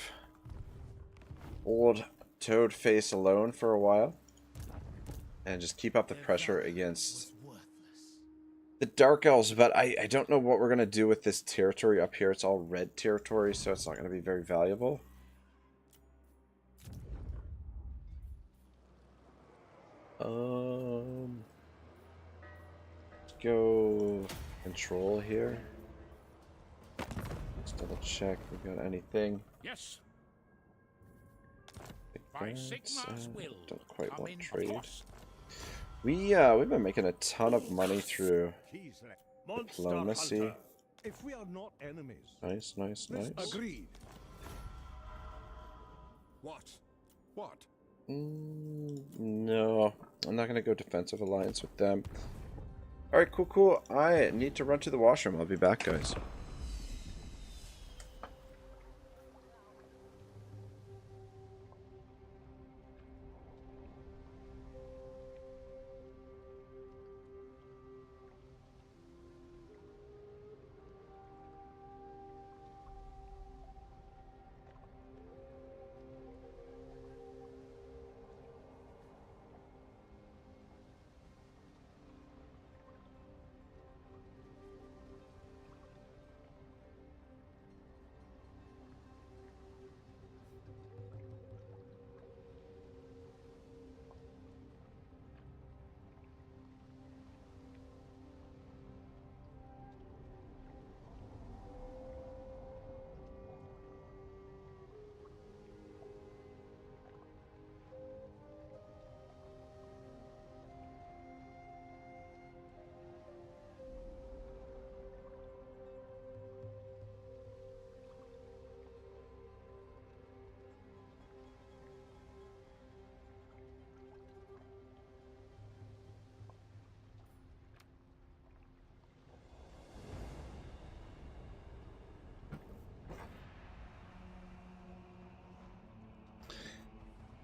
old Toadface alone for a while. And just keep up the pressure against the Dark Elves. But I don't know what we're going to do with this territory up here. It's all red territory, so it's not going to be very valuable. Let's go control here. Let's double check if we got anything. Yes. By Sigmar's will, don't quite come want in trade. force. We've been making a ton of money through diplomacy. If we are not enemies. Nice, nice, nice. Agreed. What? What? No, I'm not gonna go defensive alliance with them. Alright, cool, cool. I need to run to the washroom. I'll be back, guys.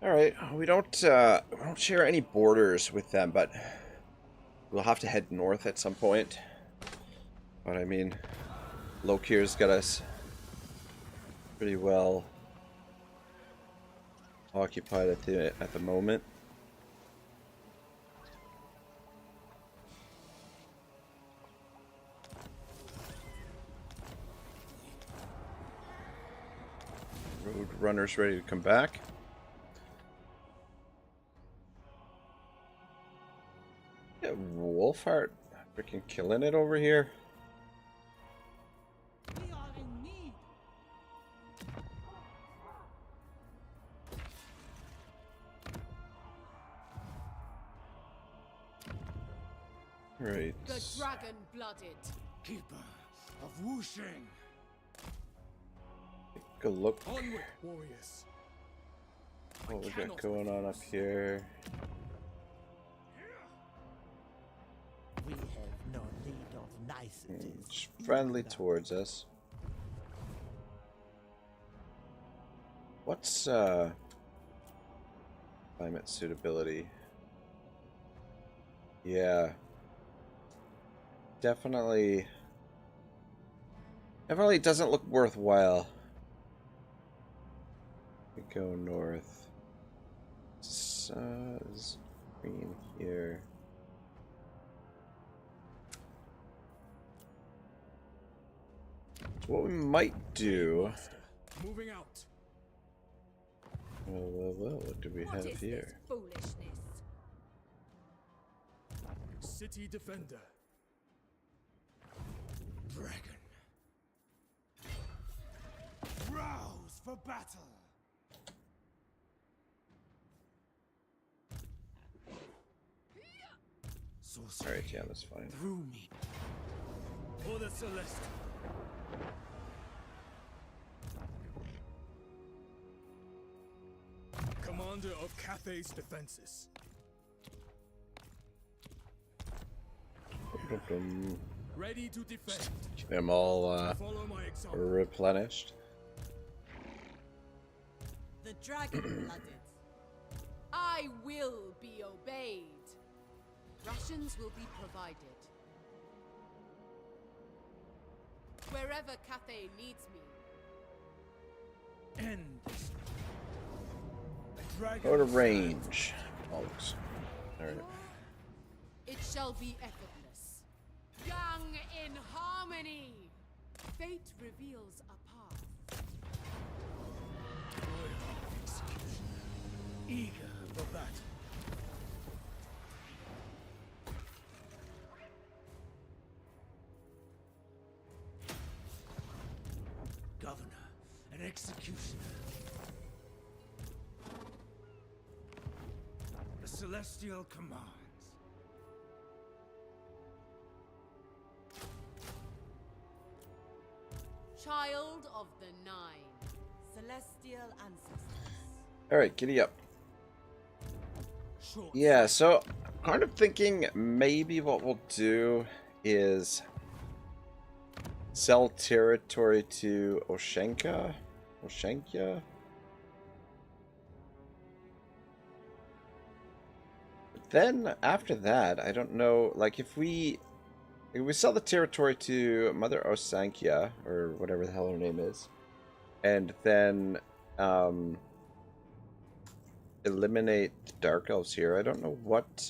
All right, we don't share any borders with them, but we'll have to head north at some point. But I mean, Lokir's got us pretty well occupied at the moment. Road runners ready to come back. Yeah, Wolfheart freaking killing it over here. We are in need. Right. The dragon-blooded. Keeper of Wuxing. Take a look Onward, warriors. what we got going on up here. We have no need of niceties. It's friendly towards us. What's climate suitability? Yeah. Definitely doesn't look worthwhile. We go north. Is green here. So what we might do. Moving out. Well, what do we What have is here? this foolishness? City defender. Dragon. Rouse for battle. Sorcery Alright, yeah, that's fine. through me. For the Celeste. Commander of Cathay's defenses. Ready to defend. Keep them all Follow my example. replenished. The dragon-blooded. I will be obeyed. Rations will be provided. Wherever Cathay needs me. end this. A dragon Go to range. Bollocks. Alright. It shall be effortless. Young in harmony. Fate reveals a path. Loyal executioner, eager for battle. Governor and executioner. The celestial commands. Child of the Nine. Celestial ancestors. Alright, giddy up. Short Yeah, so I'm kind of thinking maybe what we'll do is sell territory to Oshenka? Oshenkia? Then after that, I don't know, like if we sell the territory to Mother Osankia, or whatever the hell her name is, and then eliminate the Dark Elves here. I don't know what,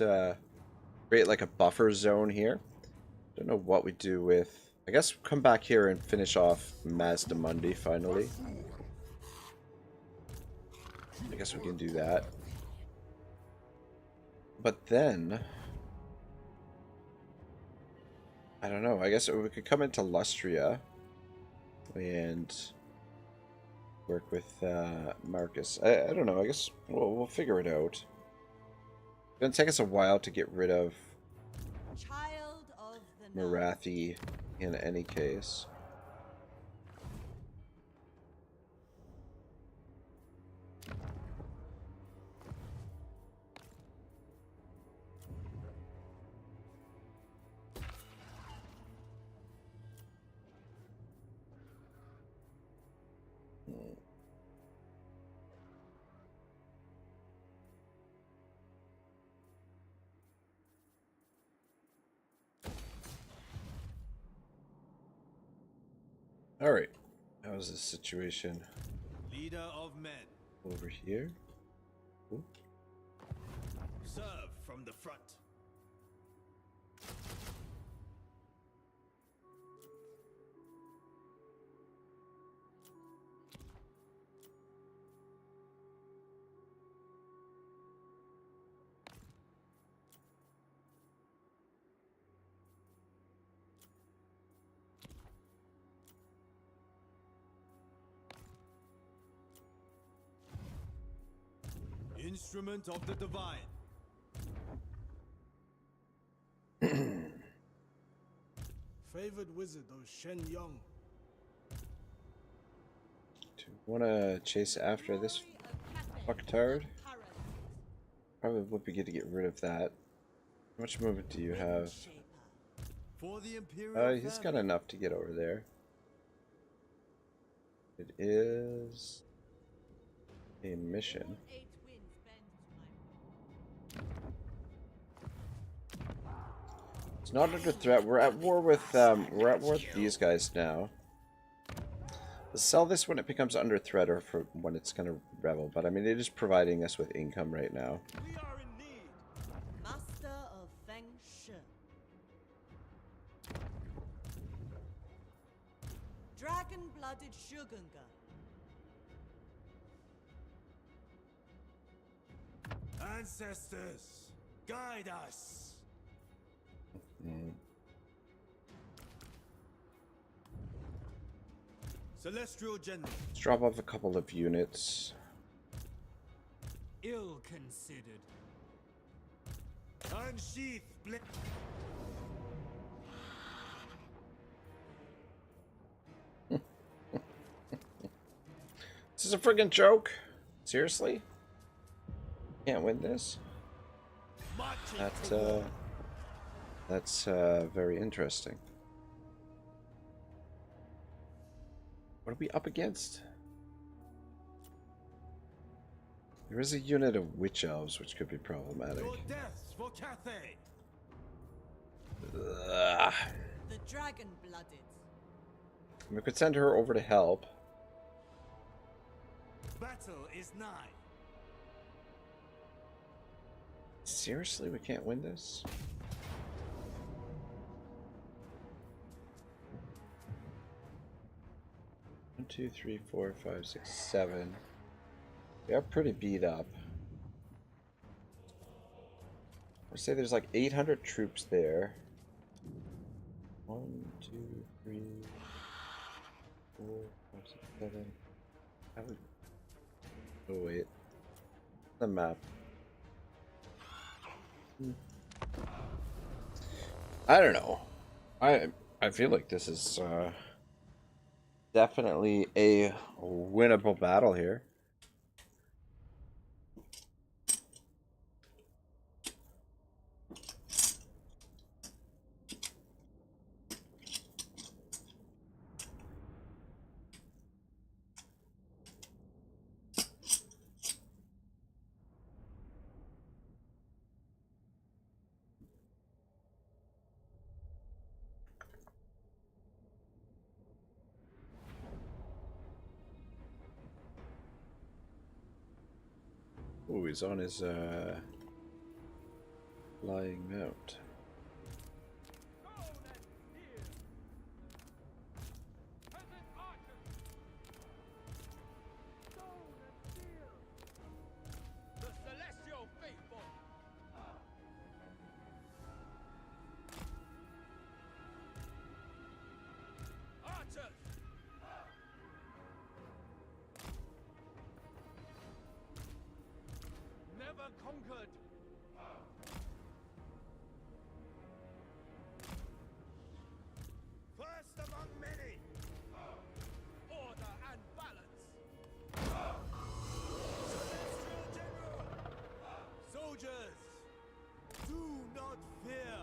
create like a buffer zone here. Don't know what we do with, I guess we'll come back here and finish off Mazdamundi finally. I guess we can do that. But then, I don't know, I guess we could come into Lustria and work with Marcus. I don't know, I guess we'll figure it out. It's gonna take us a while to get rid of Child of the Nine. Marathi in any case. Alright, how's the situation leader of men. over here? Ooh. Serve from the front. Instrument of the divine. Favored wizard of Shen Yong. Do you want to chase after this fucktard? Probably would be good to get rid of that. How much movement do you have? For the imperial He's got enough to get over there. It is a mission. It's not under threat. We're at war with these guys now. Let's sell this when it becomes under threat, or for when it's gonna rebel. But I mean, it is providing us with income right now. We are in need. Master of Feng Shi. Dragon-blooded Shugunga. Ancestors, guide us. Celestial General. Let's drop off a couple of units. Ill considered. Unsheath blade. This is a friggin' joke. Seriously? Can't win this? That's very interesting. What are we up against? There is a unit of witch elves, which could be problematic. Your deaths for Cathay. Ugh. The dragon-blooded. We could send her over to help. Battle is nigh. Seriously, we can't win this? One, two, three, four, five, six, seven. We are pretty beat up. I say there's like 800 troops there. 1, 2, 3, 4, 5, 6, 7. I would. Oh wait. The map. I don't know. I feel like this is definitely a winnable battle here. Oh, he's on his flying mount. The celestial faithful. Archers. Never conquered. First among many. Order and balance. Celestial General! Soldiers, do not fear.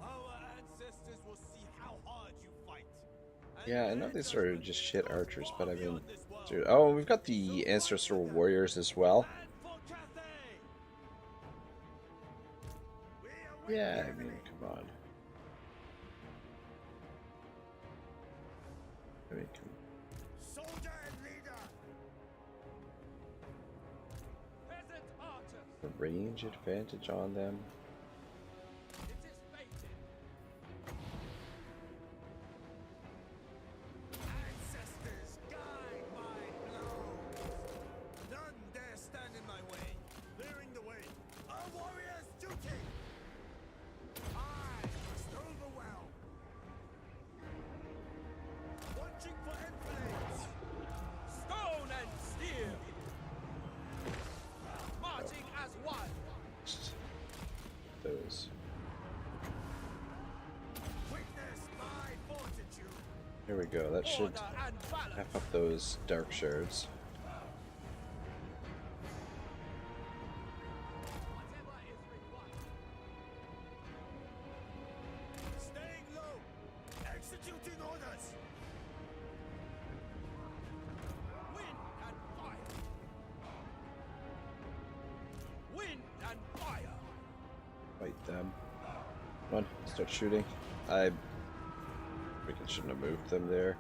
Our ancestors will see how hard you fight. Yeah, I know these are just shit archers, but I mean, dude. Oh, we've got the ancestral warriors as well. And for Cathay! Yeah, I mean, come on. I mean, come Soldier and leader. Peasant archers. on. The range advantage on them. It is fated. Ancestors, guide my blows. None dare stand in my way. Clearing the way. A warrior's duty. I must overwhelm. Watching for enflames. Stone and steel. Marching as one. Those. Witness my fortitude. Here we go. That should Order and balance. F up those dark shards. Whatever is required. Staying low. Executing orders. Wind and fire. Wind and fire. Fight them. Come on, start shooting. I freaking shouldn't have moved them there.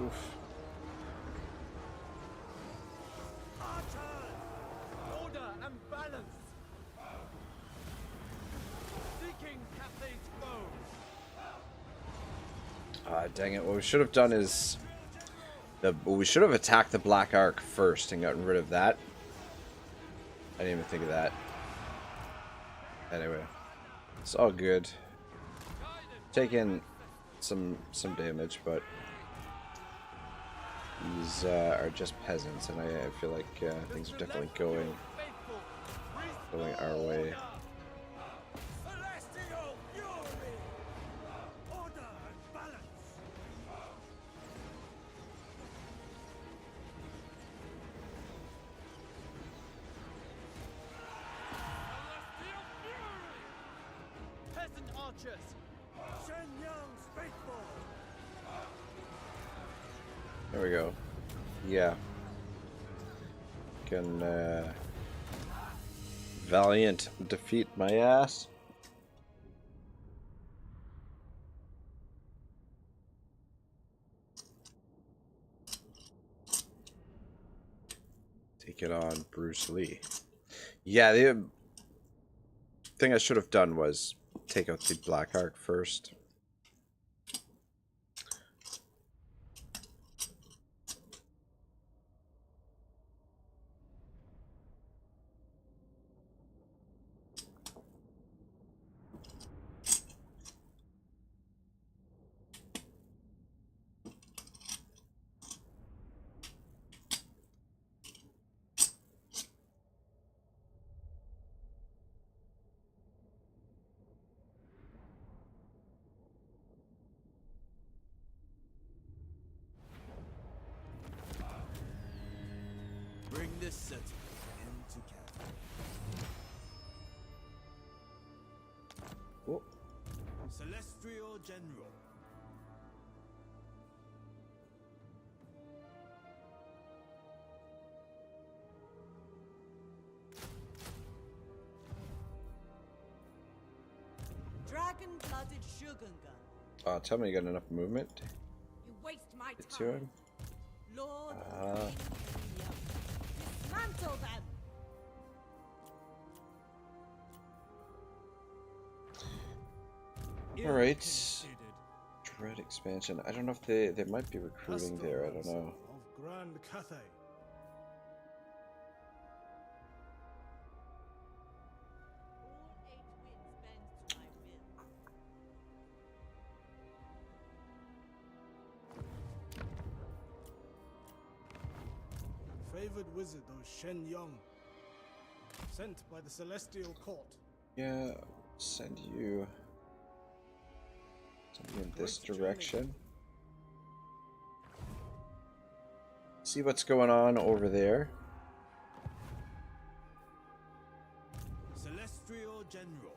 Oof. Archers. Order and balance. Seeking Cathay's foe. Ah, dang it. What we should have done is we should have attacked the Black Ark first and gotten rid of that. I didn't even think of that. Anyway, it's all good. Taking some damage, but these are just peasants, and I feel like things are definitely going our way. Celestial fury. Order and balance. Celestial fury. peasant archers. Shen Yang's faithful. There we go. Yeah. Can Valiant defeat my ass? Take it on Bruce Lee. Yeah, the thing I should have done was take out the Black Ark first. Bring this settlement into Cathay. Oh. Celestial General. Dragon-blooded Shogunga. Tell me you got enough movement You waste my to time. him. Lord Ah. King Young. Dismantle them. All right. Dread expansion. I don't know if they might be recruiting there. I don't know. Of Grand Cathay. All 8 winds bend to my will. Favored wizard of Shen Yong. Sent by the Celestial Court. Yeah, send you in this direction. See what's going on over there. Celestial General.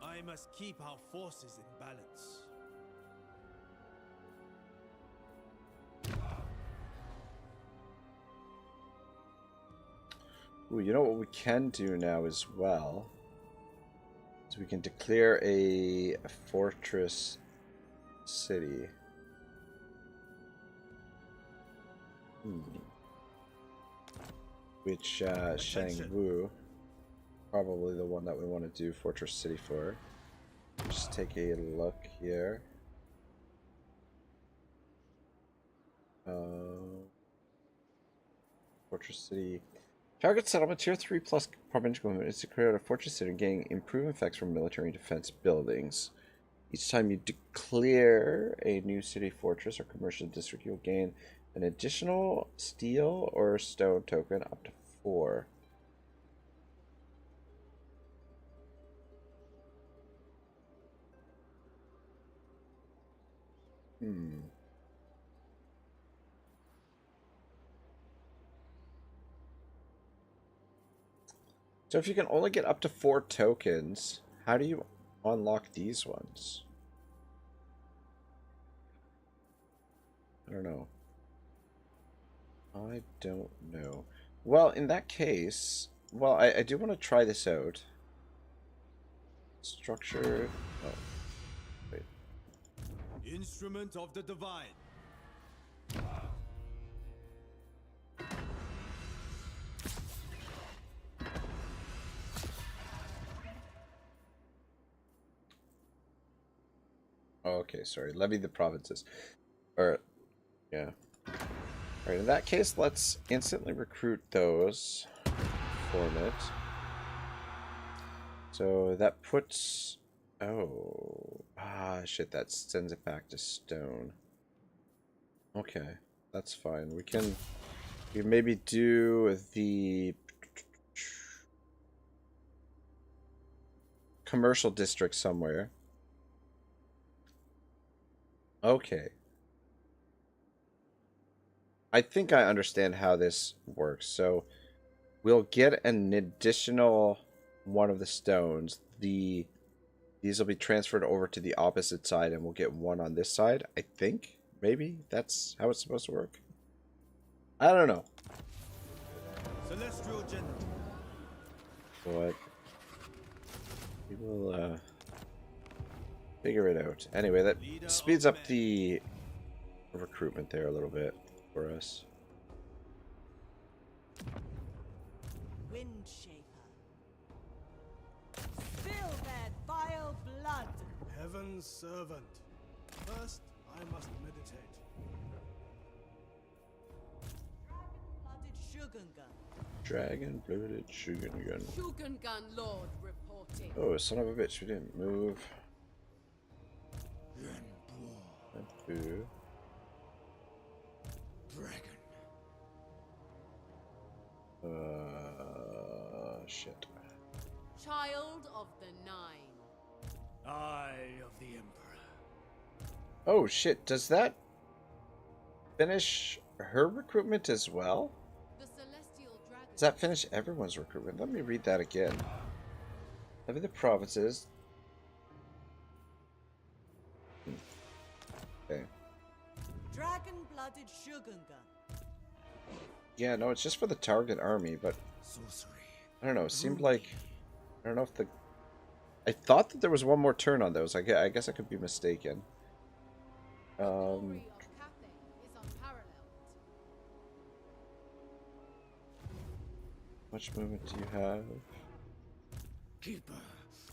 I must keep our forces in balance. Ooh, you know what we can do now as well? So we can declare a fortress city. Which Shangwu, probably the one that we want to do fortress city for. Just take a look here. Fortress city. Target settlement tier 3 plus provincial government is to create a fortress city gaining improved effects from military and defense buildings. Each time you declare a new city, fortress, or commercial district, you'll gain an additional steel or stone token up to 4. So if you can only get up to 4 tokens, how do you unlock these ones? I don't know. I don't know. Well, in that case, well, I do want to try this out. Structure. Oh, wait. Instrument of the Divine. Oh, okay, sorry. Levy the provinces. Or, yeah. Alright, in that case, let's instantly recruit those. Form it. So that puts... Oh. Ah, shit, that sends it back to stone. Okay, that's fine. We can maybe do the commercial district somewhere. Okay. I think I understand how this works. So we'll get an additional one of the stones, these will be transferred over to the opposite side, and we'll get one on this side. I think maybe that's how it's supposed to work. I don't know. Celestial General. But we will figure it out. Anyway, that speeds up the recruitment there a little bit for us. Wind Shaper. Spill that vile blood. Heaven's servant. First, I must meditate. Dragon-blooded Shogungan. Dragon-blooded Shogungan. Shugungan Lord reporting. Oh, son of a bitch, we didn't move. Boo. Dragon. Shit. Child of the Nine. Eye of the Emperor. Oh shit, does that finish her recruitment as well? The Celestial Dragon. Does that finish everyone's recruitment? Let me read that again. Levy the provinces. Okay. Dragon-blooded Shogungan. Yeah, no, it's just for the target army, but Sorcery. I don't know. It seemed like I don't know if the. I thought that there was one more turn on those. I guess I could be mistaken. Glory of Cathay is unparalleled. How much movement do you have? Keeper.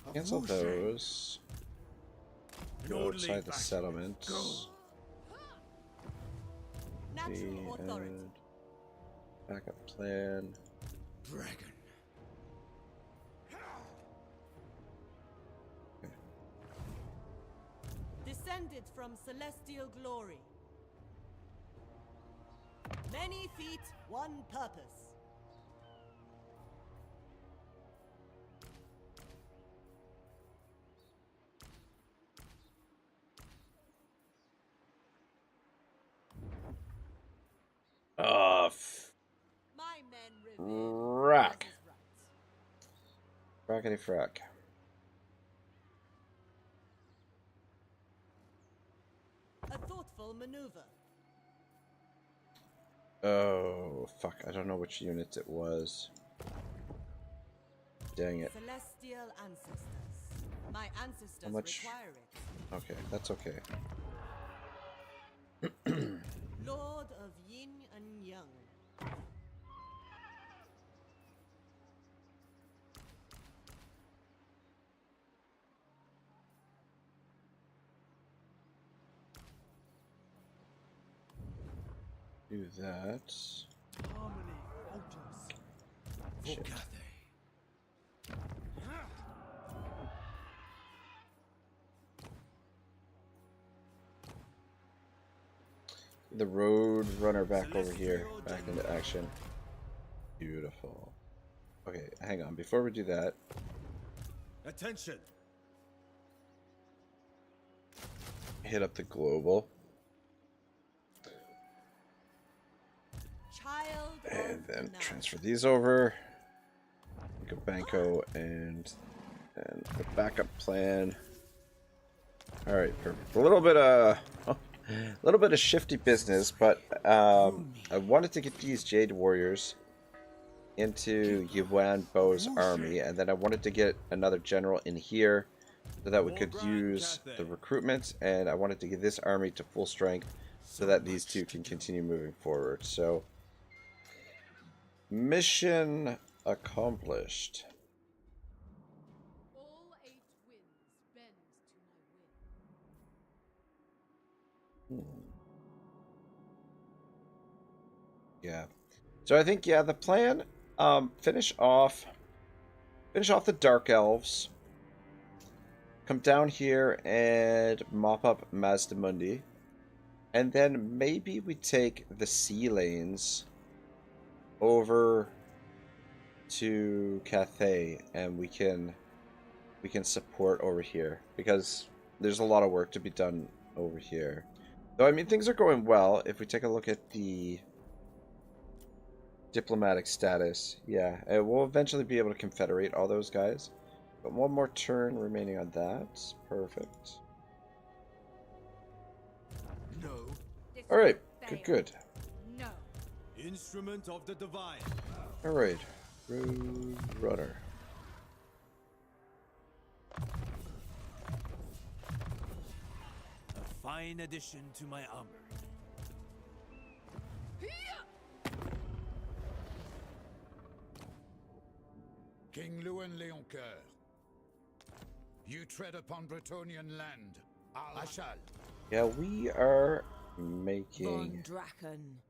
of Cancel Wushu. those. Go Lordly outside the vassals, settlements. go. Natural authority. And backup plan. Dragon. Descended from celestial glory. Many feet, one purpose. My men revere Rack. as is right. Frackety frack. A thoughtful maneuver. Oh, fuck. I don't know which unit it was. Dang it. Celestial ancestors. My ancestors much- require it. Okay, that's okay. Lord of Yin and Yang. Do that. Harmony altars. For Shit. Cathay. The road runner back over here. Back into action. Beautiful. Okay, hang on. Before we do that, Attention. hit up the global. Child And of then night. transfer these over. Go Banco and the backup plan. All right, perfect. A little bit of shifty business, but I wanted to get these Jade Warriors into Yuan Bo's army, and then I wanted to get another general in here so that we could use the recruitment, and I wanted to get this army to full strength so that these two can continue moving forward. So, mission accomplished. All 8 winds bend to my will. Yeah. So I think, yeah, the plan, finish off the Dark Elves, come down here and mop up Mazdamundi, and then maybe we take the Sea Lanes over to Cathay, and we can support over here, because there's a lot of work to be done over here. Though, I mean, things are going well. If we take a look at the Diplomatic status. Yeah, we'll eventually be able to confederate all those guys. But one more turn remaining on that. Perfect. No. Alright, good. No. Instrument of the divine. Alright, Road Runner. A fine addition to my armor. King Yuan Leoncoeur, you tread upon Bretonian land. I shall. Yeah, we are Von making Draken.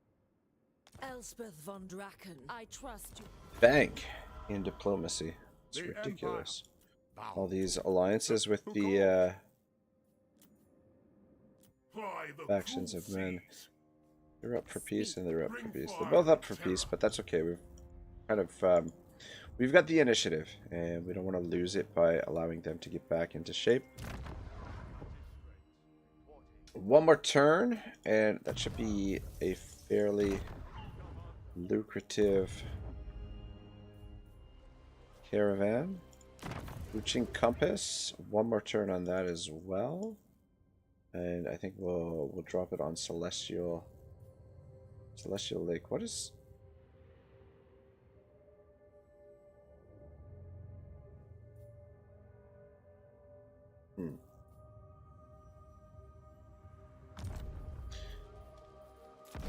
Elspeth von Draken, I trust you. bank in diplomacy. It's The ridiculous. Empire. All these alliances with the By the factions of cruel men. seas. They're up for peace and they're up for Bring peace. They're fire both up and for terror. peace, but that's okay. We've kind of we've got the initiative, and we don't want to lose it by allowing them to get back into shape. One more turn, and that should be a fairly lucrative caravan. Reaching compass. One more turn on that as well, and I think we'll drop it on Celestial Lake. What is?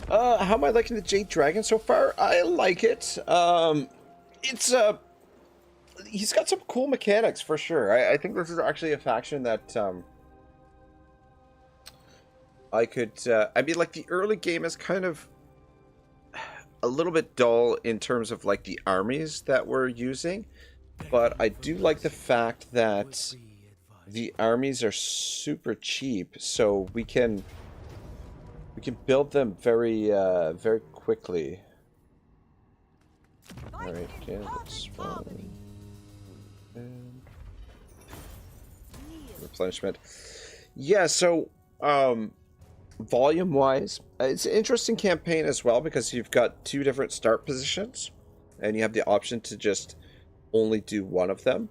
How am I liking the Jade Dragon so far? I like it. It's he's got some cool mechanics for sure. I think this is actually a faction that I could. I mean, like the early game is kind of a little bit dull in terms of like the armies that we're using, but I do like the fact that the armies are super cheap, so we can build them very very quickly. All right, yeah, that's fine. And replenishment. Yeah, so volume wise, it's an interesting campaign as well because you've got two different start positions and you have the option to just only do one of them.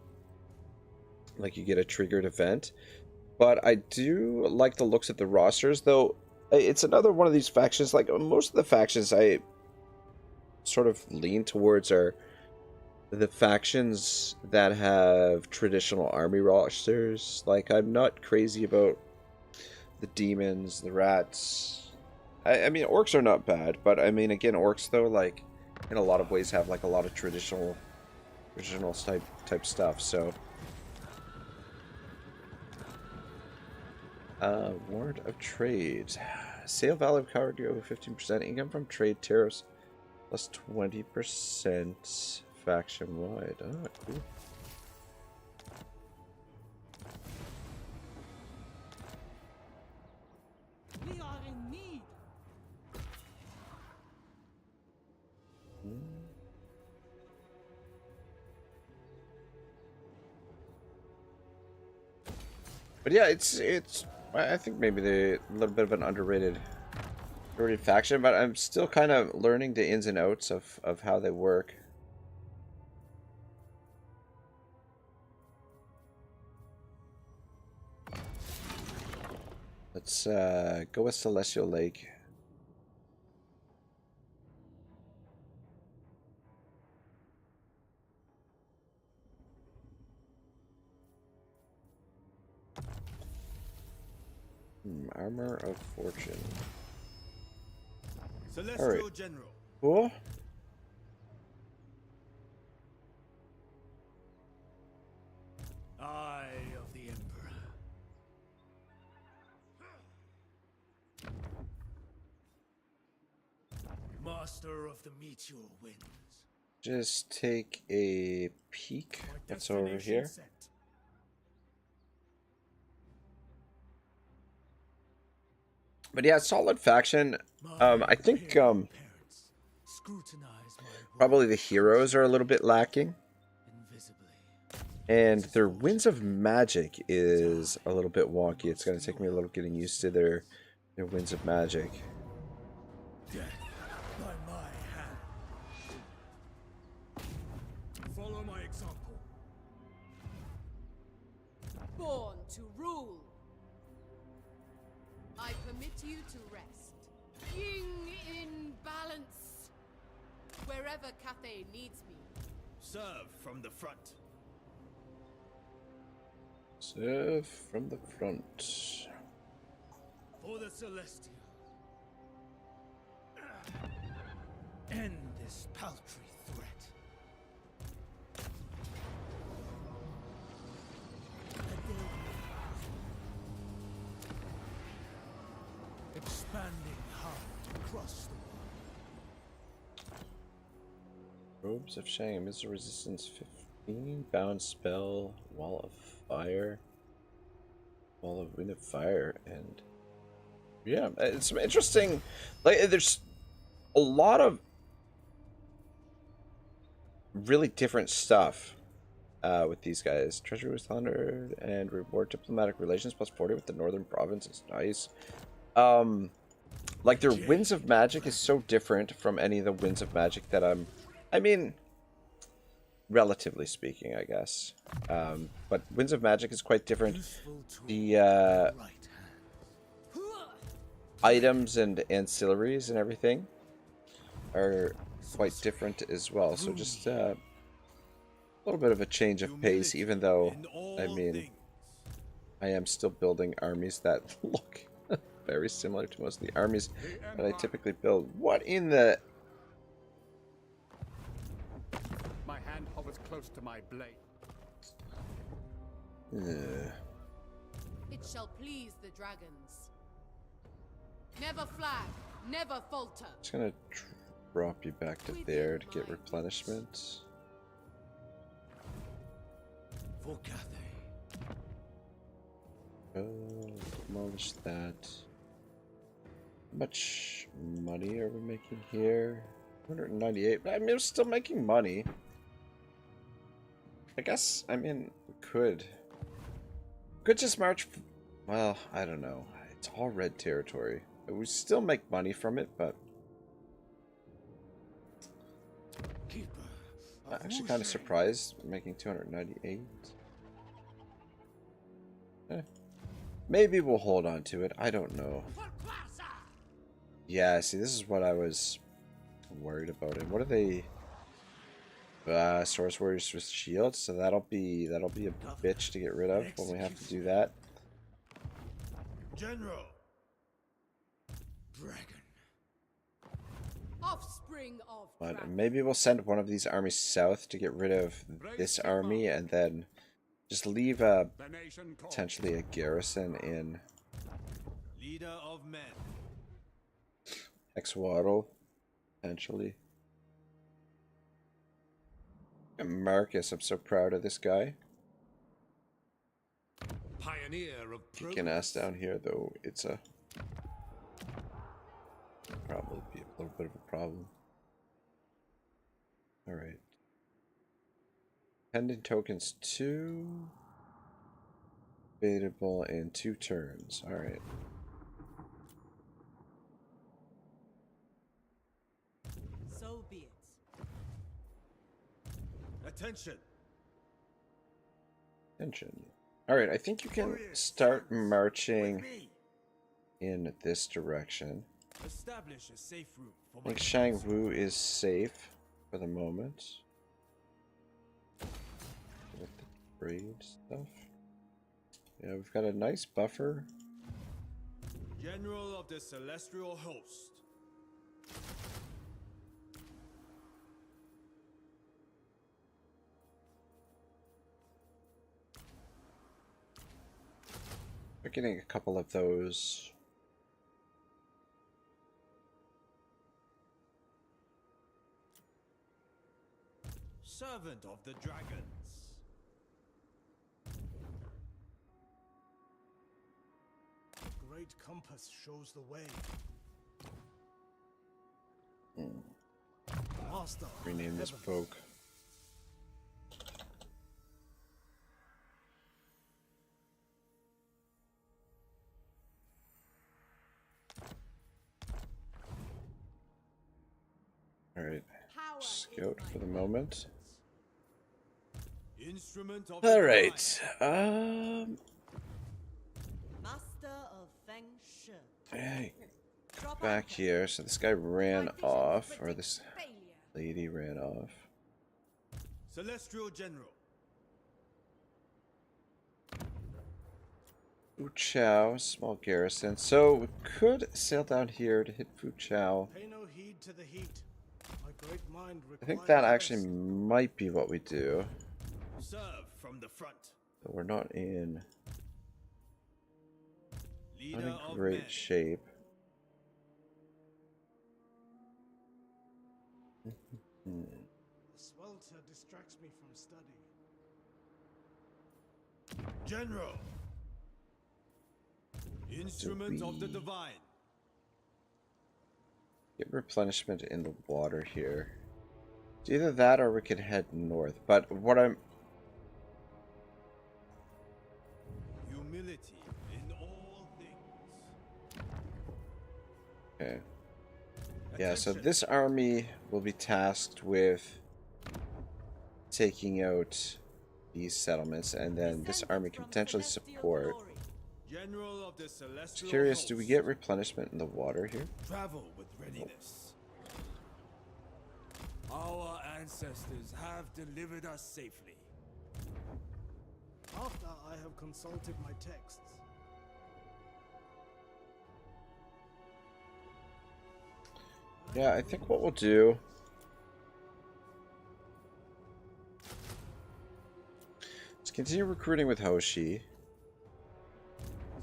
Like you get a triggered event. But I do like the looks of the rosters, though. It's another one of these factions, like most of the factions I sort of lean towards are the factions that have traditional army rosters. Like, I'm not crazy about the demons, the rats. I mean, orcs are not bad, but I mean, again, orcs, though, like, in a lot of ways have, like, a lot of traditional type stuff, so... Warrant of trade. Sale value of cargo 15%. Income from trade tariffs plus 20% faction wide. Ah, cool. We are in need. But yeah, it's I think maybe a little bit of an underrated faction, but I'm still kind of learning the ins and outs of how they work. Let's go with Celestial Lake. Armor of Fortune. Celestial All right. General. Cool. Eye of the Emperor. Master of the Meteor Winds. Just take a peek. My What's over destination here? set. But yeah, solid faction. I think Parents, scrutinize my probably the heroes are a little bit lacking, invisibly. and their Winds of Magic is a little bit wonky. It's going to take me a little getting used to their Winds of Magic. Death by my hand. born to rule. I permit you to rest. Yin in balance. Wherever Cathay needs me. Serve from the front. Serve from the front. For the Celestial. End this paltry threat. Expanding hard across the world. Robes of Shang, missile resistance 15, bound spell, wall of fire, wall of wind of fire, and yeah, it's some interesting. Like, there's a lot of really different stuff with these guys. Treasury was thundered and reward diplomatic relations plus 40 with the northern province is nice. Like their winds of magic is so different from any of the winds of magic that I mean, relatively speaking, I guess. But winds of magic is quite different. The items and ancillaries and everything are quite different as well. So just a little bit of a change of pace, even though, I mean, I am still building armies that look very similar to most of the armies that I typically build. What in the... My hand hovers close to my blade. It shall please the dragons. Never flag, never falter. Just gonna drop you back to there to get replenishment. For Cathay. Demolish that. How much money are we making here? 198. I mean, we're still making money. I guess, I mean, we could just march. Well, I don't know. It's all red territory. We still make money from it, but I'm actually kind of surprised making 298. Maybe we'll hold on to it. I don't know. Yeah, see, this is what I was worried about. And what are they? Source Warriors with shields. So that'll be a bitch to get rid of when we have to do that. General. Dragon. Offspring of But dragon. maybe we'll send one of these armies south to get rid of this army, and then just leave The nation calls. potentially a garrison in Leader of men. Exwaddle, potentially. And Marcus, I'm so proud of this guy. Pioneer of Kicking ass down here, though, it's a probably be a little bit of a problem. All right. Pendant tokens 2. Debatable in 2 turns. All right. So be it. Attention. Attention. All right, I think you can start marching in this direction. Establish a safe route for I think Shang Wu is safe for the moment. With the trade stuff. Yeah, we've got a nice buffer. General of the Celestial Host. We're getting a couple of those. Servant of the Dragons. Great compass shows the way. Master. Rename this folk. Alright. Scout for the moment. Instrument of Alright. Hey, Drop back anchor. here. So this guy ran My visions off, or predict this failure. lady ran off. Celestial General. Fu Chao, small garrison. So we could sail down here to hit Fu Chao. Pay no heed to the heat. My great mind I think requires that actually rest. might be what we do. Serve from the front. But we're not in Leader of great men. shape. The swelter distracts me from study. General. Instrument of the we- divine. Get replenishment in the water here. It's either that or we could head north. But what I'm... Humility in all things. Okay. Yeah, so Attention. this army will be tasked with taking out these settlements, and then this Descended army can from potentially celestial support. glory. General of the Just celestial curious, do we host. get replenishment in the water here? Travel with readiness. Our ancestors have delivered us safely. After I have consulted my texts, Yeah, I think what we'll do... Let's continue recruiting with Hoshi.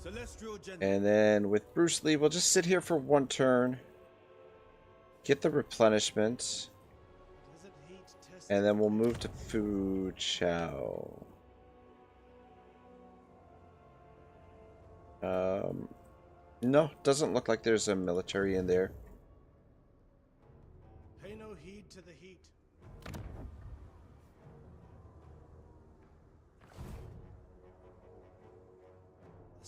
Celestial General. And then with Bruce Lee, we'll just sit here for one turn. Get the replenishment. Desert heat tests And then we'll move to Fu Chao. No, doesn't look like there's a military in there. Pay no heed to the heat.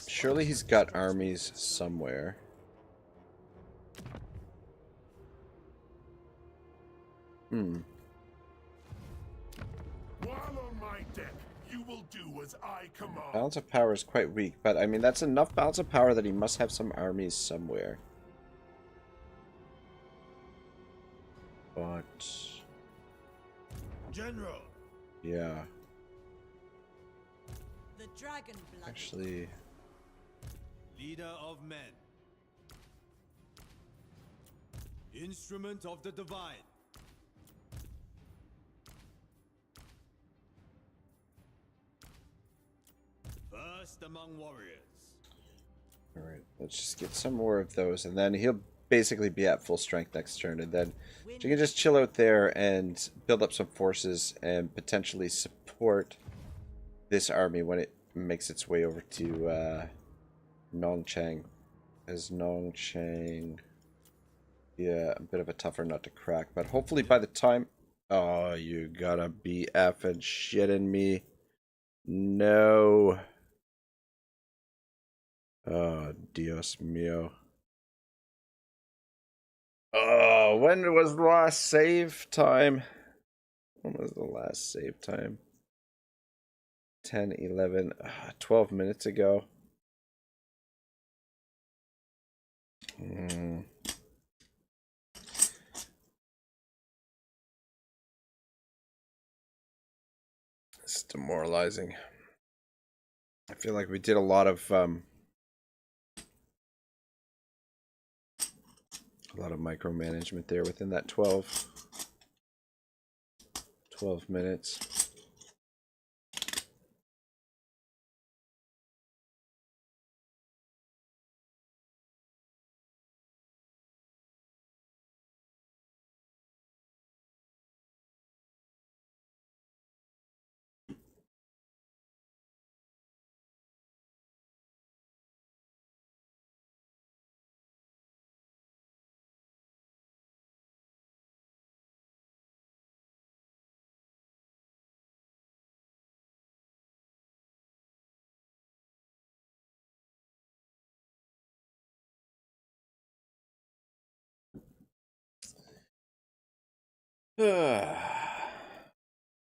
Surely he's got armies somewhere. While on my deck, you will do as I command. Balance of power is quite weak, but I mean, that's enough balance of power that he must have some armies somewhere. But... General. yeah, The dragon blood. actually... Leader of men. Instrument of the divine. First among warriors. Alright, let's just get some more of those, and then he'll basically be at full strength next turn, and then you can just chill out there and build up some forces and potentially support this army when it makes its way over to Nongchang. As Nongchang, yeah, a bit of a tougher nut to crack, but hopefully by the time... Oh, you gotta be effing shitting me. No. Oh, Dios mío. Oh, when was the last save time? When was the last save time? 10, 11, 12 minutes ago. It's demoralizing. I feel like we did a lot of micromanagement there within that 12 minutes.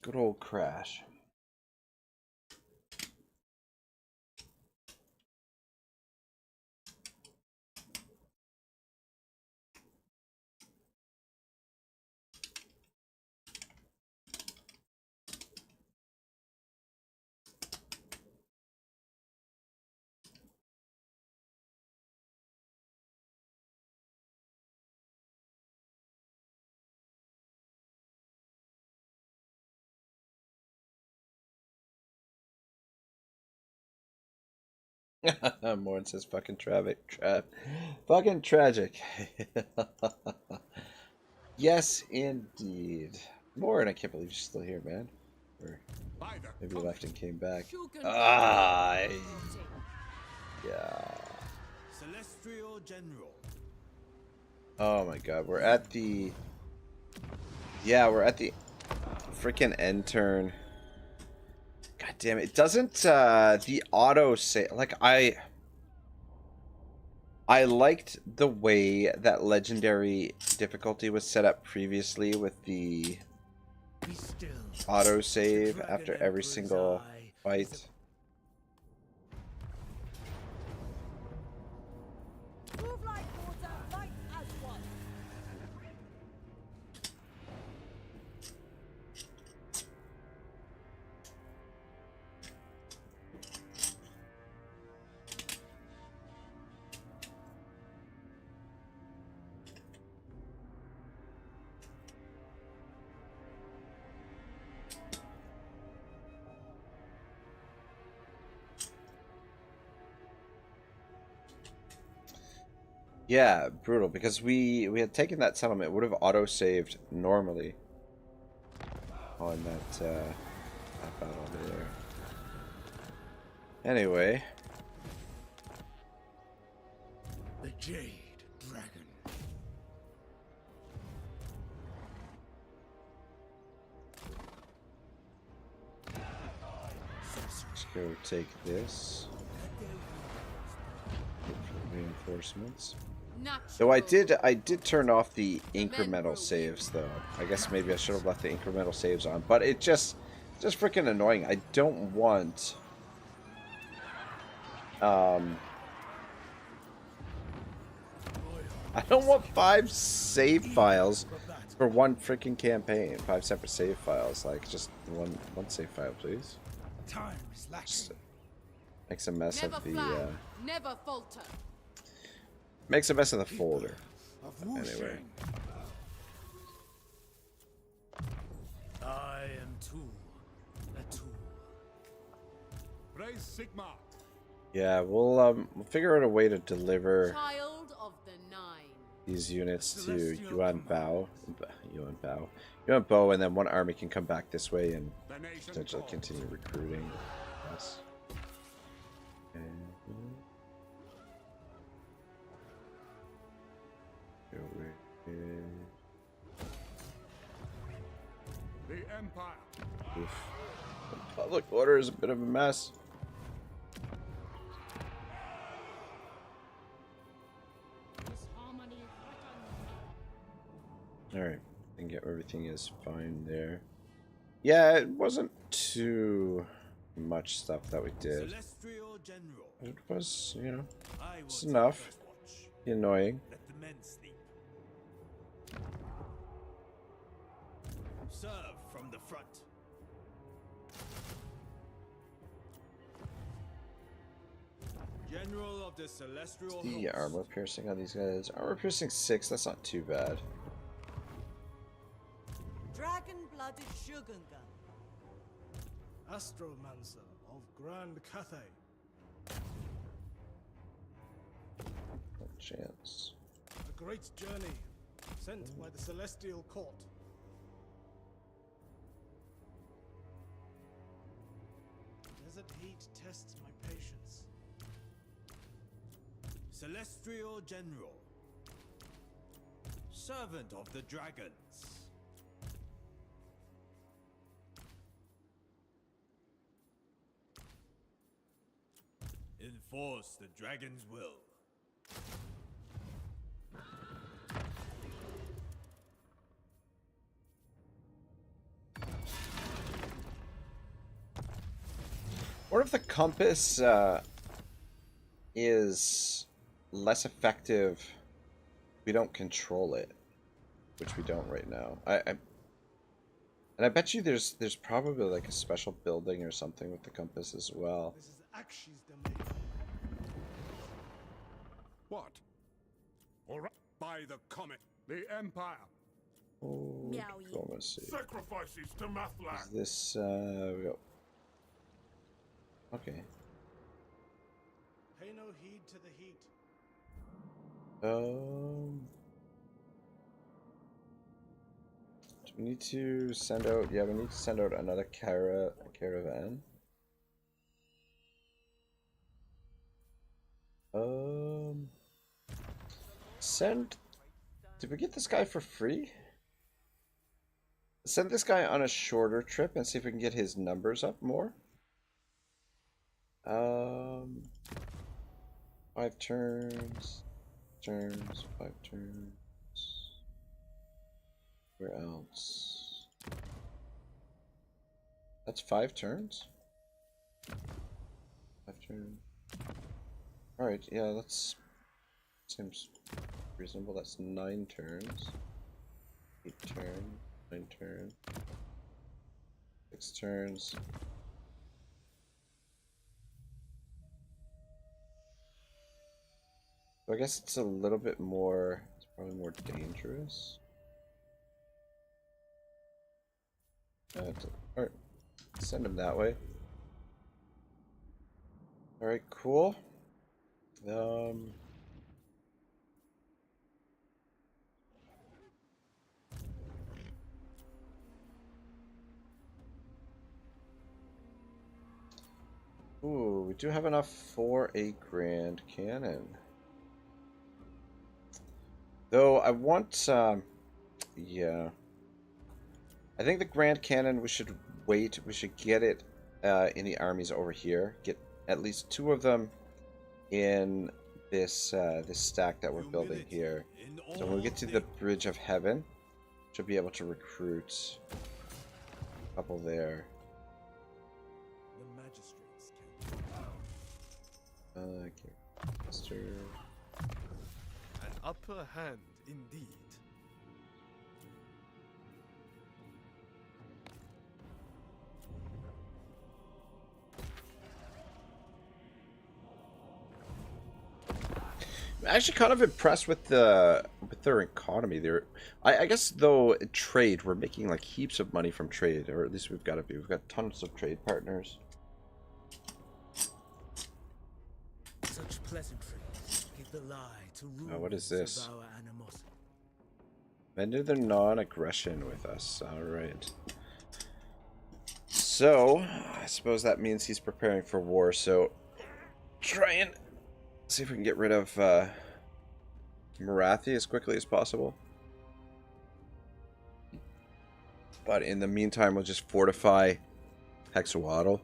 Good old crash. Morn says fucking fucking tragic. Yes, indeed. Morn, I can't believe you're still here, man. Or maybe you left and came back. Ah, yeah. Celestial General. Oh my god, we're at the... Yeah, we're at the freaking end turn. God damn it. It doesn't, the auto say, like, I liked the way that legendary difficulty was set up previously with the auto save after every single fight. Move like water, fight as one. Yeah, brutal, because we had taken that settlement. It would have auto saved normally on that battle over there. Anyway, The Jade Dragon. let's go take this. Look for reinforcements. Though I did turn off the incremental saves though. I guess maybe I should have left the incremental saves on, but it just freaking annoying. I don't want I don't want 5 save files for one freaking campaign. 5 separate save files. Like, just one save file, please. Time is lacking. Makes a mess Never of the flag, never falter. makes a mess of the folder. Anyway, I am too a tool. Praise Sigma. yeah, we'll figure out a way to deliver Child of the Nine. these units to Yuan Bo, and then one army can come back this way and The nation potentially calls. continue recruiting. Yes. And go with The Empire. oof. The public order is a bit of a mess. Alright, and get everything is fine there. Yeah, it wasn't too much stuff that we did. Celestial General. It was, you know, I will it's take enough. first watch. Annoying. Let the men sleep. Serve from the front. General of the Celestial The Host. armor piercing on these guys. Armor piercing 6, that's not too bad. Dragon-blooded Shogunga. Astromancer of Grand Cathay. No chance. A great journey, sent by the Celestial Court. Desert heat tests my patience. Celestial General. Servant of the Dragons. Enforce the dragon's will. What if the compass is less effective if we don't control it, which we don't right now? And I bet you there's probably like a special building or something with the compass as well. This is Akshi's domain. What? All right. By the comet, the Empire. Oh, Meow. diplomacy. Sacrifices to Mathlan. Is this we go. Okay. Pay no heed to the heat. Do we need to send out? Yeah, we need to send out another caravan. Send. Did we get this guy for free? Send this guy on a shorter trip and see if we can get his numbers up more. 5 turns. 5 turns. Where else? That's 5 turns? 5 turns. Alright, yeah, that's... seems reasonable. That's 9 turns. 8 turns. 9 turns. 6 turns. So I guess it's a little bit more... it's probably more dangerous. Alright, send him that way. Alright, cool. Ooh, we do have enough for a Grand Cannon. Though I want, yeah. I think the Grand Cannon, we should wait. We should get it in the armies over here. Get at least 2 of them in this this stack that we're building here. So when we get to the Bridge of Heaven, should be able to recruit a couple there. The magistrates can. Okay. Master. An upper hand indeed. I'm actually kind of impressed with their economy. I guess though trade, we're making like heaps of money from trade, or at least we've got to be. We've got tons of trade partners. Such pleasantries give the lie to rumors what is this? of our animosity. Vendor their non-aggression with us. All right. So I suppose that means he's preparing for war. So try and see if we can get rid of Marathi as quickly as possible. But in the meantime, we'll just fortify Hexawaddle.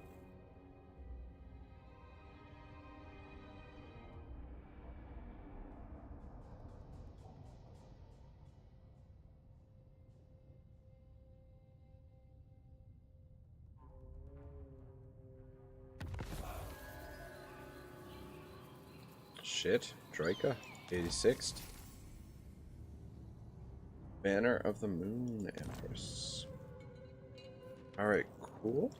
Shit, Draika, 86th. Banner of the Moon Empress. Alright, cool.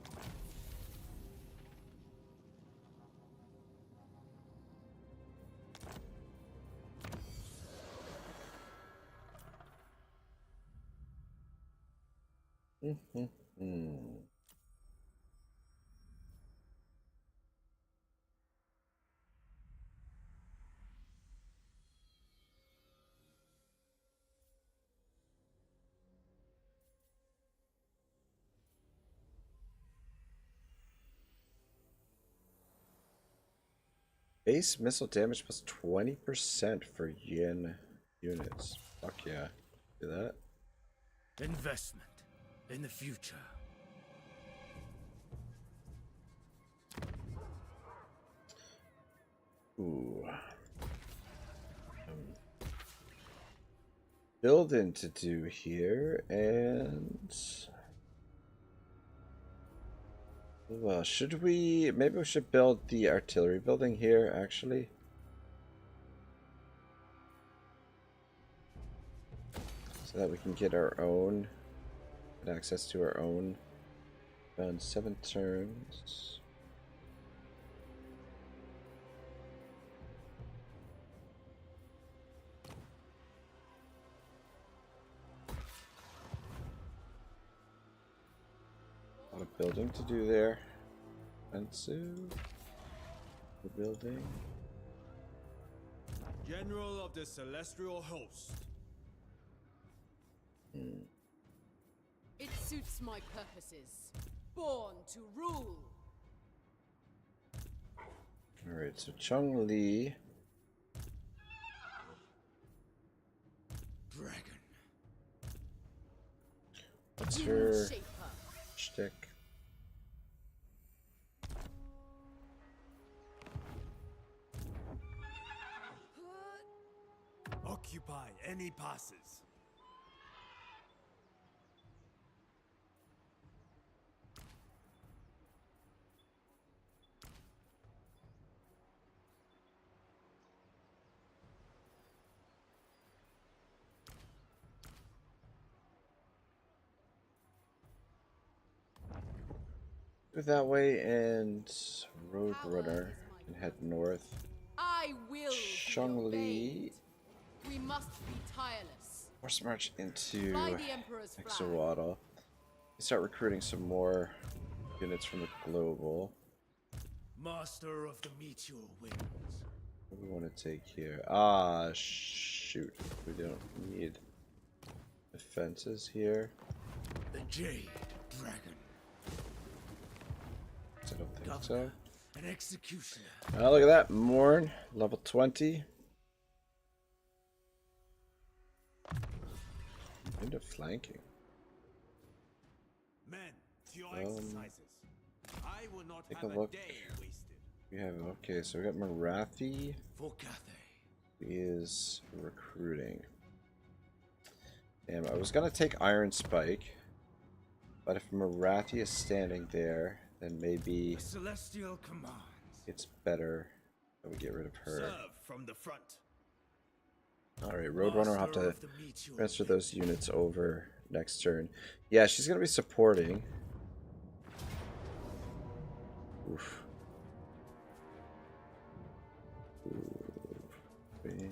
Base missile damage plus 20% for yin units. Fuck yeah. Do that. Investment in the future. Ooh. Building to do here, and well, should we? Maybe we should build the artillery building here, actually. So that we can get our own, get access to our own. Done 7 turns. A building to do there. Expensive. The building. General of the Celestial Host. It suits my purposes. Born to rule. Alright, so Chung Li. Dragon. What's her Shaper. shtick? Occupy any passes. Go that way, and Roadrunner can head north. I will Chung be Li. obeyed. We must be tireless. Force march into Fly the Emperor's flag. Exawada. Start recruiting some more units from the global. Master of the meteor winds. What do we want to take here? Ah, shoot. We don't need defenses here. The Jade Dragon. I don't think so. Governor, an executioner. Oh, look at that. Morn, level 20. Into flanking. Men, to your Um, exercises. I will not take have a look. day wasted. We have, okay, so we got Marathi. For Cathay. Is recruiting. Damn, I was gonna take Iron Spike, but if Marathi is standing there, then maybe The Celestial commands. it's better that we get rid of her. Serve from the front. Alright, Roadrunner will have Master to of the meteor transfer winds. those units over next turn. Yeah, she's gonna be supporting. Oof.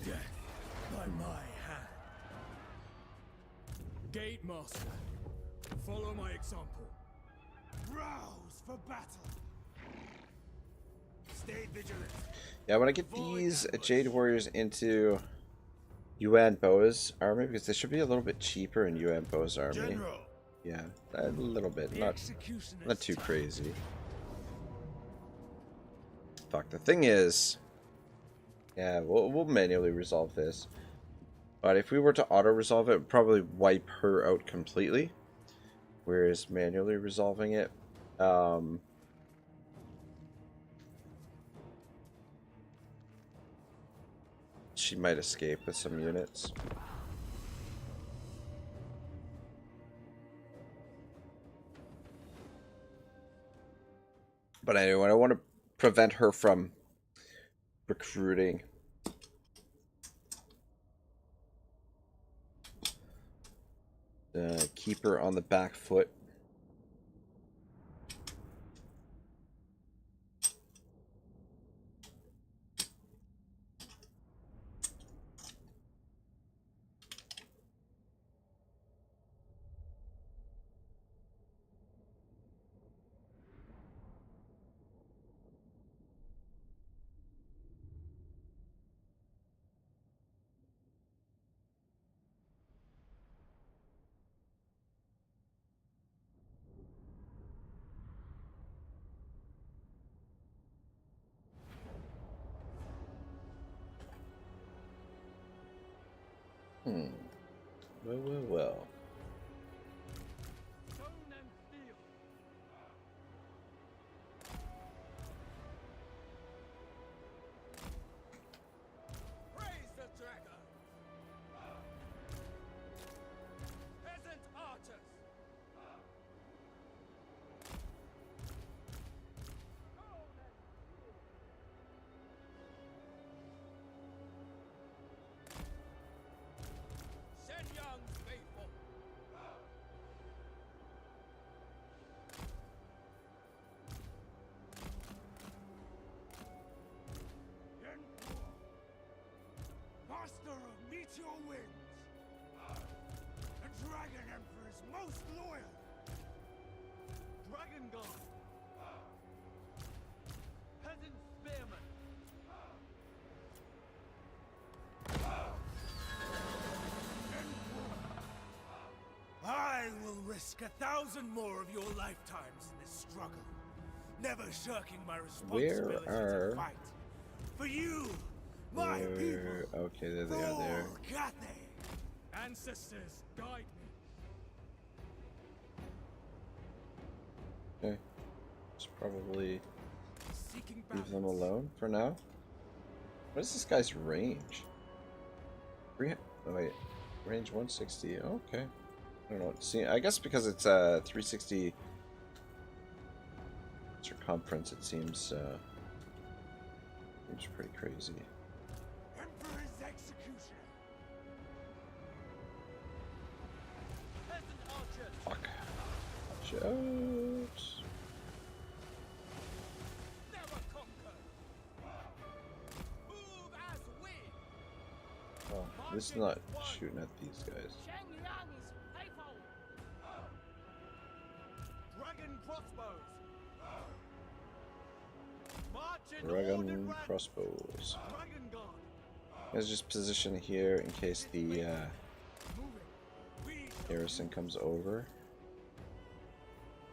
Death by my hand. Gate Master. Follow my example. Rouse for battle. Stay vigilant. Yeah, when I get these Jade Warriors into Yuan Bo's army, because they should be a little bit cheaper in Yuan Bo's army. General. Yeah, a little bit, The not executioner's too time. crazy. Fuck, the thing is, yeah, we'll manually resolve this. But if we were to auto-resolve it, it would probably wipe her out completely. Whereas manually resolving it, she might escape with some units. But anyway, I want to prevent her from recruiting. Keep her on the back foot. Well. Stone and steel. Praise the dragon. Peasant archers. Shen Yang's faithful. Master of meteor winds. The Dragon Emperor's most loyal. Dragon Guard. Peasant spearman. risk 1,000 more of your lifetimes in this struggle, never shirking my Where responsibility are... to fight. For you, my people. Okay, there they for are there. all Cathay. Ancestors, guide me. Okay. Just probably Seeking leave them balance. alone for now. What is this guy's range? Oh wait, range 160. Okay. I don't know. See, I guess because it's 360 circumference, it seems pretty crazy. Emperor's executioner. Fuck. Watch out. Never conquer. Move as we. Oh, this is not shooting at these guys. Dragon crossbows. March in Dragon ordered ranks. crossbows. Dragon guard. Let's just position here in case the Moving. We garrison comes over.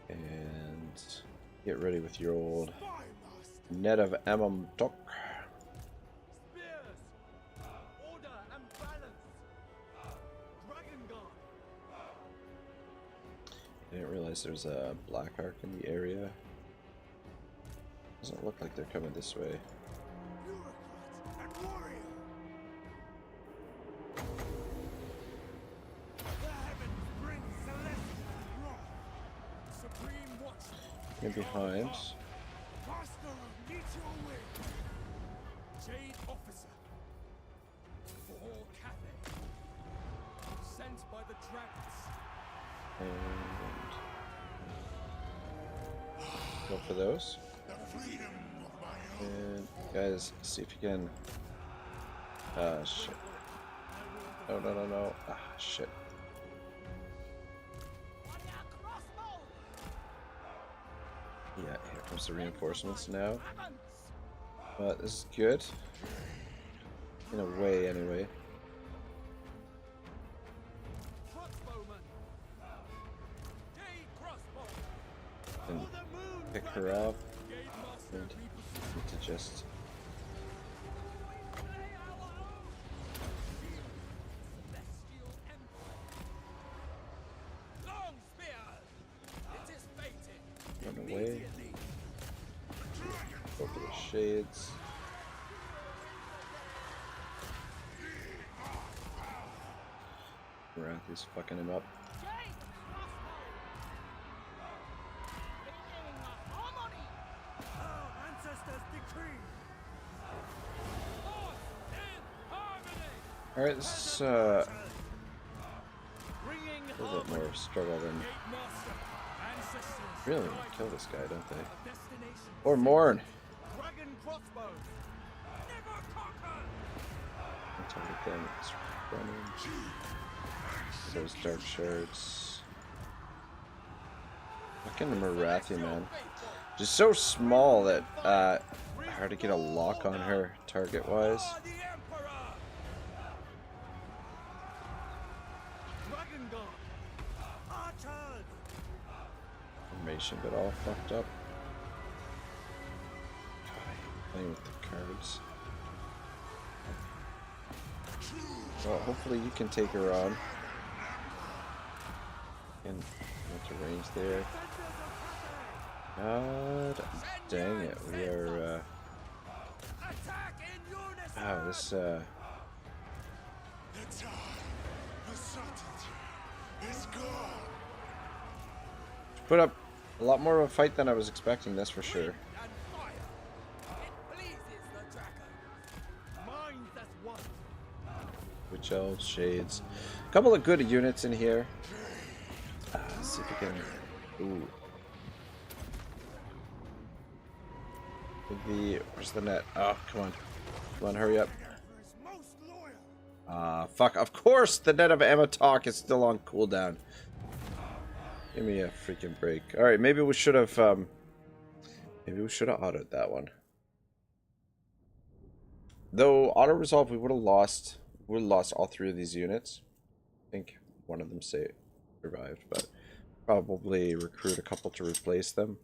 And get ready with your old net of Amam Tok. spears. Order and balance. Dragon guard. I didn't realize there's a black arc in the area. Doesn't look like they're coming this way. Bureaucrat and warrior. The heavens bring celestial wrath. Supreme watch. In behind. Master of meteor wing. Jade officer. For Cathay. Sent by the dragons. And go for those. The freedom of my own. And guys, see if you can. Shit. No, no, no, no. Ah, shit. Yeah, here comes the reinforcements now. But this is good. In a way, anyway. Crossbowman. Jade crossbow. And pick her up. Jade master. And need to just. Celestial Empire. Long spear. It is fated. Run away. Go for the shades. Rathy's fucking him up. Our ancestors decree. Alright, this is Bringing a little bit more struggle than. Jade master. Ancestors. Really want to kill this guy, don't they? Destination. Or mourn. Dragon crossbows. Never conquer. Target them. It's running. Those dark shards. Fucking Marathi, man. Just so small that hard to get a lock on her target wise. Ah, the Emperor. Dragon guard. Archers. Formation got all fucked up. Playing with the cards. Well, hopefully you can take her on. And into range there. God dang it, we are Attack in unison. wow, this The time, the certainty is gone. put up a lot more of a fight than I was expecting, that's for sure. And fire. It pleases the dragon. Minds as one. Witch elves, shades. A couple of good units in here. Let's see if we can. Ooh. Where's the net? Oh, come on. Come on, hurry up. Emperor's most loyal. Fuck. Of course the net of Amatok is still on cooldown. Give me a freaking break. Alright, maybe we should have autoed that one. Though auto resolve we would have lost all three of these units. I think one of them survived, but Probably recruit a couple to replace them.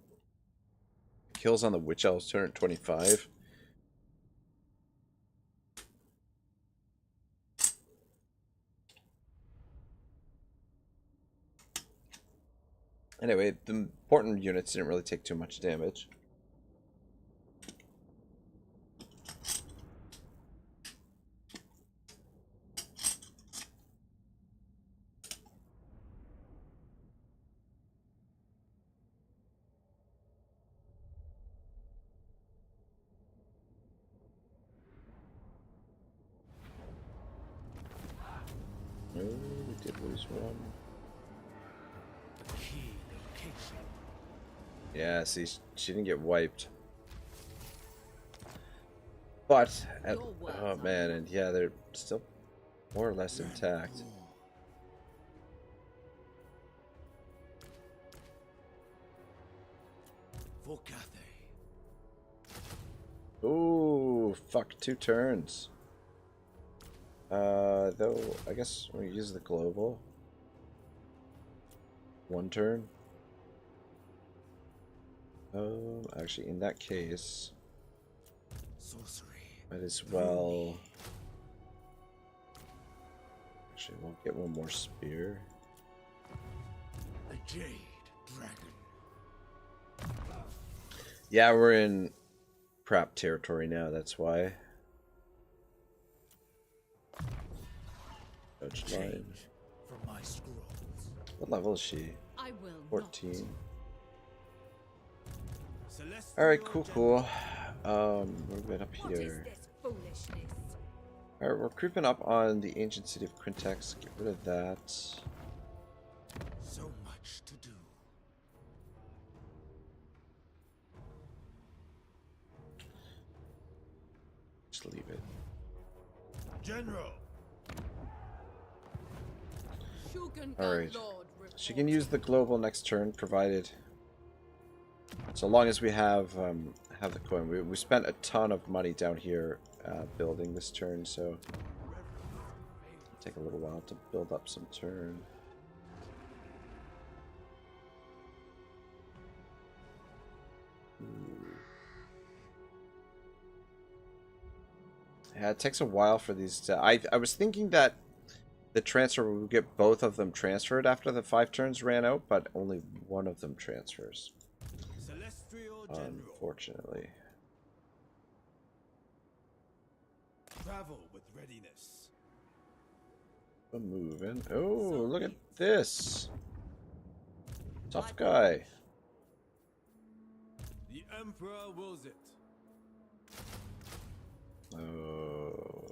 Kills on the Witch Elves turn at 25. Anyway, the important units didn't really take too much damage. Oh, we did lose one. Key location. Yeah, see, she didn't get wiped. But, oh man, and yeah, they're still more or less intact. For Cathay. Ooh, fuck, 2 turns. Though, I guess we use the global. 1 turn. Actually, in that case, Sorcery. might as well. Actually, we'll get 1 more spear. A Jade Dragon. Yeah, we're in prep territory now, that's why. Judge line. Change from my scrolls. What level is she? I will 14. Celestial Alright, cool, General. cool. We're good up What is here. this foolishness? Alright, we're creeping up on the ancient city of Quintex. Get rid of that. So much to do. Just leave it. General. Alright. She can use the global next turn, provided. So long as we have the coin. We spent a ton of money down here building this turn, so it'll take a little while to build up some turn. Yeah, it takes a while for these to... I was thinking that the transfer, we would get both of them transferred after the 5 turns ran out, but only one of them transfers. Celestial General. Unfortunately. Travel with readiness. I'm moving. Oh, look at this. Tough guy. The Emperor wills it. Oh.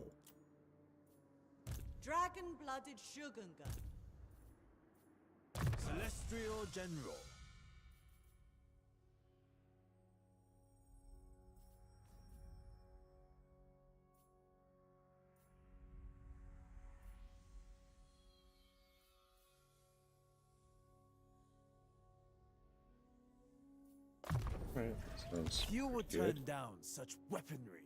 Dragon-blooded Shogunga. Celestial General. Right, sounds You would good. turn down such weaponry.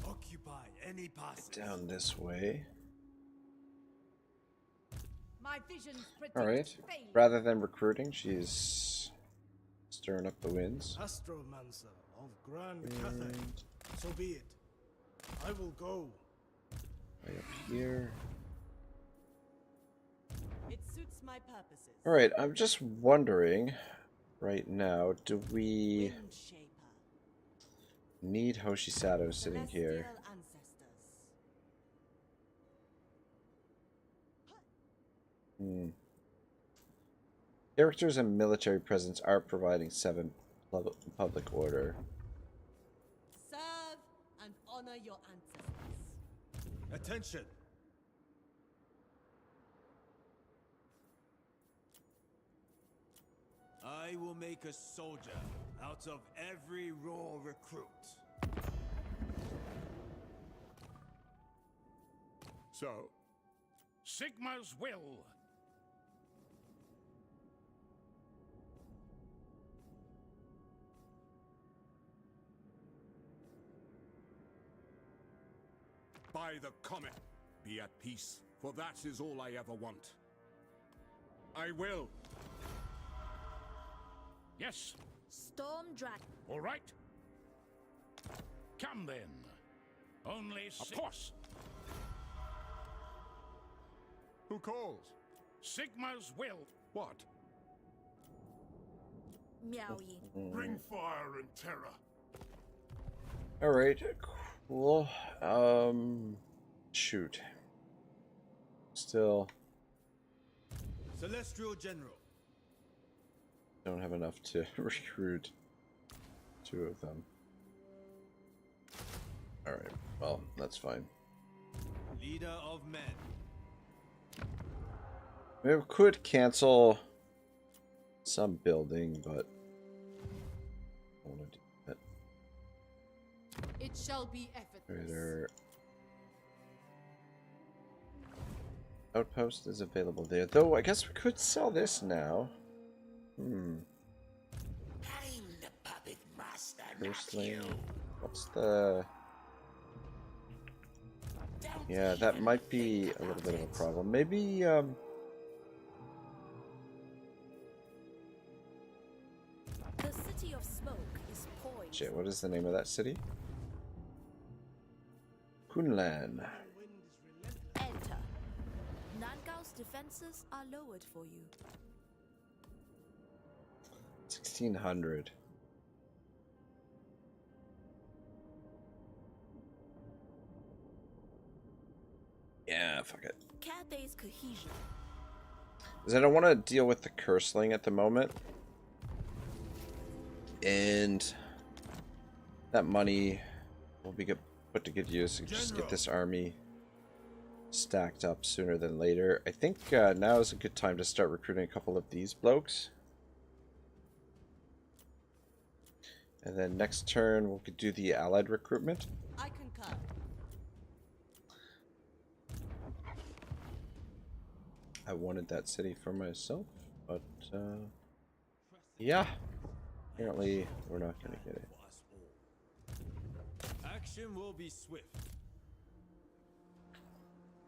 Occupy any passes. Down this way. My visions predict Alright. failure. Rather than recruiting, she's stirring up the winds. Astromancer of Grand Cathay. So be it. I will go. Right up here. It suits my purposes. Alright, I'm just wondering right now, do we Wind Shaper. need Hoshisato sitting here? Celestial ancestors. Characters and military presence are providing 7 public order. Serve and honor your ancestors. Attention. I will make a soldier out of every raw recruit. So, Sigma's will. By the comet, be at peace, for that is all I ever want. I will. Yes. Storm Dragon. All right. Come then. Only of course. Who calls? Sigma's will. What? Miao Yin. Bring fire and terror. All right, cool. Shoot. Still Celestial General. don't have enough to recruit 2 of them. All right, well, that's fine. Leader of men. We could cancel some building, but I want to do that. It shall be effortless. Trader outpost is available there, though. I guess we could sell this now. I'm the puppet master, Firstly, what's the? Yeah, that might be a little bit of a problem. Maybe The city of smoke is poised. shit, what is the name of that city? Kunlan. Enter. Nangao's defenses are lowered for you. 1600. Yeah, fuck it. Cathay's cohesion. Because I don't want to deal with the curseling at the moment. And that money will be put to good use. So just get this army stacked up sooner than later. I think now is a good time to start recruiting a couple of these blokes. And then next turn we could do the allied recruitment. I concur. I wanted that city for myself, but yeah, apparently we're not gonna get it. Action will be swift.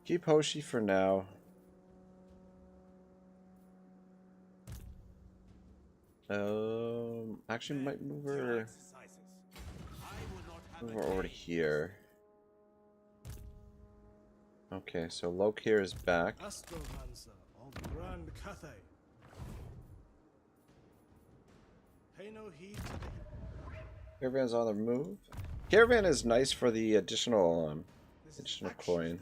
Keep Hoshi for now. Actually might move her over to here. Okay, so Loke here is back. Astromancer of Grand Cathay. Pay no heed to the Caravan's on the move. Caravan is nice for the additional additional coin.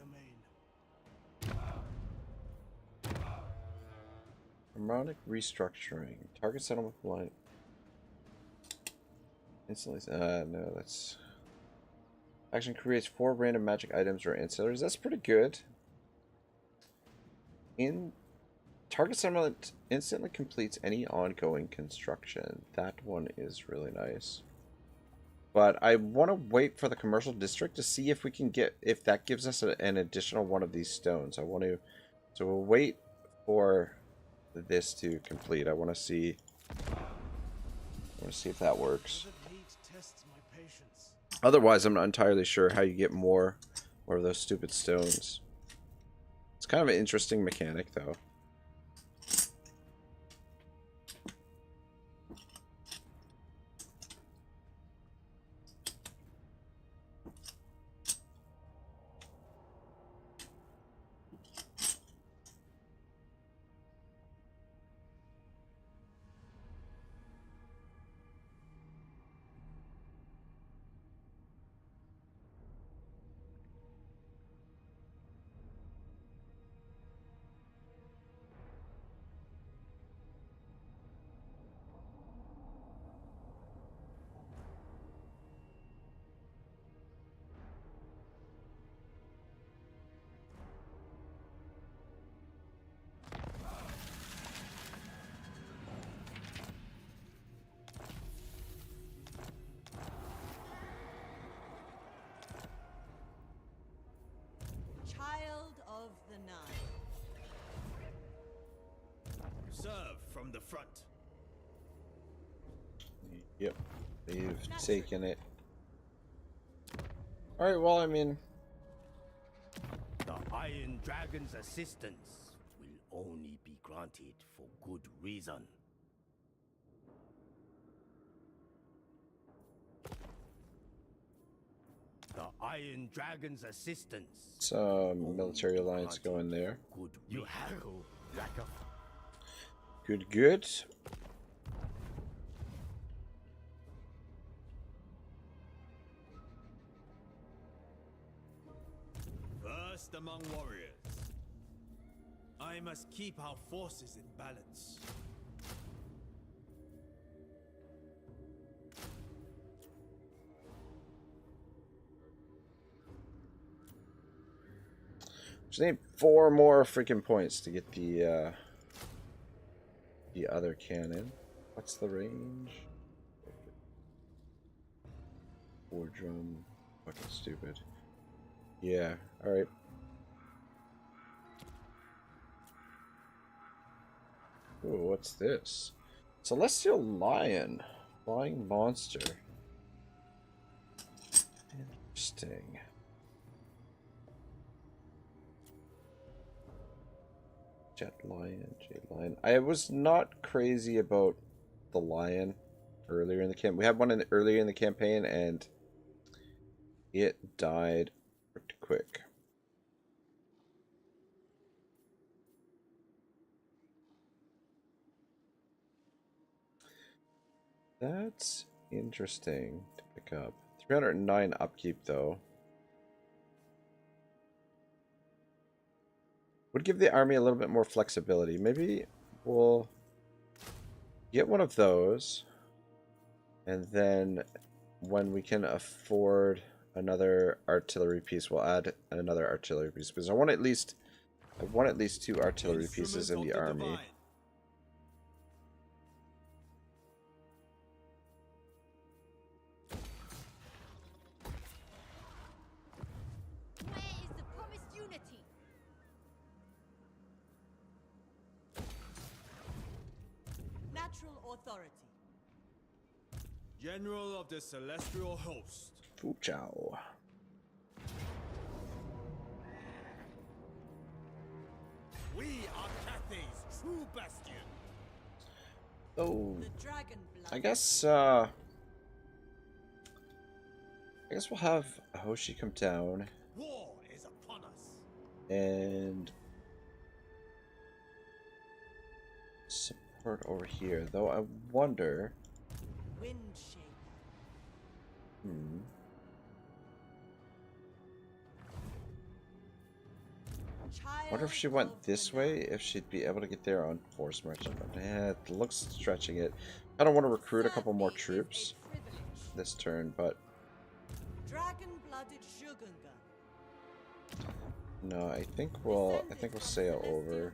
Harmonic restructuring. Target settlement blind. Instantly. No, that's. Action creates 4 random magic items or ancillaries. That's pretty good. In target settlement instantly completes any ongoing construction. That one is really nice. But I want to wait for the commercial district to see if we can get, if that gives us an additional one of these stones. I want to, so we'll wait for this to complete. I want to see if that works. Otherwise, I'm not entirely sure how you get more of those stupid stones. It's kind of an interesting mechanic, though. Child of the Nine. serve from the front. Yep, they've taken it. Alright, well, I mean... The Iron Dragon's assistance will only be granted for good reason. The Iron Dragon's assistance. Some military alliance going there. Good you hackle like a Good, good. First among warriors. I must keep our forces in balance. Just need 4 more freaking points to get the other cannon. What's the range? 4 drum. Fucking stupid. Yeah, alright. Ooh, what's this? Celestial Lion. Flying monster. Interesting. Jet Lion, Jade Lion. I was not crazy about the lion earlier in the camp. We had one earlier in the campaign and it died pretty quick. That's interesting to pick up. 309 upkeep though. Would give the army a little bit more flexibility. Maybe we'll get one of those, and then when we can afford another artillery piece, we'll add another artillery piece, because I want at least 2 artillery pieces in the army. Divine. Where is the promised unity? Natural authority. General of the Celestial Host. Fu Chao. We are Cathay's true bastion. Oh, The dragon blood. I guess we'll have Hoshi come down War is upon us. and support over here. Though I wonder. Wind shaper. Wonder if she went this way, if she'd be able to get there on force merchant. Yeah, it looks stretching it. I don't want to recruit a couple more troops this turn, but Dragon-blooded Shugunga. no, I think we'll sail over.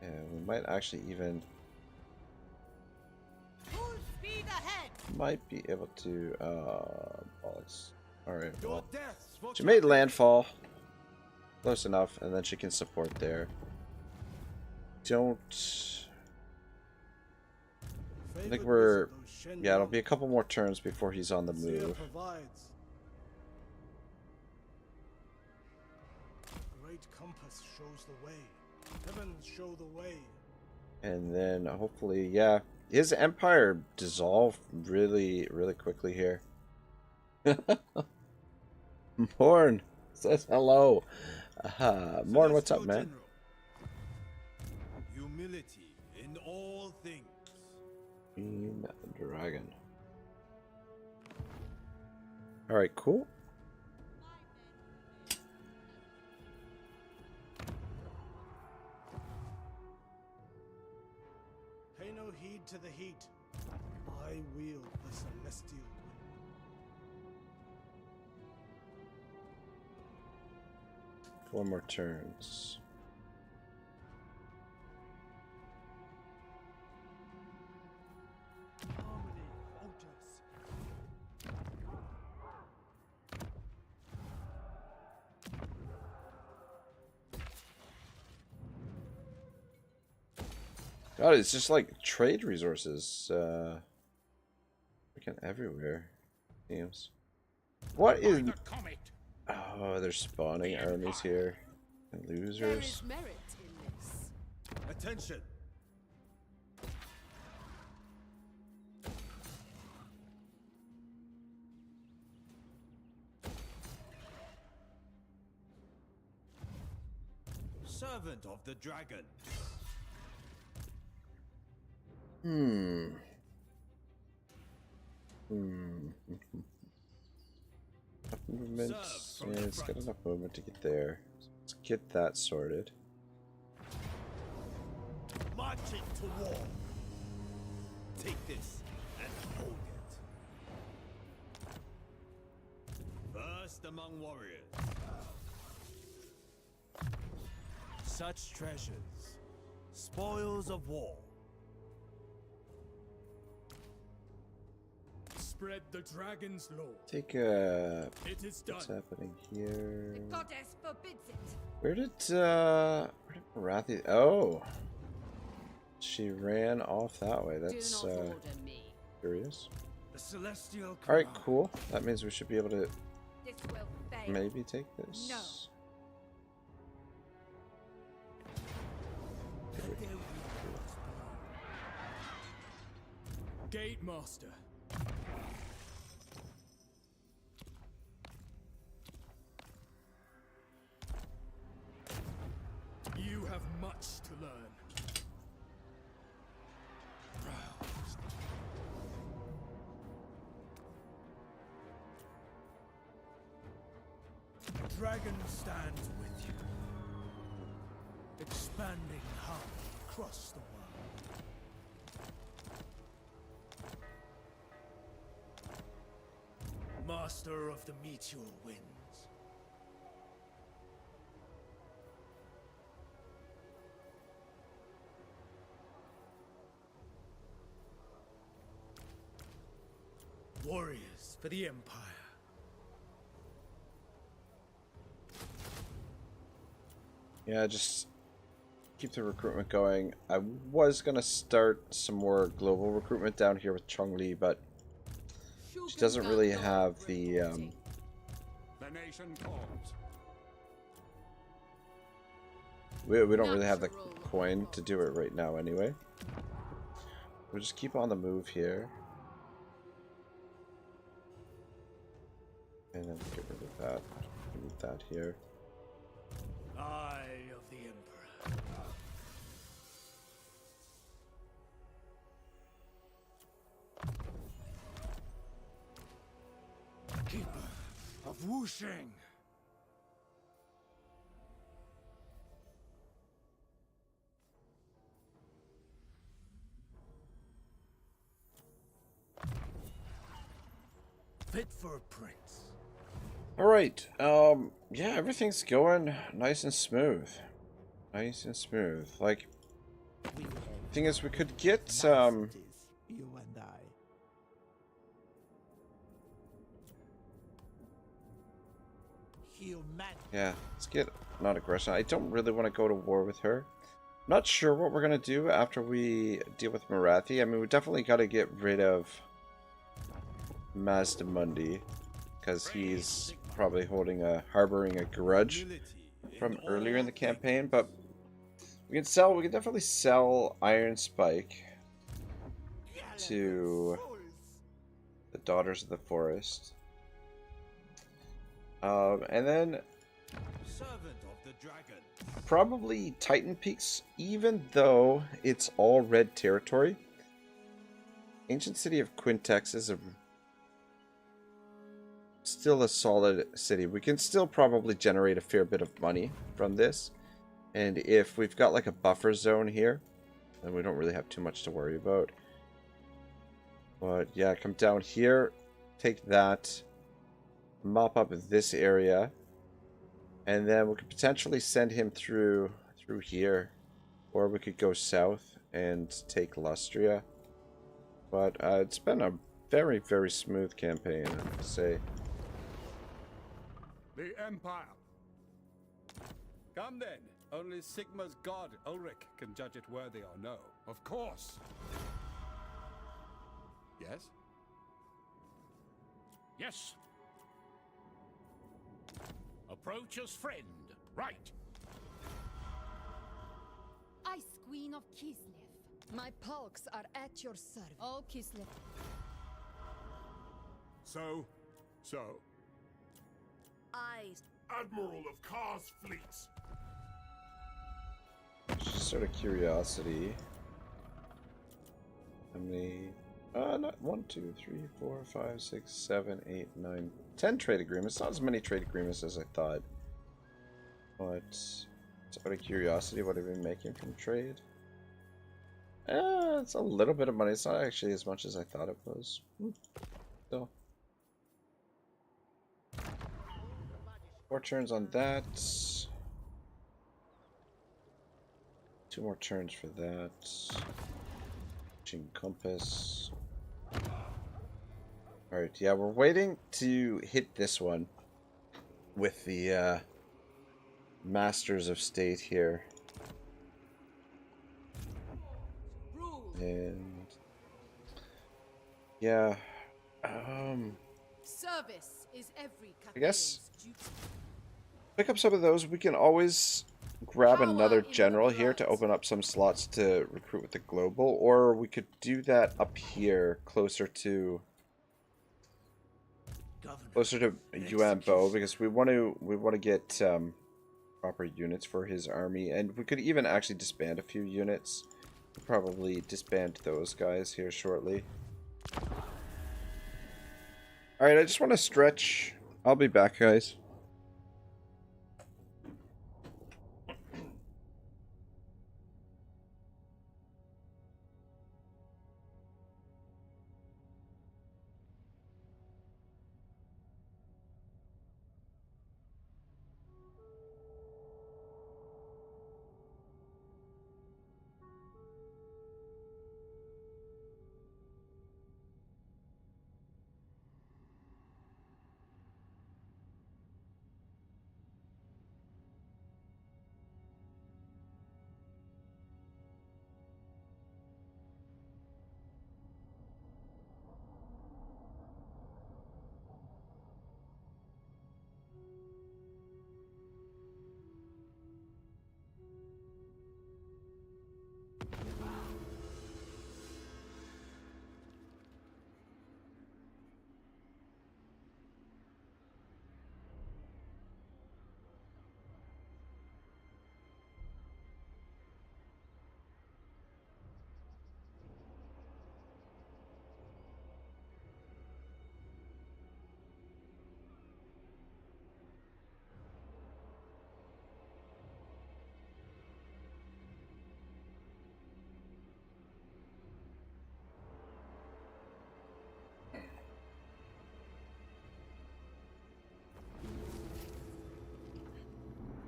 Yeah, we might actually even Full speed ahead. might be able to bollocks. Alright, Your well. deaths for She made landfall. Close enough, and then she can support there. Don't I think we're yeah, it'll be a couple more turns before he's on the move. Provides. Great compass shows the way. Heavens show the way. And then hopefully, yeah, his empire dissolved really, really quickly here. Morn says hello. Morn, what's up, man? General. Humility in all things. Jade Dragon. Alright, cool. Pay no heed to the heat. I wield the celestial. 4 more turns. Harmony falters. God, it's just like trade resources, freaking everywhere. Seems. What is? Oh, they're spawning armies here. There losers. is merit in this. Attention! Servant of the dragon. Movement. Serve from Yeah, the it's got front. enough movement to get there. Let's get that sorted. Marching to war. Take this and hold it. First among warriors. Such treasures, spoils of war. Spread the dragon's law. Take a. It is done. What's happening here? The goddess forbids it. Where did Marathi? Oh, she ran off that way. That's Do not order me. curious. The celestial All right, command. cool. That means we should be able to This will fail. maybe take this. No. Gate master. You have much to learn. Dragon stands with you, expanding harmony across the world. Master of the meteor winds. Warriors for the Empire. Yeah, just keep the recruitment going. I was gonna start some more global recruitment down here with Chongli, but she doesn't really have the The nation calls. we don't really have the coin to do it right now anyway. We'll just keep on the move here. And then get rid of that. Move that here. Eye of the Emperor. Keeper of Wusheng. Fit for a prince. All right. Yeah, everything's going nice and smooth. Nice and smooth. Like, thing is, we could get You and I. Humanity. yeah, let's get not aggression. I don't really want to go to war with her. Not sure what we're gonna do after we deal with Marathi. I mean, we definitely got to get rid of Mazdamundi because he's probably harboring a grudge from earlier in the campaign. But we can definitely sell Iron Spike to the Daughters of the Forest. And then Servant of the Dragon. probably Titan Peaks, even though it's all red territory. Ancient City of Quintex is still a solid city. We can still probably generate a fair bit of money from this. And if we've got like a buffer zone here, then we don't really have too much to worry about. But yeah, come down here, take that, mop up this area, and then we could potentially send him through here, or we could go south and take Lustria. But it's been a very, very smooth campaign, I have to say. The Empire. Come then. Only Sigma's god, Ulrich, can judge it worthy or no. Of course. Yes? Yes. Approach as friend. Right. Queen of Kislev. My pulks are at your service. Oh, Kislev. So? Eyes. Admiral of Kar's fleets. Just sort of curiosity. How many? Not 1, 2, 3, 4, 5, 6, 7, 8, 9, 10 trade agreements. Not as many trade agreements as I thought. But just out of curiosity, what have you been making from trade? It's a little bit of money. It's not actually as much as I thought it was. Still. 4 turns on that. 2 more turns for that. Compass. Alright, yeah, we're waiting to hit this one with the Masters of State here. And yeah, Service is every I guess duty. pick up some of those. We can always grab another general here to open up some slots to recruit with the global, or we could do that up here closer to Yuan Bo, because we want to get proper units for his army, and we could even actually disband a few units. We'll probably disband those guys here shortly. Alright, I just want to stretch. I'll be back, guys.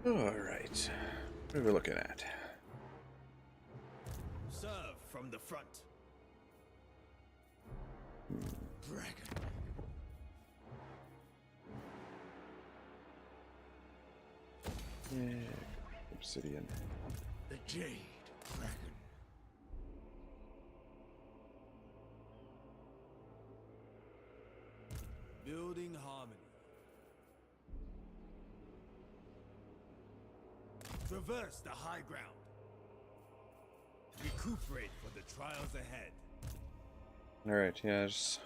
Alright. What are we looking at? Serve from the front. Dragon. Yeah, obsidian. The Jade Dragon. Building harmony. Traverse the high ground. Recuperate for the trials ahead. Alright, yeah, just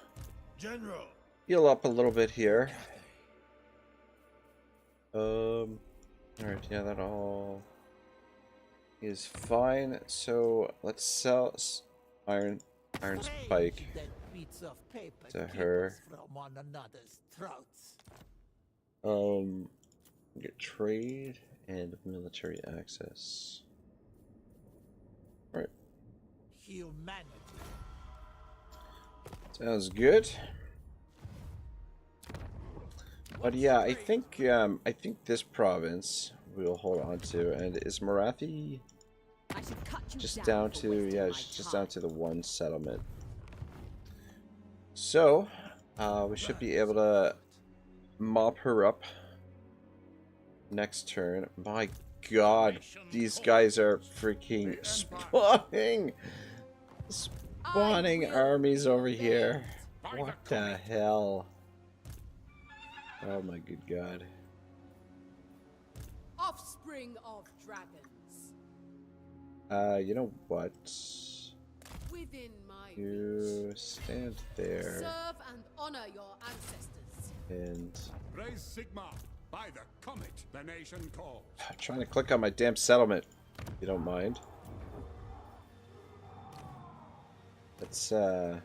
General. heal up a little bit here. Alright, yeah, that all is fine. So let's sell iron spike to her. From one another's throats. Get trade and military access. Right. Humanity. Sounds good. But yeah, I think this province we'll hold on to, and is Marathi I should cut you just down down for to wasting yeah, my it's just time. down to the one settlement. So we should be able to mop her up next turn. My god, these guys are freaking spawning armies over here. What the hell? Oh my good god. Offspring of dragons. You know what? Within my You reach. stand there Serve and honor your ancestors. and Raise Sigma. By the comet, the nation calls. I'm trying to click on my damn settlement. If you don't mind. Let's oh.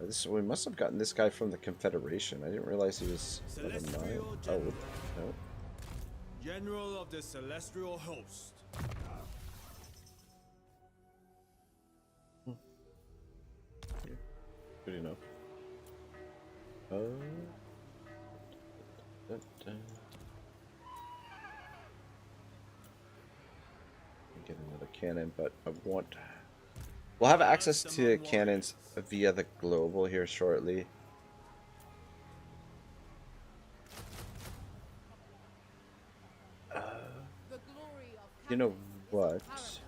This we must have gotten this guy from the Confederation. I didn't realize he was level 9. Celestial Oh General. no. General of the Celestial Host. Good enough. Get another cannon, but I want. We'll have access to cannons via the global here shortly. The glory of You know Cathay what? is paramount.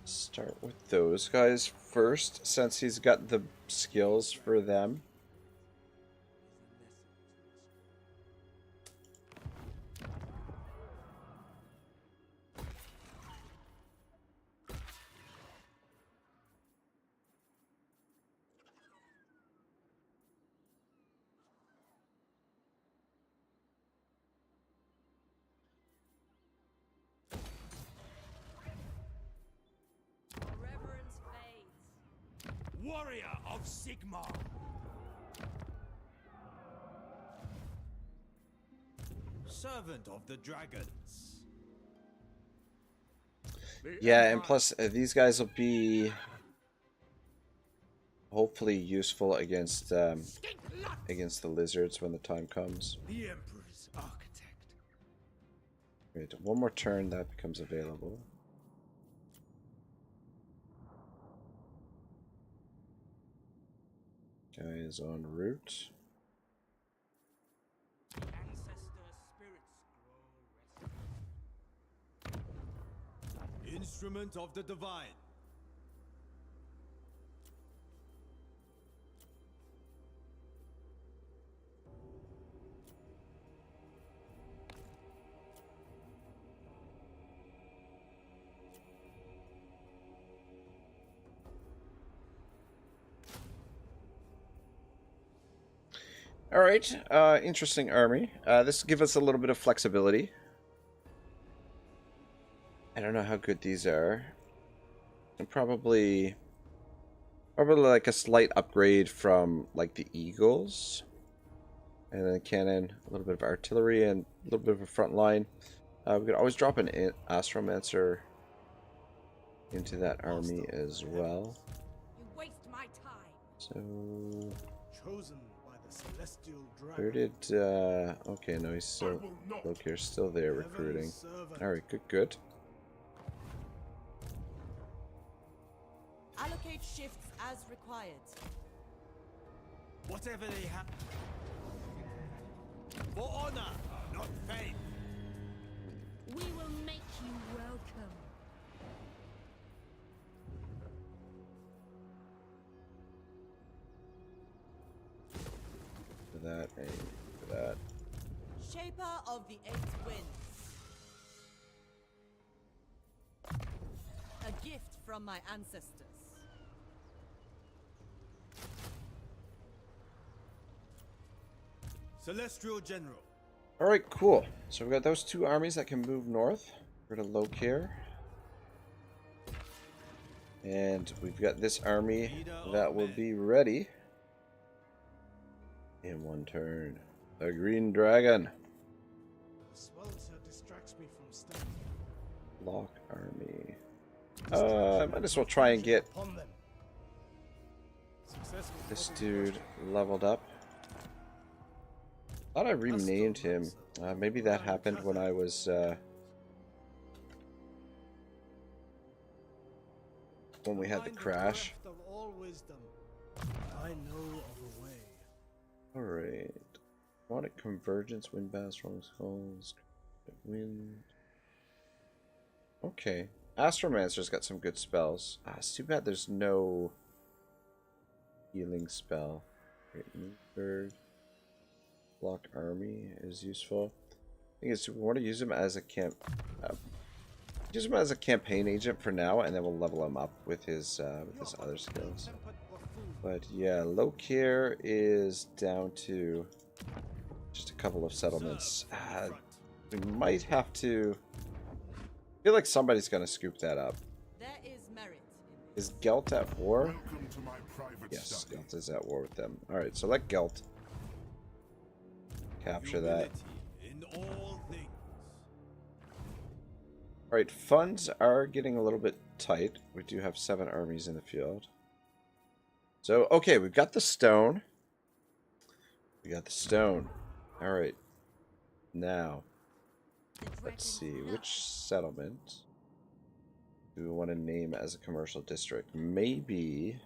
Start with those guys first, since he's got the skills for them. Reverence fades. Warrior of Sigma. Servant of the Dragons. Yeah, and plus these guys will be hopefully useful against the lizards when the time comes. The Emperor's architect. Wait, one more turn that becomes available. Guy is en route. Instrument of the Divine. All right, interesting army. This will give us a little bit of flexibility. I don't know how good these are. And probably like a slight upgrade from like the Eagles. And then cannon, a little bit of artillery, and a little bit of a front line. We could always drop an Astromancer into that army as well. You waste my time. So Chosen by the celestial dragon. where did okay, no, he's still look here, still there recruiting. Alright, good. Allocate shifts as required. Whatever they have. For honor, not faith. We will make you welcome. For that, and for that. Shaper of the Eight Winds. A gift from my ancestors. Celestial General. Alright, cool. So we've got those two armies that can move north. We're to Lokir. And we've got this army that will be ready in one turn. The Green Dragon. The swells here distracts me from studying. Lock army. I might as well try and get Upon them. Successful this copy dude project. leveled up. Thought I renamed him. Maybe that happened when I was when we had the Find crash. breadth of all wisdom. I know of a way. Alright. Chronic Convergence, Wind Bass, Strong Skulls, Wind. Okay. Astromancer's got some good spells. It's too bad there's no healing spell. Great Moonbird. block army is useful. I think we want to use him as a use him as a campaign agent for now, and then we'll level him up with his other skills. But yeah, low care is down to just a couple of settlements. We might have to. I feel like somebody's gonna scoop that up. There is merit in Is Gelt at war? Welcome to my private Yes, study. Gelt is at war with them. Alright, so let Gelt capture that. In all things. Alright, funds are getting a little bit tight. We do have 7 armies in the field. So, okay, we've got the stone. We got the stone. Alright. Now, let's see. Which settlement do we want to name as a commercial district? Maybe...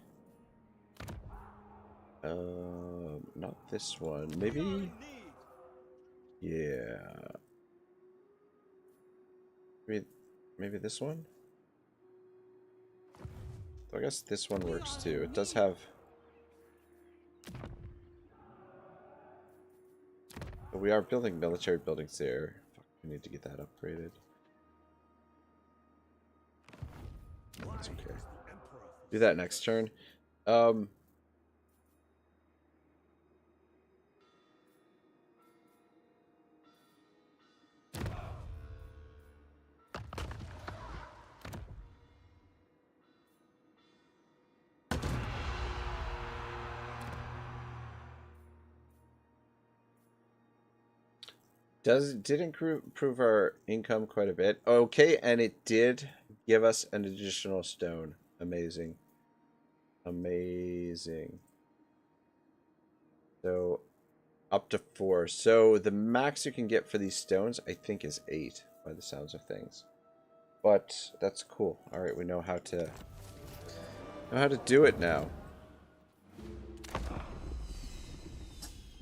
not this one. Maybe... Yeah... Maybe this one? I guess this one works too. It does have... But we are building military buildings there. Fuck, we need to get that upgraded. That's okay. Do that next turn. Did improve our income quite a bit. Okay, and it did give us an additional stone. Amazing. Amazing. So, up to 4. So, the max you can get for these stones, I think, is 8, by the sounds of things. But, that's cool. Alright, we know how to do it now.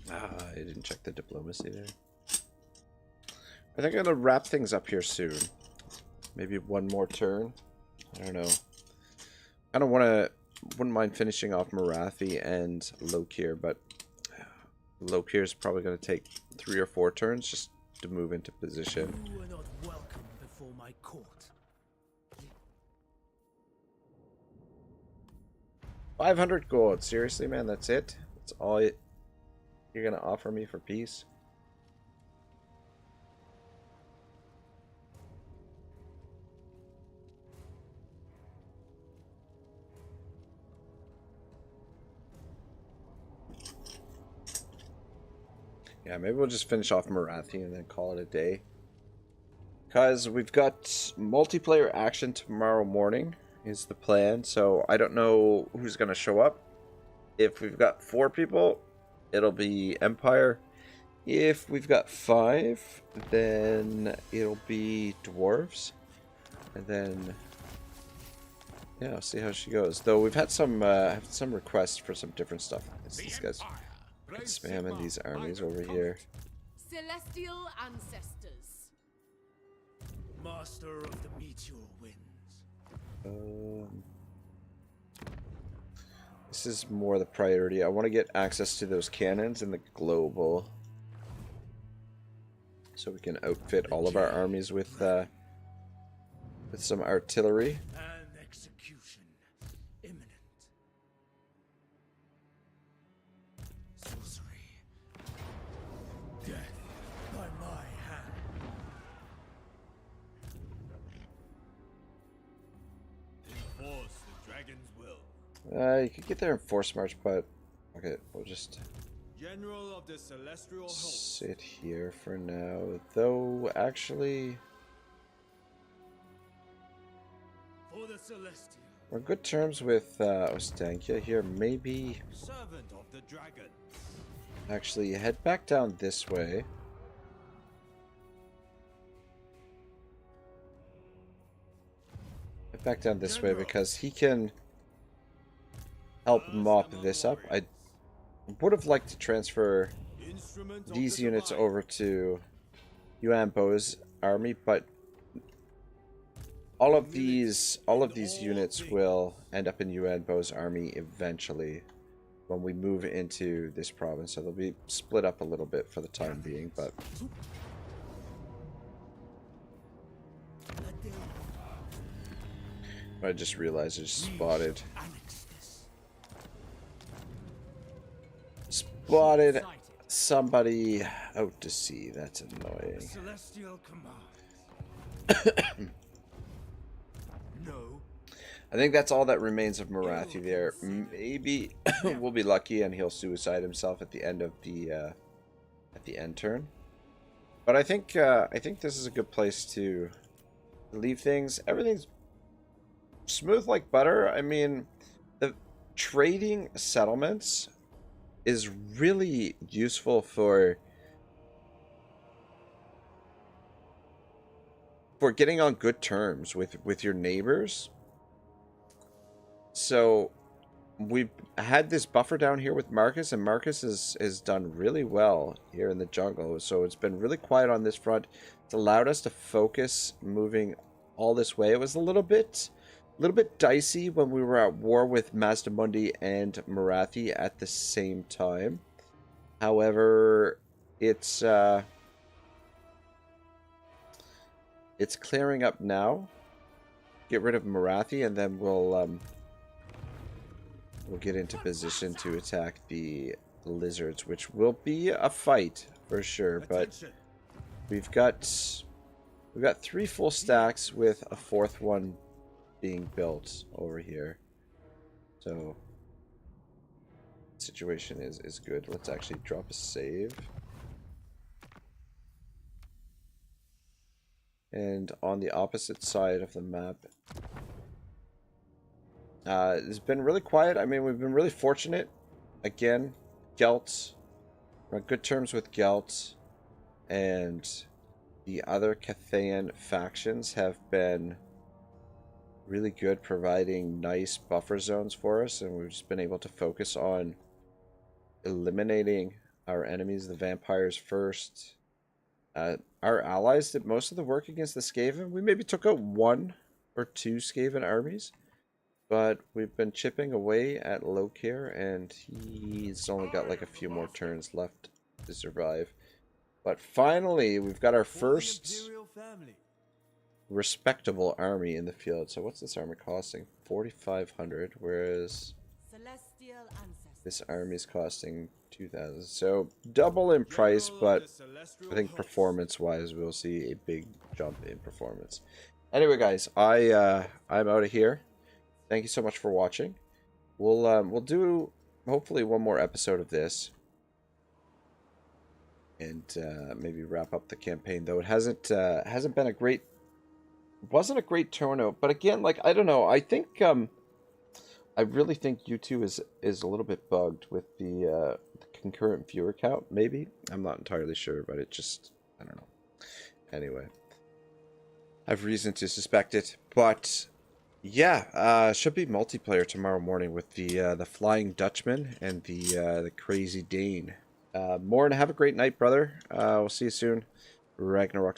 I didn't check the diplomacy there. I think I'm gonna wrap things up here soon. Maybe one more turn. I don't know. I don't wouldn't mind finishing off Marathi and Lokir, but Lokir is probably gonna take 3 or 4 turns just to move into position. You are not welcome before my court. 500 gold. Seriously, man, that's it? That's all you're gonna offer me for peace? Yeah, maybe we'll just finish off Marathi and then call it a day. Because we've got multiplayer action tomorrow morning is the plan. So I don't know who's going to show up. If we've got 4 people, it'll be Empire. If we've got 5, then it'll be Dwarves. And then, yeah, I'll see how she goes. Though we've had some requests for some different stuff. These guys spamming these armies over here. Celestial ancestors. Master of the meteor winds. This is more the priority. I want to get access to those cannons in the global, so we can outfit all of our armies with some artillery. And execution imminent. Sorcery. Death by my hand. Enforce the dragon's will. You could get there in force march, but okay, we'll just General of the Celestial Host. sit here for now. Though, actually, For the celestial. we're on good terms with Ostankia here. Maybe Servant of the Dragon. actually head back down this way. Head back down this way because he can help mop this up. I would have liked to transfer Instrument of these the units divine. over to Yuan Bo's army, but all of these units will end up in Yuan Bo's army eventually when we move into this province. So they'll be split up a little bit for the time being, but I just realized I just spotted somebody out to sea. That's annoying. Celestial command. No. I think that's all that remains of Marathi there. Maybe we'll be lucky and he'll suicide himself at the end of the end turn. But I think this is a good place to leave things. Everything's smooth like butter. I mean, the trading settlements is really useful for getting on good terms with your neighbors. So we've had this buffer down here with Marcus, and Marcus has done really well here in the jungle. So it's been really quiet on this front. It's allowed us to focus moving all this way. It was a little bit dicey when we were at war with Mazdamundi and Marathi at the same time. However, it's clearing up now. Get rid of Marathi, and then we'll get into position to attack the lizards, which will be a fight for sure. But we've got 3 full stacks with a 4th one being built over here. So situation is good. Let's actually drop a save. And on the opposite side of the map, it's been really quiet. I mean, we've been really fortunate. Again, Gelt. We're on good terms with Gelt. And the other Cathayan factions have been really good, providing nice buffer zones for us. And we've just been able to focus on eliminating our enemies, the vampires first. Our allies did most of the work against the Skaven. We maybe took out 1 or 2 Skaven armies, but we've been chipping away at Lokir, and he's only got like a few more turns left to survive. But finally, we've got our first respectable army in the field. So what's this army costing? 4,500, whereas this army's costing 2,000. So double in price, but I think performance-wise, we'll see a big jump in performance. Anyway, guys, I'm out of here. Thank you so much for watching. We'll do hopefully one more episode of this, and maybe wrap up the campaign. Though it hasn't been a great, wasn't a great turnout. But again, like, I don't know. I think I really think U2 is a little bit bugged with the concurrent viewer count. Maybe, I'm not entirely sure, but it just, I don't know. Anyway, I have reason to suspect it, but yeah, should be multiplayer tomorrow morning with the Flying Dutchman and the Crazy Dane. More, and have a great night, brother. We'll see you soon. Ragnarok.